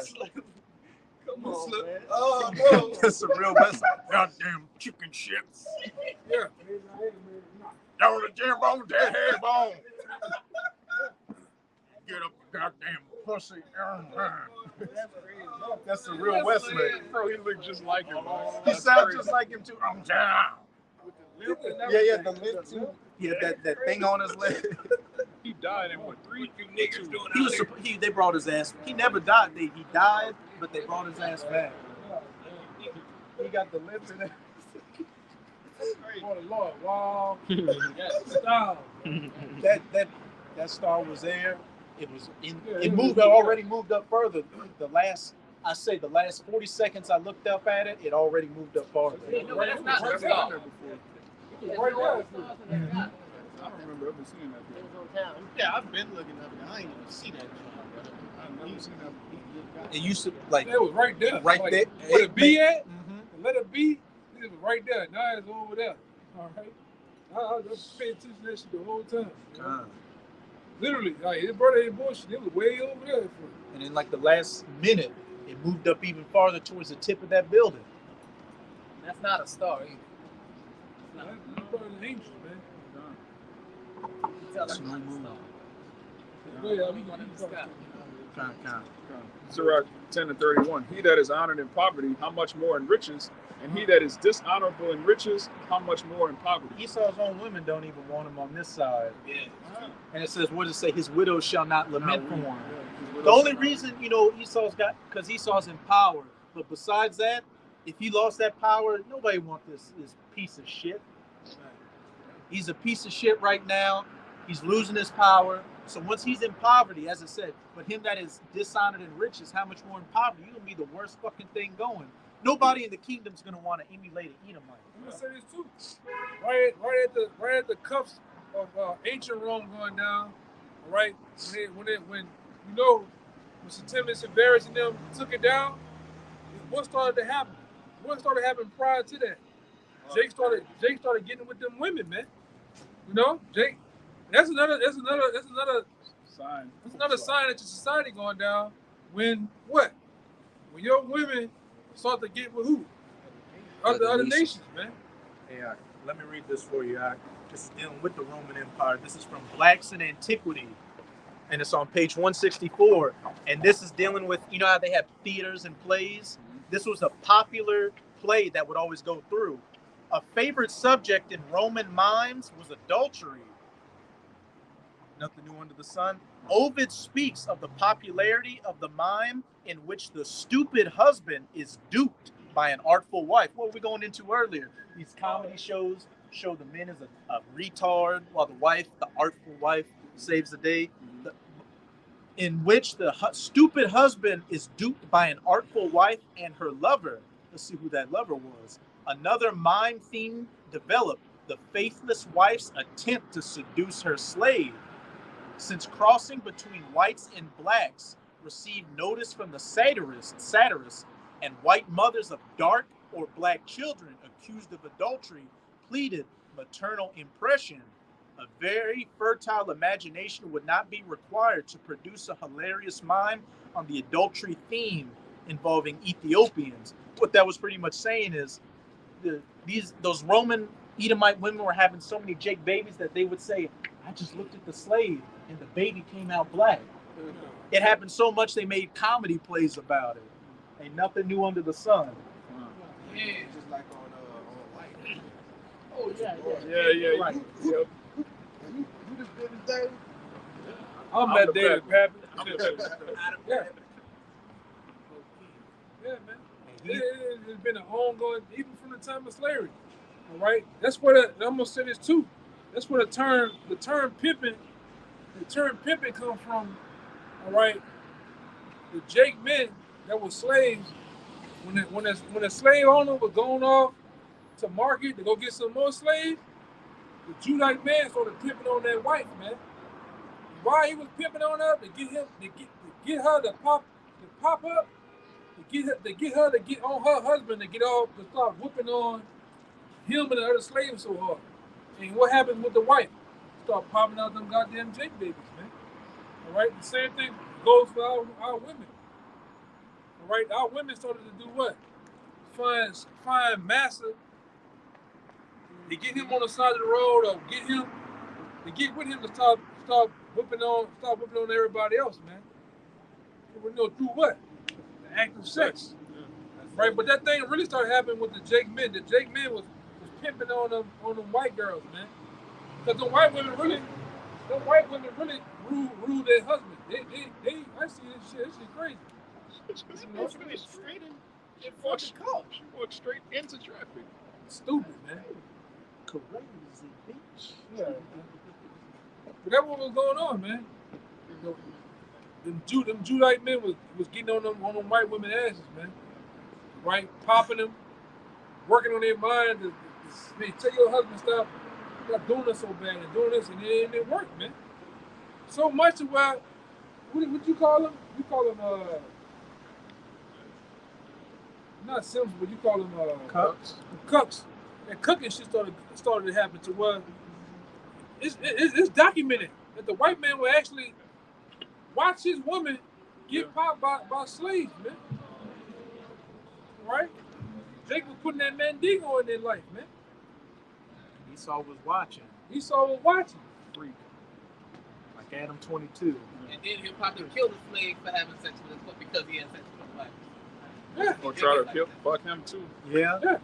Come on, man. Oh, no. That's a real Wesley. Goddamn chicken shit. Yeah. Y'all the damn bone, dead head bone. Get up, goddamn pussy. That's the real Wesley. Bro, he looked just like him. He sounds just like him too. I'm down. Yeah, the lip too. Yeah, that thing on his leg. He died in what, 3 niggas doing He was. They brought his ass. He never died. He died, but they brought his ass back. He got the lips in it. Oh the Lord, wow. Stop. That star was there. It was in. It moved. Already moved up further. The last 40 seconds I looked up at it, it already moved up farther. That's not the star. I don't remember ever seeing that. Yeah, I've been looking up and I ain't even see that. I've never seen that. It used to like It was right there. right like, there. Where the B at? Mhm. The letter B, it was right there. Now it's over there. All right. I just paid attention to that shit the whole time. You know? Literally, like his brother ain't bullshit. It was way over there. And in like the last minute, it moved up even farther towards the tip of that building. That's not a star either. That's part of the angels, man. Tell It's them no not a moon. star. Yeah, We going in the sky. Sirach 10:31. He that is honored in poverty, how much more in riches? And he that is dishonorable in riches, how much more in poverty? Esau's own women don't even want him on this side. Yeah. And it says, what does it say? His widow shall not lament for weep. him. Yeah, The only reason, Esau's got, because Esau's in power. But besides that, if he lost that power, nobody wants this piece of shit. He's a piece of shit right now. He's losing his power. So once he's in poverty, as I said, but him that is dishonored in riches, how much more in poverty? You're going to be the worst fucking thing going. Nobody in the kingdom's going to want to emulate an Edomite. I'm gonna say this too. Right at the cuffs of ancient Rome going down. All right, when Septimius and Varus and them took it down, what started to happen? What started happening prior to that? Jake started getting with them women, man. Jake. That's another Sign. That's another sign that your society going down. When what? When your women start to get with who? Other nations, man. Hey, let me read this for you. This is dealing with the Roman Empire. This is from Blacks in Antiquity, and it's on page 164. And this is dealing with, how they have theaters and plays? This was a popular play that would always go through. A favorite subject in Roman mimes was adultery. Nothing new under the sun. Ovid speaks of the popularity of the mime in which the stupid husband is duped by an artful wife. What were we going into earlier? These comedy shows show the men as a retard, while the artful wife, saves the day. In which the stupid husband is duped by an artful wife and her lover. Let's see who that lover was. Another mime theme developed: the faithless wife's attempt to seduce her slave. Since crossing between whites and blacks received notice from the satirists, and white mothers of dark or black children accused of adultery pleaded maternal impression, a very fertile imagination would not be required to produce a hilarious mime on the adultery theme involving Ethiopians. What that was pretty much saying is those Roman Edomite women were having so many Jake babies that they would say, I just looked at the slave and the baby came out black. It happened so much they made comedy plays about it. Ain't nothing new under the sun. Yeah. Just like on White. Oh yeah. Yeah. Right. Yep. You just did his thing. I'm I'm that the David bad- Pappy. Yeah, man. It's been an ongoing, even from the time of slavery. All right, that's what I'm gonna say this too. That's where the term pimping come from. All right, the Jake men that were slaves, when a slave owner was going off to market to go get some more slaves, the Judite man started pimping on that wife, man. Why he was pimping on her to get her to pop up. To get her to get on her husband to start whooping on him and the other slaves so hard. And what happened with the wife? Start popping out them goddamn Jake babies, man. All right, the same thing goes for our women. All right, our women started to do what? Find massa to get him on the side of the road, or get with him to start whipping on everybody else, man. Through what? The act of sex. Right, but that thing really started happening with the Jake men. The Jake men was pimping on them white girls, man. Because the white women really rule their husband. They I see this shit. This shit crazy. She walked straight into traffic. Stupid, man. Crazy bitch. Yeah. But that's what was going on, man. Them Judite men was getting on them white women asses, man. Right? Popping them, working on their mind. They tell your husband stop doing this so bad and doing this, and it worked, man. So much to where what you call them? You call them not Sims, but you call them Cucks. cucks. And cooking shit started to happen to where it's documented that the white man will actually watch his woman get popped by slaves, man. Right? Jacob was putting that Mandingo in their life, man. Esau was watching. Esau was watching. Freak. Like Adam 22. And then he'll probably kill the slave for having sex with his wife because he had sex with his wife. Yeah. Or try to fuck him too. Yeah. Yeah.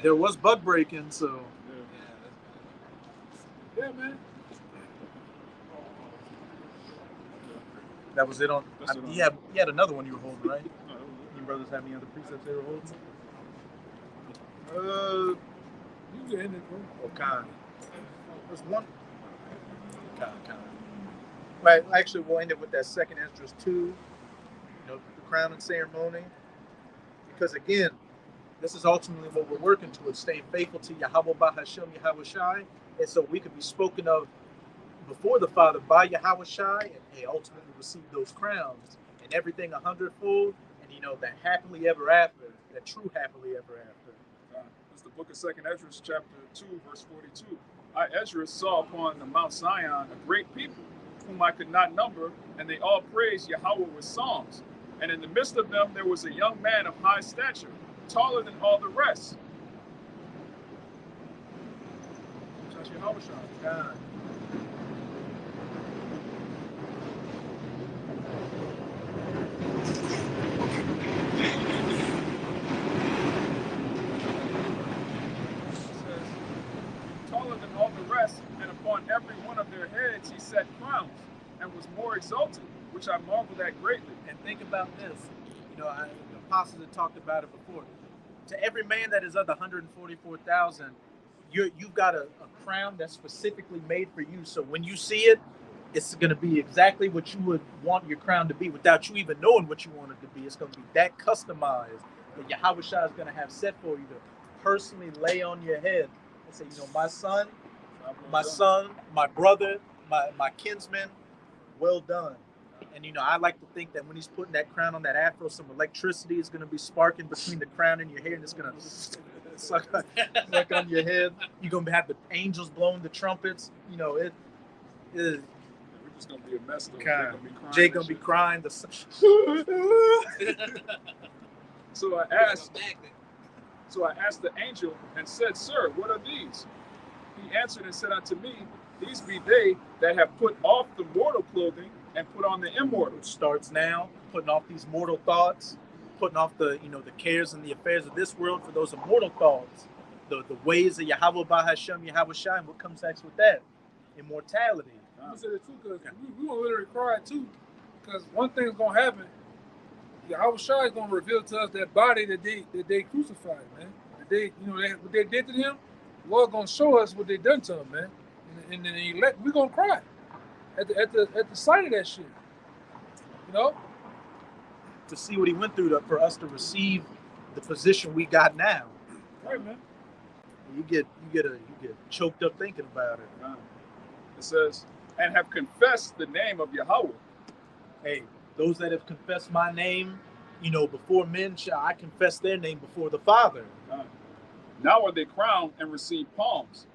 There was bug breaking, so. Yeah, man. That was it on. That's it on. You had another one you were holding, right? Your brothers have any other precepts they were holding? You get in it, bro. Okay. There's one. Okay. Right. Actually, we'll end it with that second Esdras 2. The crowning ceremony. Because again, this is ultimately what we're working towards: staying faithful to Yahweh Bahashem Yahweh Shai, and so we could be spoken of before the Father by Yahweh Shai, and ultimately receive those crowns and everything 100-fold, and that happily ever after, that true happily ever after. It's the book of 2nd Esdras, chapter 2, verse 42. I, Esdras, saw upon the Mount Zion a great people, whom I could not number, and they all praised Yahweh with songs. And in the midst of them there was a young man of high stature, taller than all the rest. That's Yahweh Shai. God. Taller than all the rest, and upon every one of their heads he set crowns, and was more exalted, which I marveled at greatly. And think about this. The apostles had talked about it before. To every man that is of the 144,000, you've got a crown that's specifically made for you. So when you see it, it's going to be exactly what you would want your crown to be without you even knowing what you want it to be. It's going to be that customized that Yahweh Shai is going to have set for you to personally lay on your head and say, my son, my brother, my kinsman, well done. And I like to think that when he's putting that crown on that afro, some electricity is going to be sparking between the crown and your hair, and it's going to suck on your head. You're going to have the angels blowing the trumpets. We're just going to be a mess, though. Jake going to be crying. So I asked the angel and said, Sir, what are these? He answered and said unto me, These be they that have put off the mortal clothing and put on the immortal. Which starts now, putting off these mortal thoughts, putting off the cares and the affairs of this world for those immortal thoughts, the ways of Yahweh Bahashem Yahweh Shai. And what comes next with that? Immortality. I'm gonna say that too, because we gonna literally cry too, because one thing's gonna happen. Yahweh Shai is gonna reveal to us that body that they crucified, man. What they did to him. The Lord gonna show us what they done to him, man. And then we gonna cry at the sight of that shit. To see what he went through for us to receive the position we got now. Right, man. You get choked up thinking about it. It says, and have confessed the name of Yahweh. Hey, those that have confessed my name, before men shall I confess their name before the Father. Now are they crowned and receive palms.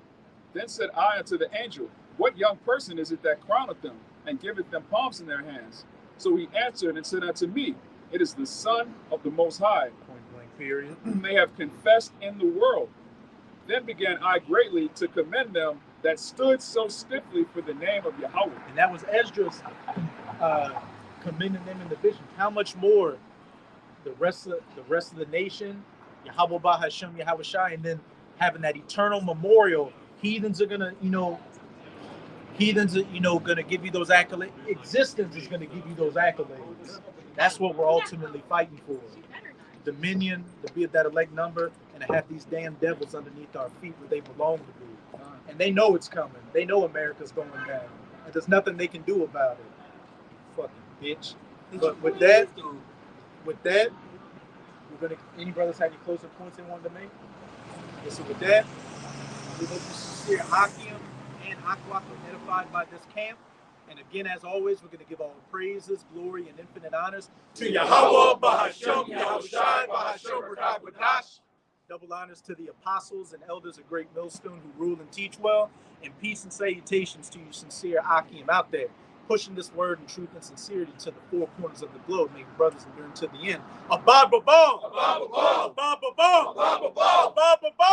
Then said I unto the angel, What young person is it that crowneth them, and giveth them palms in their hands? So he answered and said unto me, It is the Son of the Most High, Point blank period. whom they have confessed in the world. Then began I greatly to commend them that stood so stiffly for the name of Yahweh. And that was Esdras commending them in the vision. How much more the rest of the nation, Yahweh Bahashem Yahweh Shai, and then having that eternal memorial. Heathens are gonna, gonna give you those accolades. Existence is gonna give you those accolades. That's what we're ultimately fighting for. Dominion, to be at that elect number, and to have these damn devils underneath our feet where they belong to be. And they know it's coming. They know America's going down. And there's nothing they can do about it. Fucking bitch. But with that, we're gonna. Any brothers have any closing points they wanted to make? Okay, so with that, we hope you sincere Hakim and Aqua are edified by this camp. And again, as always, we're going to give all praises, glory, and infinite honors To Yahweh, Bahashem, Yahushai, Bahashem, Rakawadash. double honors to the apostles and elders of Great Millstone who rule and teach well, and peace and salutations to you sincere Akim out there, pushing this word in truth and sincerity to the four corners of the globe, making brothers endure to the end. Abba, Abba, Abba, Abba, Abba, Abba, Abba, Abba, Abba,